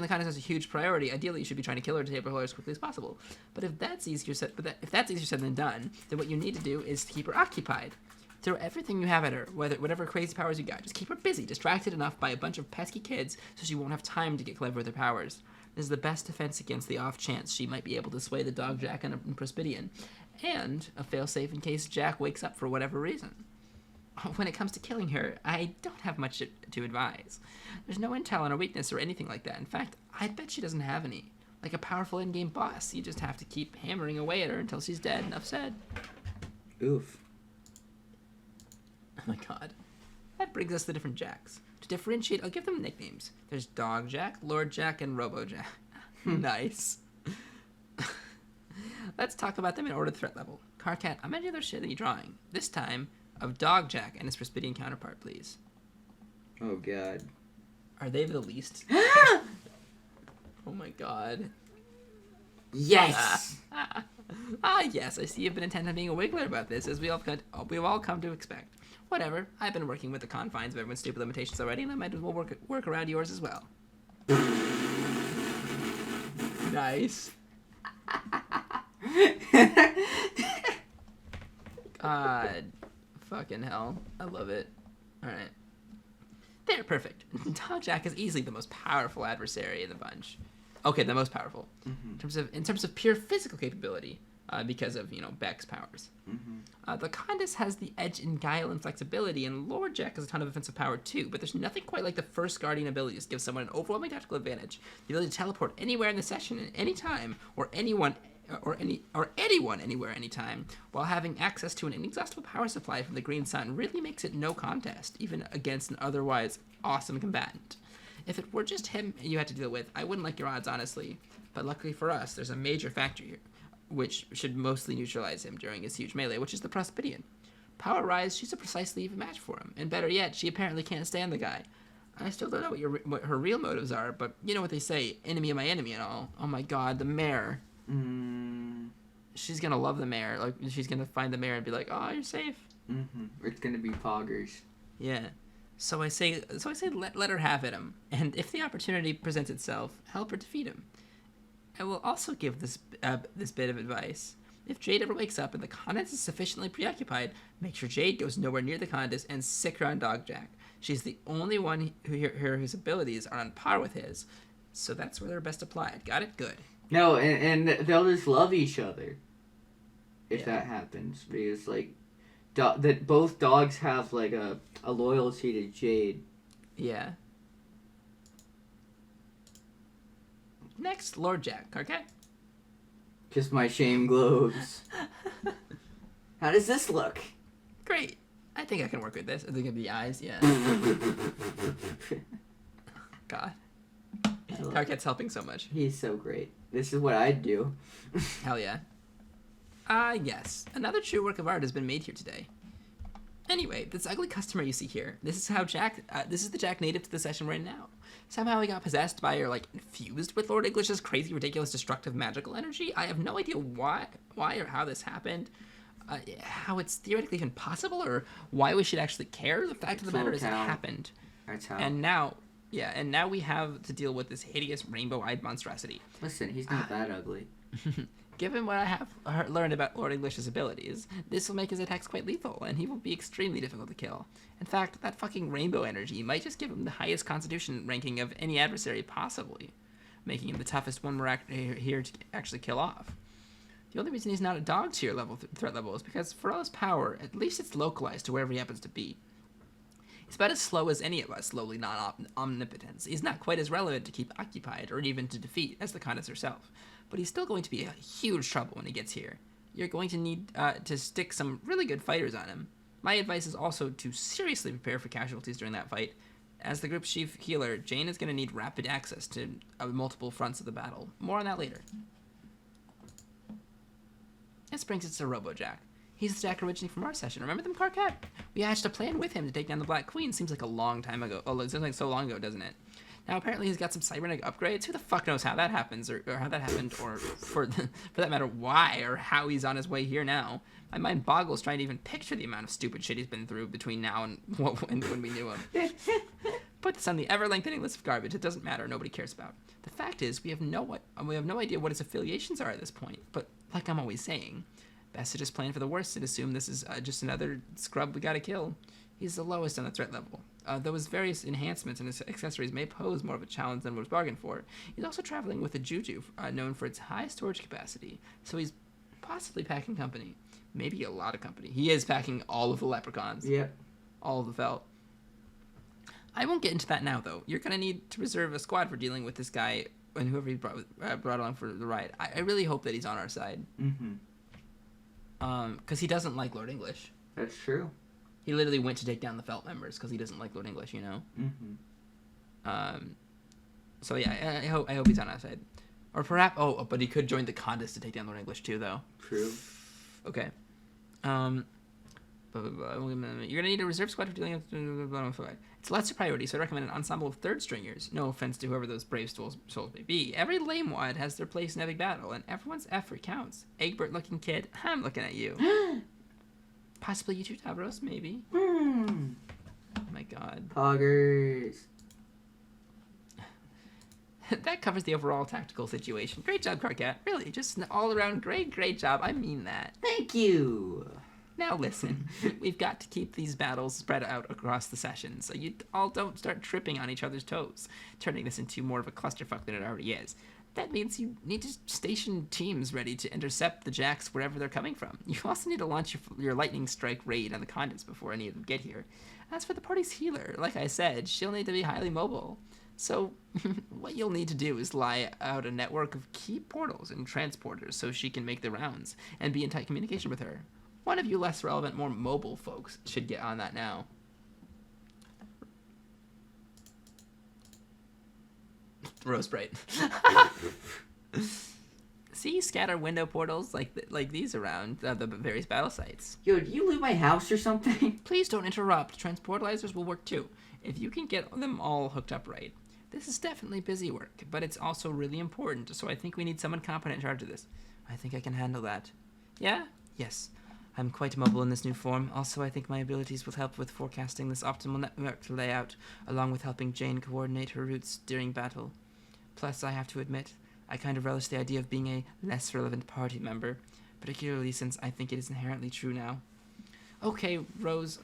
contest is a huge priority. Ideally, you should be trying to kill or disable her as quickly as possible. But if that's easier said than done, then what you need to do is to keep her occupied. Throw everything you have at her, whatever crazy powers you got. Just keep her busy, distracted enough by a bunch of pesky kids so she won't have time to get clever with her powers. This is the best defense against the off chance she might be able to sway the dog Jack and Prospidian, and a failsafe in case Jack wakes up for whatever reason. When it comes to killing her, I don't have much to advise. There's no intel on her weakness or anything like that. In fact, I bet she doesn't have any. Like a powerful in-game boss, you just have to keep hammering away at her until she's dead. Enough said. Oof. Oh my god. That brings us to different Jacks. To differentiate, I'll give them nicknames. There's Dog Jack, Lord Jack, and Robo Jack. Nice. Let's talk about them in order of threat level. Carcat, I'm any other shit that you're drawing. This time, of Dog Jack and his Prospidian counterpart, please. Oh god. Are they the least? Oh my god. Yes! Yes, I see you've been intent on being a wiggler about this, as we've all come to expect. Whatever, I've been working with the confines of everyone's stupid limitations already, and I might as well work around yours as well. Nice. God. Fucking hell. I love it. Alright. They're perfect. Dog Jack is easily the most powerful adversary in the bunch. Okay, the most powerful. Mm-hmm. In terms of pure physical capability, because of, Beck's powers. Mm-hmm. The Condis has the edge in guile and flexibility, and Lord Jack has a ton of offensive power too, but there's nothing quite like the first Guardian abilities to give someone an overwhelming tactical advantage. The ability to teleport anywhere in the session at any time, or anyone anywhere anytime, while having access to an inexhaustible power supply from the Green Sun really makes it no contest, even against an otherwise awesome combatant. If it were just him you had to deal with, I wouldn't like your odds, honestly. But luckily for us, there's a major factor here, which should mostly neutralize him during his huge melee, which is the Prospidian. Power-wise, she's a precisely even match for him, and better yet, she apparently can't stand the guy. I still don't know what her real motives are, but you know what they say, enemy of my enemy and all. Oh my god, the mayor. She's gonna love the mayor. Like, she's gonna find the mayor and be like, "Oh, you're safe." It's gonna be poggers. Yeah. So I say, let her have at him, and if the opportunity presents itself, help her defeat him. I will also give this bit of advice. If Jade ever wakes up and the Condis is sufficiently preoccupied, make sure Jade goes nowhere near the Condis and sick her on Dog Jack. She's the only one whose abilities are on par with his, so that's where they're best applied. Got it? Good. No, and they'll just love each other if that happens, because that both dogs have like a loyalty to Jade. Yeah. Next, Lord Jack. Okay. Just my shame globes. How does this look? Great. I think I can work with this. I think of the eyes. Yeah. God. Carcat's helping so much. He's so great. This is what I'd do. Hell yeah. Yes. Another true work of art has been made here today. Anyway, this ugly customer you see here, this is the Jack native to the session we're in now. Somehow he got possessed by or, infused with Lord English's crazy, ridiculous, destructive magical energy. I have no idea why or how this happened, how it's theoretically even possible, or why we should actually care. The fact of the matter is it happened. That's how. And now we have to deal with this hideous rainbow-eyed monstrosity. Listen, he's not that ugly. Given what I have learned about Lord English's abilities, this will make his attacks quite lethal, and he will be extremely difficult to kill. In fact, that fucking rainbow energy might just give him the highest constitution ranking of any adversary possibly, making him the toughest one we're here to actually kill off. The only reason he's not a dog tier threat level is because for all his power, at least it's localized to wherever he happens to be. He's about as slow as any of us lowly non-omnipotents. He's not quite as relevant to keep occupied or even to defeat as the Condis herself, but he's still going to be a huge trouble when he gets here. You're going to need to stick some really good fighters on him. My advice is also to seriously prepare for casualties during that fight. As the group's chief healer, Jane is going to need rapid access to multiple fronts of the battle. More on that later. This brings us to RoboJack. He's the Jack originating from our session. Remember them, Carcat? We hatched a plan with him to take down the Black Queen. Seems like a long time ago. Oh, it seems like so long ago, doesn't it? Now apparently he's got some cybernetic upgrades. Who the fuck knows how that happens, or how that happened, or for that matter, why or how he's on his way here now. My mind boggles trying to even picture the amount of stupid shit he's been through between now and when we knew him. Put this on the ever-lengthening list of garbage. It doesn't matter. Nobody cares about. The fact is, we have no idea what his affiliations are at this point. But like I'm always saying, best to just plan for the worst and assume this is just another scrub we gotta kill. He's the lowest on the threat level. Though his various enhancements and his accessories may pose more of a challenge than was bargained for, he's also traveling with a Juju known for its high storage capacity, so he's possibly packing company. Maybe a lot of company. He is packing all of the leprechauns. Yep. All of the felt. I won't get into that now, though. You're going to need to reserve a squad for dealing with this guy and whoever he brought along for the ride. I really hope that he's on our side. Mm-hmm. Because he doesn't like Lord English. That's true. He literally went to take down the Felt members because he doesn't like Lord English, you know? Mm-hmm. So yeah, I hope he's on our side. Or perhaps, but he could join the Condis to take down Lord English too, though. True. Okay. You're gonna need a reserve squad for dealing with. It's a lesser priority, so I recommend an ensemble of third stringers. No offense to whoever those brave souls may be. Every lame wad has their place in every battle, and everyone's effort counts. Egbert-looking kid, I'm looking at you. Possibly you too, Tavros, maybe. Oh my god. Poggers. That covers the overall tactical situation. Great job, Carcat. Really, just an all-around great job. I mean that. Thank you. Now listen, we've got to keep these battles spread out across the sessions, so you all don't start tripping on each other's toes, turning this into more of a clusterfuck than it already is. That means you need to station teams ready to intercept the jacks wherever they're coming from. You also need to launch your lightning strike raid on the convents before any of them get here. As for the party's healer, like I said, she'll need to be highly mobile. So what you'll need to do is lie out a network of key portals and transporters so she can make the rounds and be in tight communication with her. One of you less relevant, more mobile folks should get on that now. Rose Bright. See, scatter window portals like these around the various battle sites. Yo, did you loot my house or something? Please don't interrupt. Transportalizers will work too, if you can get them all hooked up right. This is definitely busy work, but it's also really important, so I think we need someone competent in charge of this. I think I can handle that. Yeah? Yes. I'm quite mobile in this new form. Also, I think my abilities will help with forecasting this optimal network layout, along with helping Jane coordinate her routes during battle. Plus, I have to admit, I kind of relish the idea of being a less relevant party member, particularly since I think it is inherently true now. Okay, Rose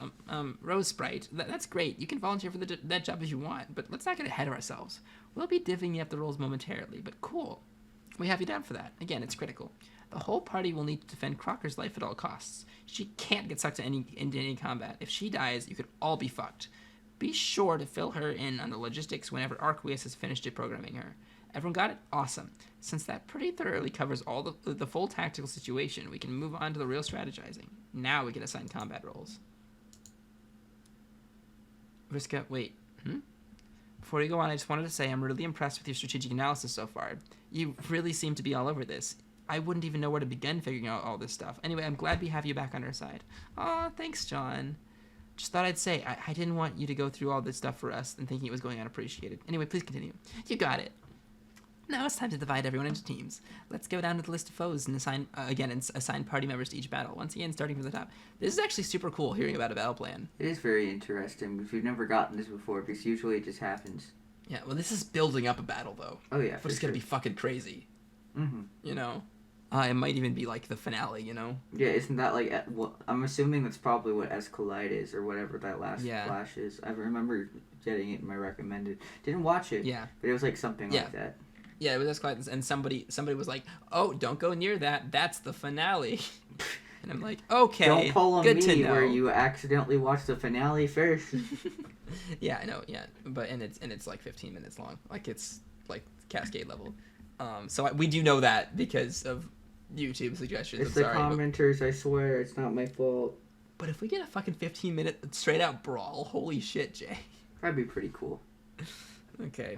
Sprite, that's great. You can volunteer for that job if you want, but let's not get ahead of ourselves. We'll be divvying up the roles momentarily, but cool. We have you down for that. Again, it's critical. The whole party will need to defend Crocker's life at all costs. She can't get sucked into any combat. If she dies, you could all be fucked. Be sure to fill her in on the logistics whenever Arqueus has finished deprogramming her. Everyone got it? Awesome. Since that pretty thoroughly covers all the full tactical situation, we can move on to the real strategizing. Now we can assign combat roles. Vriska, wait. Before you go on, I just wanted to say I'm really impressed with your strategic analysis so far. You really seem to be all over this. I wouldn't even know where to begin figuring out all this stuff. Anyway, I'm glad we have you back on our side. Aw, thanks, John. Just thought I'd say, I didn't want you to go through all this stuff for us and thinking it was going unappreciated. Anyway, please continue. You got it. Now it's time to divide everyone into teams. Let's go down to the list of foes and assign party members to each battle. Once again, starting from the top. This is actually super cool hearing about a battle plan. It is very interesting because we've never gotten this before because usually it just happens. Yeah, well, this is building up a battle, though. Oh, yeah, But it's going to be fucking crazy. Mm-hmm. You know? It might even be like the finale, you know? Yeah, isn't that like... Well, I'm assuming that's probably what Escalade is or whatever that last flash is. I remember getting it in my recommended. Didn't watch it. Yeah. But it was like something like that. Yeah, it was Escalade, and somebody was like, "Oh, don't go near that. That's the finale." And I'm like, "Okay, don't pull on good me to know." where you accidentally watch the finale first. Yeah, I know. Yeah, but and it's like 15 minutes long. Like it's like Cascade level. So we do know that because of YouTube suggestions. It's the commenters. I swear, it's not my fault. But if we get a fucking 15-minute straight out brawl, holy shit, Jay. That'd be pretty cool. Okay.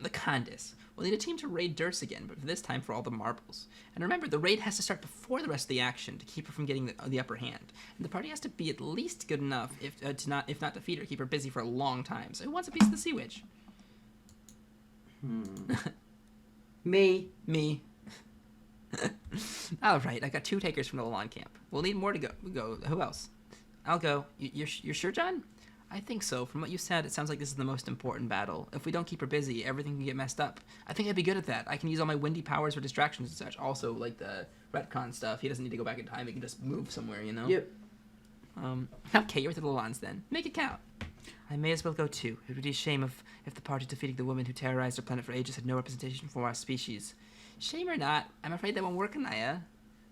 The Candace. We'll need a team to raid Durst again, but this time for all the marbles. And remember, the raid has to start before the rest of the action to keep her from getting the upper hand. And the party has to be at least good enough, if not defeat her, keep her busy for a long time. So who wants a piece of the Sea Witch? Me. All right, I got 2 takers from the lawn camp. We'll need more to go. Who else? I'll go. You're sure, John? I think so. From what you said, it sounds like this is the most important battle. If we don't keep her busy, everything can get messed up. I think I'd be good at that. I can use all my windy powers for distractions and such. Also, like the retcon stuff, he doesn't need to go back in time. He can just move somewhere, you know? Yep. Okay, you're with the Lalans then. Make it count. I may as well go too. It would be a shame if the party defeating the woman who terrorized our planet for ages had no representation for our species. Shame or not, I'm afraid that won't work, Anaya.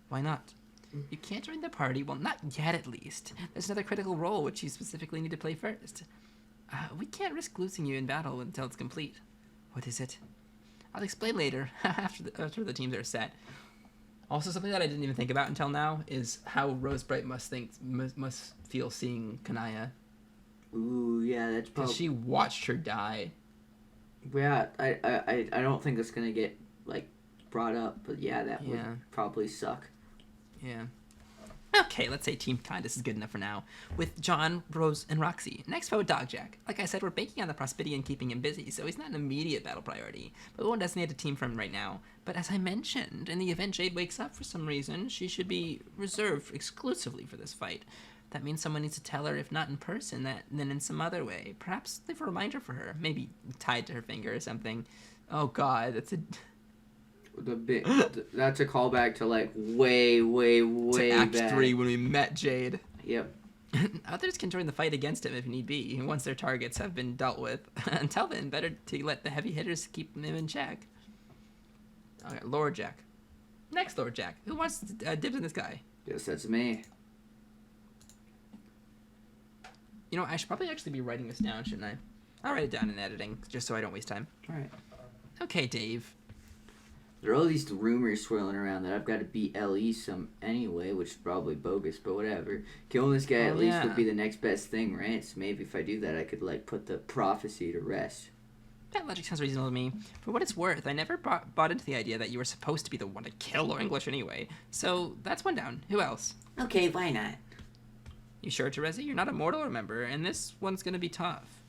Why not? You can't join the party. Well, not yet, at least. There's another critical role which you specifically need to play first. We can't risk losing you in battle until it's complete. What is it? I'll explain later, after the teams are set. Also, something that I didn't even think about until now is how Rosebright must feel seeing Kanaya. Ooh, yeah, that's probably... Because she watched her die. Yeah, I don't think it's gonna get, like, brought up, but yeah, that would probably suck. Yeah. Okay, let's say Team Candace is good enough for now. With John, Rose, and Roxy. Next foe, Dogjack. Like I said, we're banking on the Prospity and keeping him busy, so he's not an immediate battle priority. But one doesn't need a team from him right now. But as I mentioned, in the event Jade wakes up for some reason, she should be reserved exclusively for this fight. That means someone needs to tell her, if not in person, then in some other way. Perhaps leave a reminder for her. Maybe tied to her finger or something. Oh god, that's a... That's a callback to like way to Act back. 3 when we met Jade. Yep. Others can join the fight against him if need be, once their targets have been dealt with. Until then, better to let the heavy hitters keep them in check. Okay, Lord Jack. Next Lord Jack. Who wants dibs on this guy? Yes, that's me. You know, I should probably actually be writing this down, shouldn't I? I'll write it down in editing, just so I don't waste time. Alright. Okay, Dave. There are all these rumors swirling around that I've got to beat LE some anyway, which is probably bogus, but whatever. Killing this guy at least would be the next best thing, right? So maybe if I do that, I could, like, put the prophecy to rest. That logic sounds reasonable to me. For what it's worth, I never bought into the idea that you were supposed to be the one to kill Lord English anyway. So, that's one down. Who else? Okay, why not? You sure, Teresa? You're not immortal, remember, and this one's gonna be tough.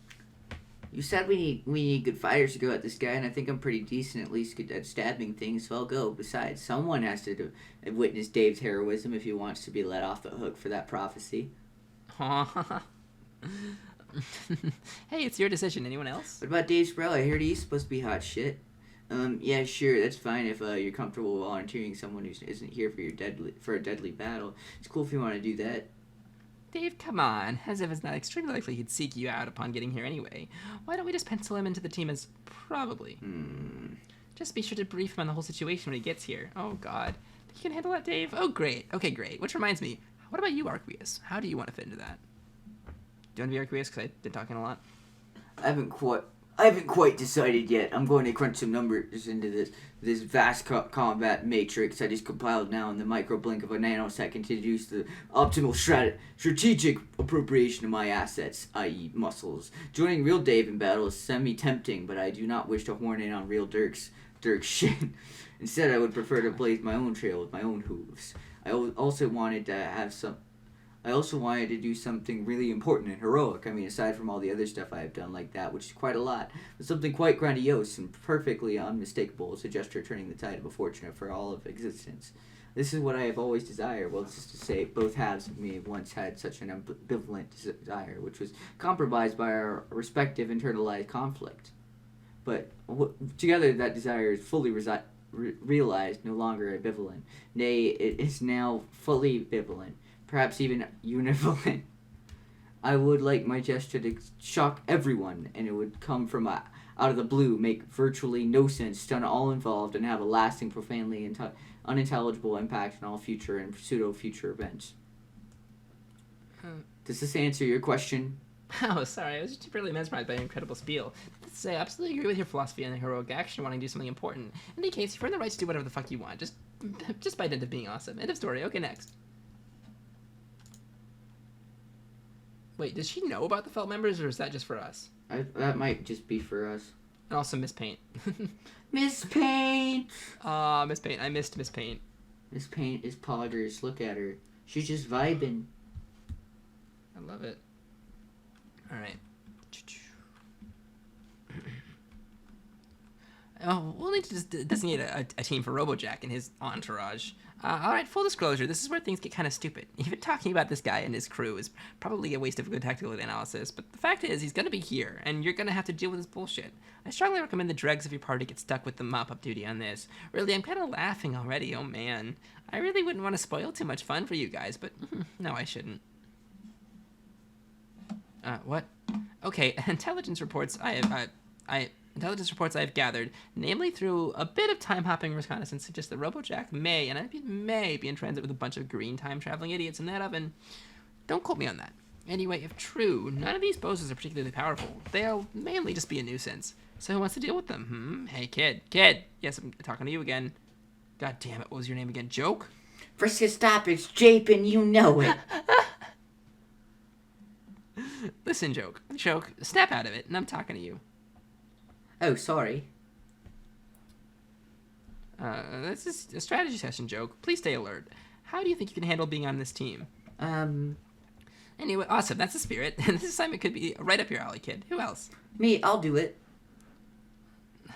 You said we need good fighters to go at this guy, and I think I'm pretty decent, at least at stabbing things, so I'll go. Besides, someone has to witness Dave's heroism if he wants to be let off the hook for that prophecy. Hey, it's your decision. Anyone else? What about Dave Sproul? I heard he's supposed to be hot shit. Yeah, sure, that's fine if you're comfortable volunteering someone who isn't here for a deadly battle. It's cool if you want to do that. Dave, come on. As if it's not extremely likely he'd seek you out upon getting here anyway. Why don't we just pencil him into the team as probably? Just be sure to brief him on the whole situation when he gets here. Oh, God. Think you can handle that, Dave? Oh, great. Okay, great. Which reminds me, what about you, Arqueus? How do you want to fit into that? Do you want to be Arqueus? Because I've been talking a lot. I haven't quite decided yet. I'm going to crunch some numbers into this vast combat matrix I just compiled now in the micro blink of a nanosecond to deduce the optimal strategic appropriation of my assets, i.e. muscles. Joining real Dave in battle is semi-tempting, but I do not wish to horn in on real Dirk's shit. Instead, I would prefer to blaze my own trail with my own hooves. I also wanted to do something really important and heroic. I mean, aside from all the other stuff I have done like that, which is quite a lot, but something quite grandiose and perfectly unmistakable as a gesture turning the tide of a fortune for all of existence. This is what I have always desired. Well, this is to say, both halves of me once had such an ambivalent desire, which was compromised by our respective internalized conflict. But together, that desire is fully realized, no longer ambivalent. Nay, it is now fully ambivalent. Perhaps even univalent. I would like my gesture to shock everyone, and it would come from out of the blue, make virtually no sense, stun all involved, and have a lasting, profoundly unintelligible impact on all future and pseudo-future events. Does this answer your question? Oh, sorry. I was just really mesmerized by your incredible spiel. Let's say I absolutely agree with your philosophy on heroic action, wanting to do something important. In any case, you're in the right to do whatever the fuck you want. Just by dint of being awesome. End of story. Okay, next. Wait, does she know about the Felt members, or is that just for us? That might just be for us. And also Miss Paint. Miss Paint. Miss Paint. I missed Miss Paint. Miss Paint is poggers. Look at her. She's just vibing. I love it. All right. Oh, we'll need to just designate a team for RoboJack and his entourage. All right, full disclosure, this is where things get kind of stupid. Even talking about this guy and his crew is probably a waste of good tactical analysis, but the fact is he's going to be here, and you're going to have to deal with his bullshit. I strongly recommend the dregs of your party get stuck with the mop-up duty on this. Really, I'm kind of laughing already, oh man. I really wouldn't want to spoil too much fun for you guys, but no, I shouldn't. What? Okay, intelligence reports I have gathered, namely through a bit of time-hopping reconnaissance, suggest that RoboJack may, and I mean may, be in transit with a bunch of green time-traveling idiots in that oven. Don't quote me on that. Anyway, if true, none of these bozos are particularly powerful. They'll mainly just be a nuisance. So who wants to deal with them? Hey, kid. Yes, I'm talking to you again. God damn it, what was your name again? Joke? Vriska, stop. It's Jape and you know it. Listen, Joke, snap out of it, and I'm talking to you. Oh, sorry. This is a strategy session, Joke. Please stay alert. How do you think you can handle being on this team? Anyway, awesome, that's the spirit. And this assignment could be right up your alley, kid. Who else? Me, I'll do it.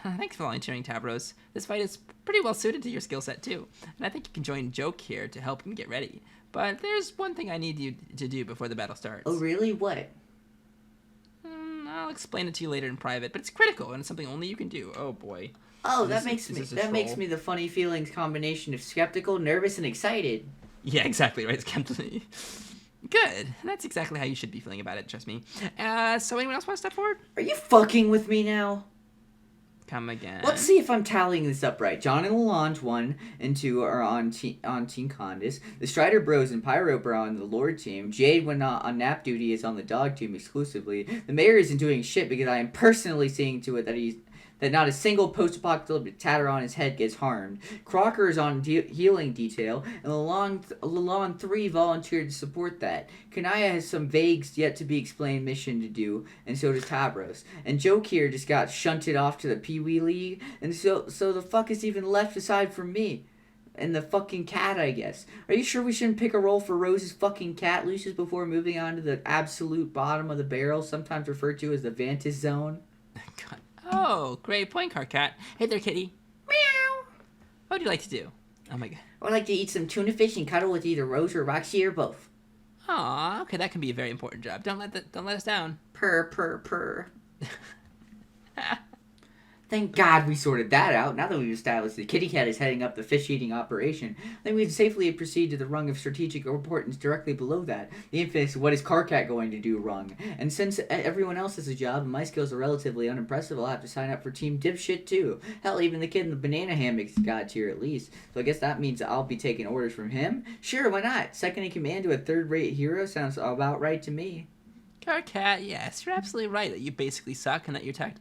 Thanks for volunteering, Tavros. This fight is pretty well suited to your skill set, too. And I think you can join Joke here to help him get ready. But there's one thing I need you to do before the battle starts. Oh, really? What? I'll explain it to you later in private, but it's critical, and it's something only you can do. Oh, boy. Oh, that makes me the funny feelings combination of skeptical, nervous, and excited. Yeah, exactly, right? Good. That's exactly how you should be feeling about it, trust me. So anyone else want to step forward? Are you fucking with me now? Come again. Let's see if I'm tallying this up right. John and Lalange 1 and 2 are on Team Condis. The Strider Bros and Pyro Bro on the Lord team. Jade, when not on nap duty, is on the Dog team exclusively. The Mayor isn't doing shit because I am personally seeing to it that not a single post-apocalyptic tatter on his head gets harmed. Crocker is on healing detail, and Lalonde 3 volunteered to support that. Kanaya has some vague, yet-to-be-explained mission to do, and so does Tabros. And Joke here just got shunted off to the Pee-wee League, and so the fuck is even left aside from me? And the fucking cat, I guess. Are you sure we shouldn't pick a role for Rose's fucking cat, Lucius, before moving on to the absolute bottom of the barrel, sometimes referred to as the Vantis Zone? God. Oh, great point, Carcat. Hey there, kitty. Meow. What would you like to do? Oh my god. I would like to eat some tuna fish and cuddle with either Rose or Roxy or both. Aw, okay, that can be a very important job. Don't let us down. Purr. Thank God we sorted that out. Now that we've established the kitty cat is heading up the fish-eating operation, then we can safely proceed to the rung of strategic importance directly below that. The infamous "what is Carcat going to do" rung. And since everyone else has a job and my skills are relatively unimpressive, I'll have to sign up for Team Dipshit too. Hell, even the kid in the banana hammock's got tier at least. So I guess that means I'll be taking orders from him? Sure, why not? Second in command to a third-rate hero sounds about right to me. Carcat, yes, you're absolutely right that you basically suck and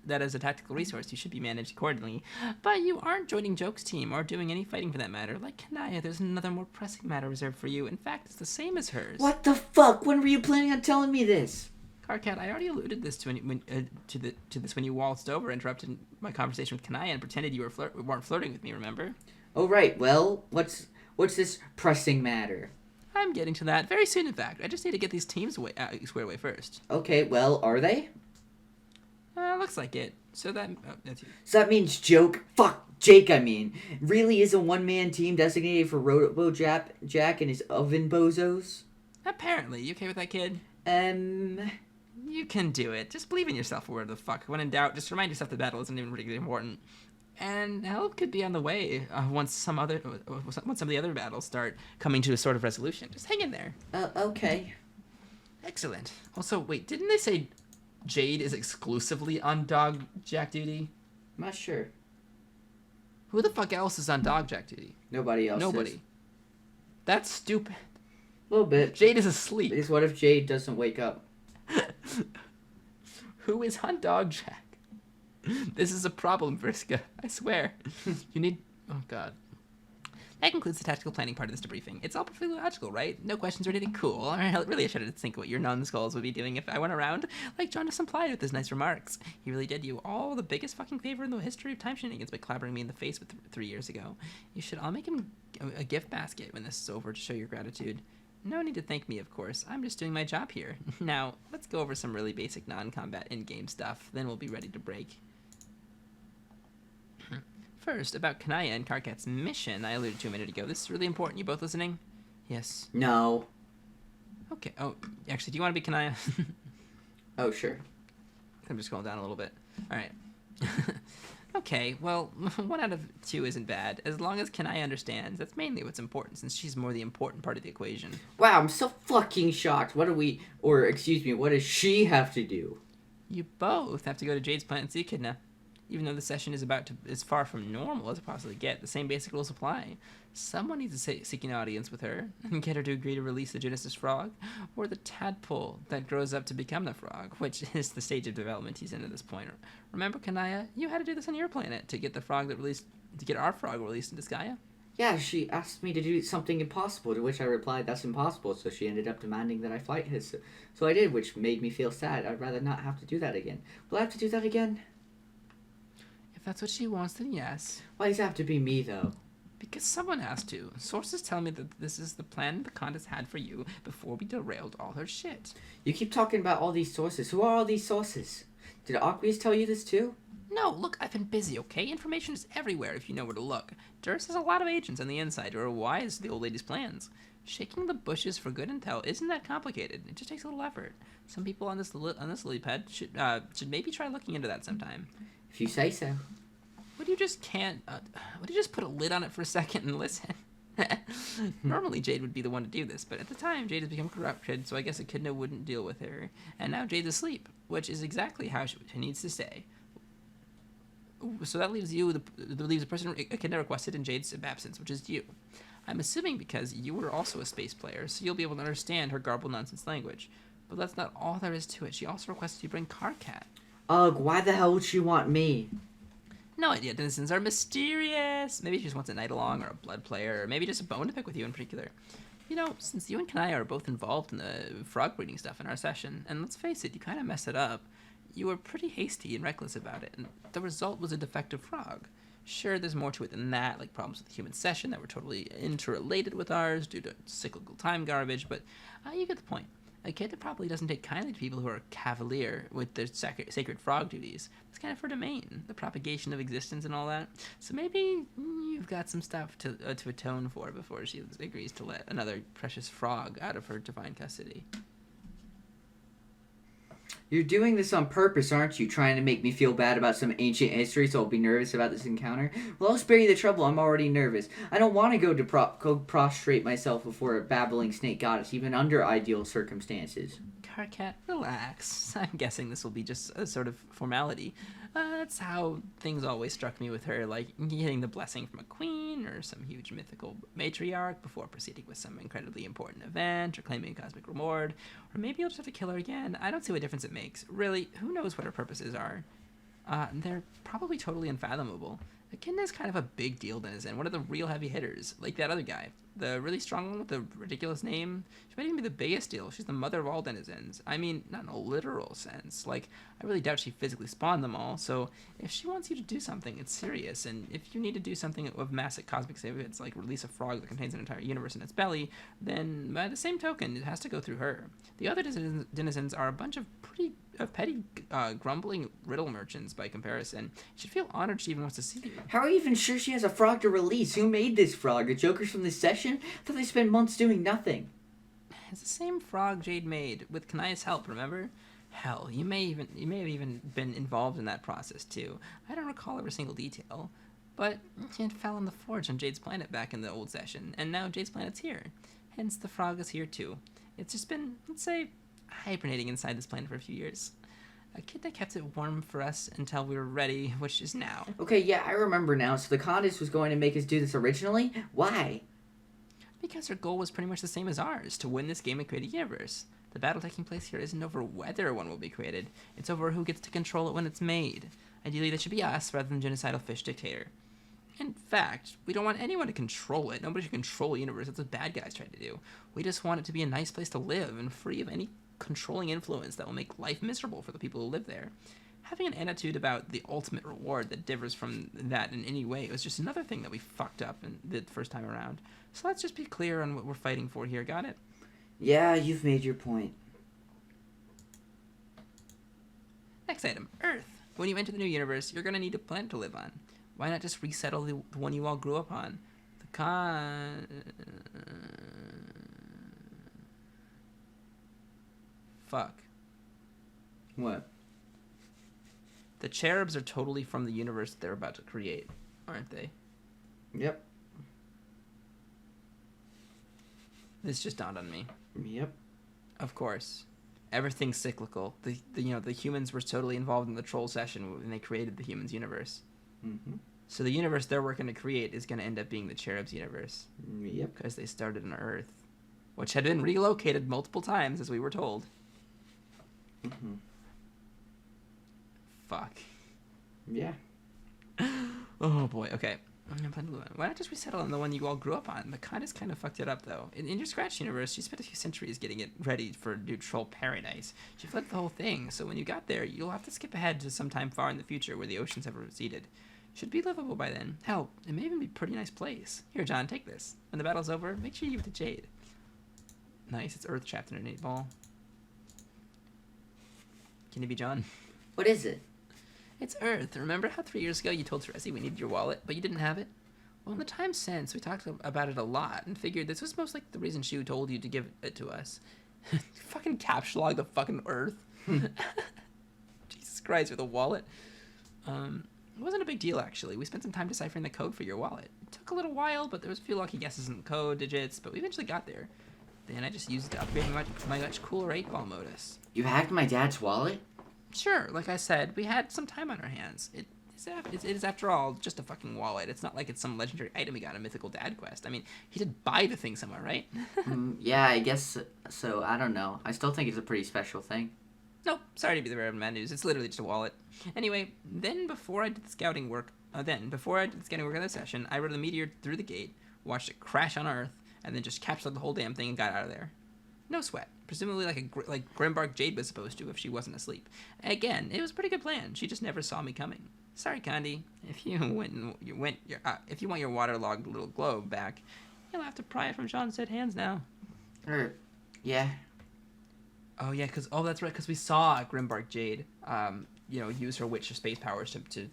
that as a tactical resource you should be managed accordingly. But you aren't joining Joke's team or doing any fighting for that matter. Like Kanaya, there's another more pressing matter reserved for you. In fact, it's the same as hers. What the fuck? When were you planning on telling me this? Carcat, I already alluded this to this when you waltzed over, interrupted my conversation with Kanaya, and pretended you weren't flirting with me. Remember? Oh right. Well, what's this pressing matter? I'm getting to that very soon, in fact. I just need to get these teams squared away first. Okay, well, are they? Looks like it. So that's you. So that means Jake, really is a one-man team designated for RoboJack and his oven bozos? Apparently. You okay with that, kid? You can do it. Just believe in yourself, or whatever the fuck. When in doubt, just remind yourself the battle isn't even really important. And help could be on the way once some of the other battles start coming to a sort of resolution. Just hang in there. Okay. Excellent. Also, wait, didn't they say Jade is exclusively on Dog Jack duty? I'm not sure. Who the fuck else is on Dog Jack duty? Nobody else. Nobody. That's stupid. A little bit. Jade is asleep. Because what if Jade doesn't wake up? Who is on Dog Jack? This is a problem, Vriska. I swear. You need... Oh, God. That concludes the tactical planning part of this debriefing. It's all perfectly logical, right? No questions or anything cool. I really should have think what your numbskulls would be doing if I went around like John just implied with his nice remarks. He really did you all the biggest fucking favor in the history of time shenanigans by clabbering me in the face with 3 years ago. You should all make him a gift basket when this is over to show your gratitude. No need to thank me, of course. I'm just doing my job here. Now, let's go over some really basic non-combat in-game stuff, then we'll be ready to break. First, about Kanaya and Karkat's mission I alluded to a minute ago. This is really important. You both listening? Yes. No. Okay. Oh, actually, do you want to be Kanaya? Oh, sure. I'm just going down a little bit. All right. Okay, well, 1 out of 2 isn't bad. As long as Kanaya understands, that's mainly what's important, since she's more the important part of the equation. Wow, I'm so fucking shocked. What does she have to do? You both have to go to Jade's planet and see Echidna. Even though the session is as far from normal as it possibly get, the same basic rules apply. Someone needs to seek an audience with her and get her to agree to release the Genesis frog, or the tadpole that grows up to become the frog, which is the stage of development he's in at this point. Remember, Kanaya, you had to do this on your planet to get our frog released into Gaia. Yeah, she asked me to do something impossible, to which I replied, that's impossible, so she ended up demanding that I fight her. So I did, which made me feel sad. I'd rather not have to do that again. Will I have to do that again? If that's what she wants, then yes. Why does it have to be me, though? Because someone has to. Sources tell me that this is the plan the Condis had for you before we derailed all her shit. You keep talking about all these sources. Who are all these sources? Did Aqueous tell you this too? No, look, I've been busy, okay? Information is everywhere if you know where to look. Durst has a lot of agents on the inside who are wise to the old lady's plans. Shaking the bushes for good intel isn't that complicated. It just takes a little effort. Some people on this lily pad should maybe try looking into that sometime. If you say so. Would you just put a lid on it for a second and listen? Normally Jade would be the one to do this, but at the time Jade has become corrupted, so I guess Echidna wouldn't deal with her. And now Jade's asleep, which is exactly how she needs to stay. So that leaves the person Echidna requested in Jade's absence, which is you. I'm assuming because you were also a space player, so you'll be able to understand her garbled nonsense language. But that's not all there is to it. She also requested you bring Karkat. Ugh, why the hell would she want me? No idea. Denizens are mysterious. Maybe she just wants a night along or a blood player, or maybe just a bone to pick with you in particular. You know, since you and Kanaya are both involved in the frog breeding stuff in our session, and let's face it, you kind of messed it up. You were pretty hasty and reckless about it, and the result was a defective frog. Sure, there's more to it than that, like problems with the human session that were totally interrelated with ours due to cyclical time garbage, but you get the point. A kid that probably doesn't take kindly to people who are cavalier with their sacred frog duties. That's kind of her domain, the propagation of existence and all that. So maybe you've got some stuff to atone for before she agrees to let another precious frog out of her divine custody. You're doing this on purpose, aren't you? Trying to make me feel bad about some ancient history so I'll be nervous about this encounter? Well, I'll spare you the trouble. I'm already nervous. I don't want to go prostrate myself before a babbling snake goddess, even under ideal circumstances. Karkat, relax. I'm guessing this will be just a sort of formality. That's how things always struck me with her, like getting the blessing from a queen or some huge mythical matriarch before proceeding with some incredibly important event or claiming a cosmic reward. Or maybe you'll just have to kill her again. I don't see what difference it makes. Really, who knows what her purposes are? They're probably totally unfathomable. Echidna's kind of a big deal denizen, one of the real heavy hitters, like that other guy. The really strong one with the ridiculous name. She might even be the biggest deal. She's the mother of all denizens. I mean, not in a literal sense. Like, I really doubt she physically spawned them all, so if she wants you to do something, it's serious, and if you need to do something of massive cosmic significance, like release a frog that contains an entire universe in its belly, then by the same token, it has to go through her. The other denizens are a bunch of pretty petty, grumbling riddle merchants by comparison. You should feel honored she even wants to see you. How are you even sure she has a frog to release? Who made this frog? The jokers from this session? I thought they spent months doing nothing. It's the same frog Jade made, with Kanaya's help, remember? Hell, you may have even been involved in that process too. I don't recall every single detail, but it fell in the forge on Jade's planet back in the old session, and now Jade's planet's here. Hence, the frog is here too. It's just been, let's say, hibernating inside this planet for a few years. A kid that kept it warm for us until we were ready, which is now. Okay, yeah, I remember now. So the Condis was going to make us do this originally? Why? Because her goal was pretty much the same as ours, to win this game and create a universe. The battle taking place here isn't over whether one will be created, it's over who gets to control it when it's made. Ideally, that should be us rather than genocidal fish dictator. In fact, we don't want anyone to control it. Nobody should control the universe. That's what bad guys try to do. We just want it to be a nice place to live and free of any controlling influence that will make life miserable for the people who live there. Having an attitude about the ultimate reward that differs from that in any way was just another thing that we fucked up in the first time around. So let's just be clear on what we're fighting for here. Got it? Yeah, you've made your point. Next item, Earth. When you enter the new universe, you're going to need a planet to live on. Why not just resettle the one you all grew up on? Fuck. What? The cherubs are totally from the universe they're about to create, aren't they? Yep. This just dawned on me. Yep. Of course. Everything's cyclical. The humans were totally involved in the troll session when they created the humans universe. Mm-hmm. So the universe they're working to create is going to end up being the cherubs universe. Yep. Because they started on Earth, which had been relocated multiple times, as we were told. Mm-hmm. Fuck. Yeah. Oh boy. Okay. Why not just resettle on the one you all grew up on? Makana's kind of fucked it up, though. In your Scratch universe, she spent a few centuries getting it ready for neutral paradise. She flipped the whole thing, so when you got there, you'll have to skip ahead to some time far in the future where the oceans have receded. Should be livable by then. Hell, it may even be a pretty nice place. Here, John, take this. When the battle's over, make sure you give it to Jade. Nice, it's Earth trapped in an 8-ball. Can it be John? What is it? It's Earth. Remember how 3 years ago you told Teresi we needed your wallet, but you didn't have it? Well, in the time since, we talked about it a lot and figured this was most like the reason she told you to give it to us. Fucking caps log the fucking Earth. Jesus Christ, with a wallet. It wasn't a big deal, actually. We spent some time deciphering the code for your wallet. It took a little while, but there was a few lucky guesses in the code digits, but we eventually got there. Then I just used it to upgrade my much cooler 8-ball modus. You hacked my dad's wallet? Sure, like I said, we had some time on our hands. It is, after all, just a fucking wallet. It's not like it's some legendary item we got in a mythical dad quest. I mean, he did buy the thing somewhere, right? Yeah, I guess so. I don't know. I still think it's a pretty special thing. Nope, sorry to be the bearer of bad news. It's literally just a wallet. Anyway, before I did the scouting work of the session, I rode the meteor through the gate, watched it crash on Earth, and then just captured the whole damn thing and got out of there. No sweat. Presumably like Grimbark Jade was supposed to if she wasn't asleep. Again, it was a pretty good plan. She just never saw me coming. Sorry, Condi. If you if you want your waterlogged little globe back, you'll have to pry it from Sean's dead hands now. Yeah. Oh yeah, that's right. Because we saw Grimbark Jade, use her witch space powers to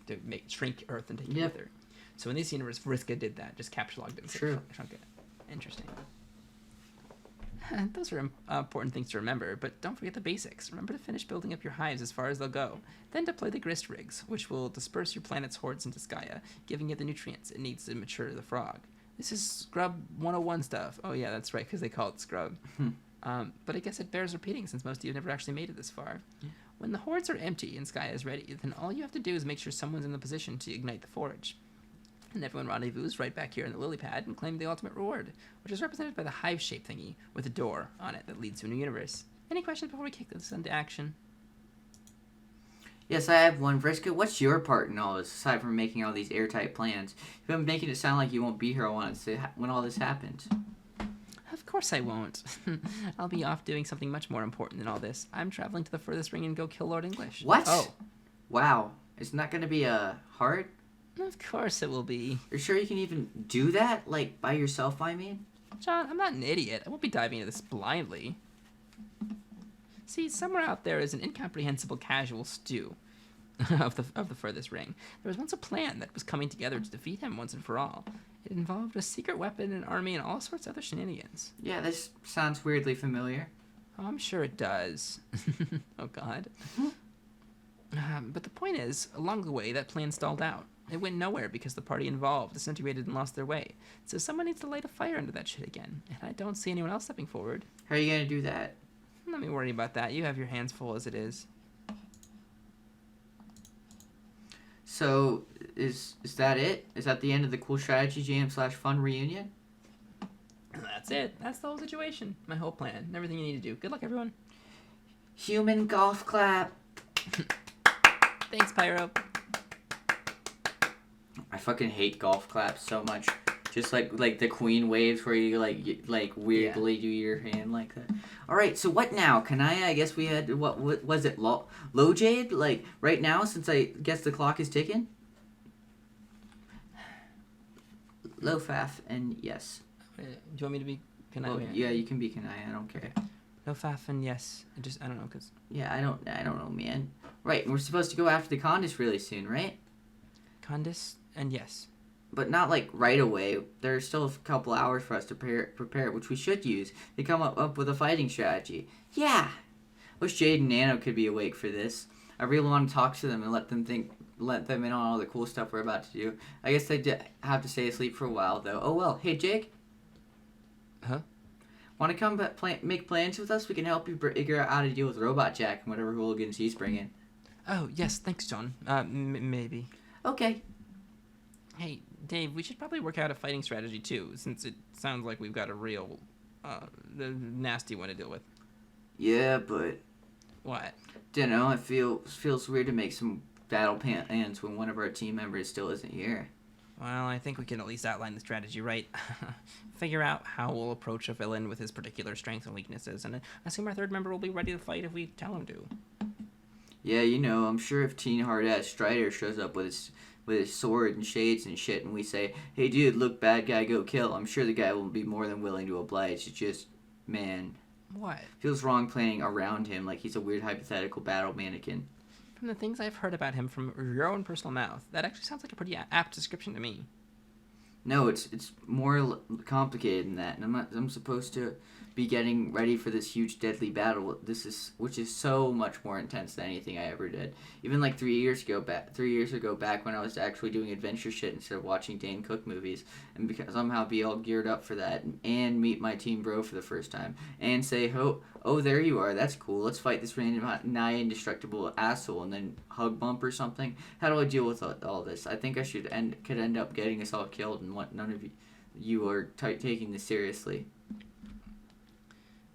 shrink Earth and take it with her. So in this universe, Vriska did that. Just capture logged it and shrunk it. Interesting. Those are important things to remember, but don't forget the basics. Remember to finish building up your hives as far as they'll go. Then deploy the grist rigs, which will disperse your planet's hordes into Skya, giving it the nutrients it needs to mature the frog. This is Scrub 101 stuff. Oh yeah, that's right, because they call it Scrub. But I guess it bears repeating since most of you have never actually made it this far. When the hordes are empty and Skya is ready, then all you have to do is make sure someone's in the position to ignite the forge. And everyone rendezvous right back here in the lily pad and claim the ultimate reward, which is represented by the hive-shaped thingy with a door on it that leads to a new universe. Any questions before we kick this into action? Yes, I have one. Vriska, what's your part in all this, aside from making all these airtight plans? You've been making it sound like you won't be here when all this happens. Of course I won't. I'll be off doing something much more important than all this. I'm traveling to the furthest ring and go kill Lord English. What? Oh. Wow. Isn't that going to be hard? Of course it will be. You're sure you can even do that? Like, by yourself, I mean? John, I'm not an idiot. I won't be diving into this blindly. See, somewhere out there is an incomprehensible casual stew of the furthest ring. There was once a plan that was coming together to defeat him once and for all. It involved a secret weapon, an army, and all sorts of other shenanigans. Yeah, this sounds weirdly familiar. Oh, I'm sure it does. Oh, God. But the point is, along the way, that plan stalled out. It went nowhere because the party involved disintegrated and lost their way. So someone needs to light a fire under that shit again. And I don't see anyone else stepping forward. How are you going to do that? Let me worry about that. You have your hands full as it is. So, is that it? Is that the end of the Cool Strategy Jam/Fun reunion? That's it. That's the whole situation. My whole plan. And everything you need to do. Good luck, everyone. Human golf clap. Thanks, Pyro. I fucking hate golf claps so much. Just like the queen waves where you like weirdly do your hand like that. All right, so what now? Can I guess we had what was it? Low jade? Like right now, since I guess the clock is ticking. Low faff and yes. Do you want me to be? Can I? Well, yeah, you can be Kanai. I don't care. No faff and yes. I don't know cause. Yeah, I don't know, man. Right, we're supposed to go after the Condis really soon, right? Condis and yes. But not like right away. There's still a couple hours for us to prepare, which we should use to come up with a fighting strategy. Yeah. Wish Jade and Nano could be awake for this. I really want to talk to them and let them in on all the cool stuff we're about to do. I guess they have to stay asleep for a while though. Oh well. Hey Jake. Huh? Want to come make plans with us? We can help you figure out how to deal with Robot Jack and whatever hooligans he's bringing. Oh yes, thanks, John. Maybe. Okay. Hey, Dave, we should probably work out a fighting strategy too, since it sounds like we've got a real, nasty one to deal with. Yeah, but What? dunno. It feels weird to make some battle plans when one of our team members still isn't here. Well, I think we can at least outline the strategy, right? Figure out how we'll approach a villain with his particular strengths and weaknesses, and assume our third member will be ready to fight if we tell him to. Yeah, you know, I'm sure if Teen Hard-Ass Strider shows up with his sword and shades and shit, and we say, hey dude, look, bad guy, go kill, I'm sure the guy will be more than willing to oblige. It's just, man. What? Feels wrong playing around him like he's a weird hypothetical battle mannequin. From the things I've heard about him from your own personal mouth, that actually sounds like a pretty apt description to me. No, it's more complicated than that, and I'm supposed to be getting ready for this huge deadly battle. Which is so much more intense than anything I ever did. Even like 3 years ago back when I was actually doing adventure shit instead of watching Dane Cook movies, and somehow be all geared up for that and meet my team bro for the first time and say, oh there you are, that's cool. Let's fight this random nigh indestructible asshole and then hug bump or something. How do I deal with all this? I think I could end up getting us all killed, and none of you are taking this seriously.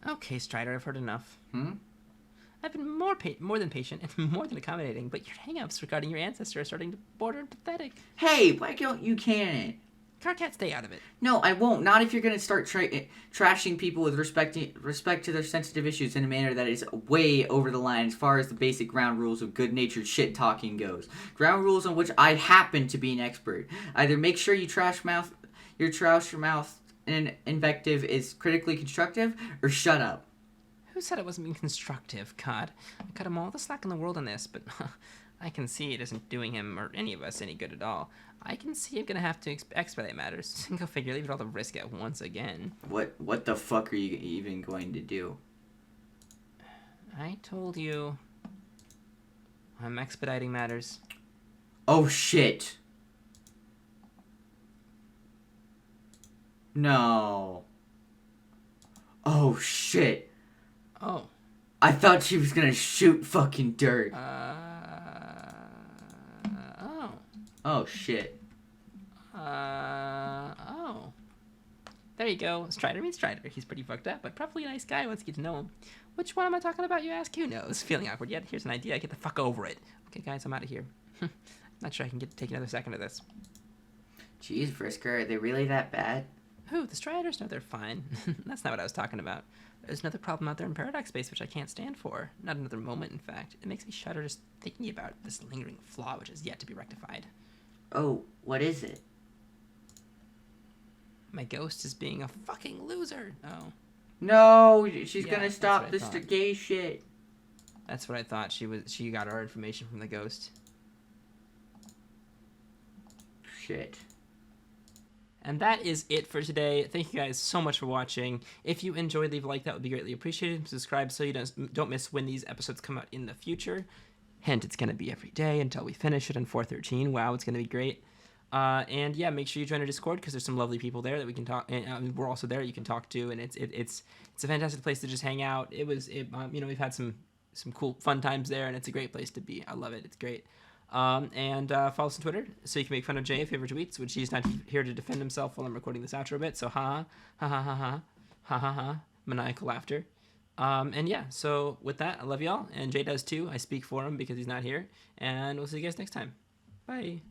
Okay, Strider, I've heard enough. I've been more than patient and more than accommodating, but your hang-ups regarding your ancestor are starting to border on pathetic. Hey, why don't you canon? Carcat, stay out of it. No, I won't. Not if you're going to start trashing people with respect to their sensitive issues in a manner that is way over the line as far as the basic ground rules of good-natured shit-talking goes. Ground rules on which I happen to be an expert. Either make sure your trash mouth and invective is critically constructive, or shut up. Who said it wasn't being constructive, God? I cut him all the slack in the world on this, but I can see it isn't doing him or any of us any good at all. I can see I'm gonna have to expedite matters. Go figure, leave it all to Vriska once again. What the fuck are you even going to do? I told you. I'm expediting matters. Oh shit. No. Oh shit. Oh. I thought she was gonna shoot fucking dirt. Oh. Oh shit. Oh. There you go. Strider means Strider. He's pretty fucked up, but probably a nice guy once you get to know him. Which one am I talking about, you ask? Who knows? Feeling awkward yet? Here's an idea. Get the fuck over it. Okay, guys, I'm out of here. Not sure I can take another second of this. Jeez, Vriska, are they really that bad? Who? The Striders? No, they're fine. That's not what I was talking about. There's another problem out there in Paradox Space which I can't stand for. Not another moment, in fact. It makes me shudder just thinking about this lingering flaw which is yet to be rectified. Oh, what is it? My ghost is being a fucking loser. Oh. No, she's Yeah, gonna stop that's this what I thought. gay shit. That's what I thought. She got our information from the ghost. Shit. And that is it for today. Thank you guys so much for watching. If you enjoyed, leave a like. That would be greatly appreciated. Subscribe so you don't miss when these episodes come out in the future. Hint, it's going to be every day until we finish it in 413. Wow, it's going to be great. And yeah, make sure you join our Discord because there's some lovely people there that we can talk. And we're also there you can talk to, and it's a fantastic place to just hang out. We've had some cool fun times there, and it's a great place to be. I love it. It's great. And follow us on Twitter so you can make fun of Jay if he ever tweets, which he's not here to defend himself while I'm recording this outro bit. So ha ha ha ha ha ha ha ha, maniacal laughter. And yeah, so with that, I love y'all, and Jay does too. I speak for him because he's not here, and we'll see you guys next time. Bye.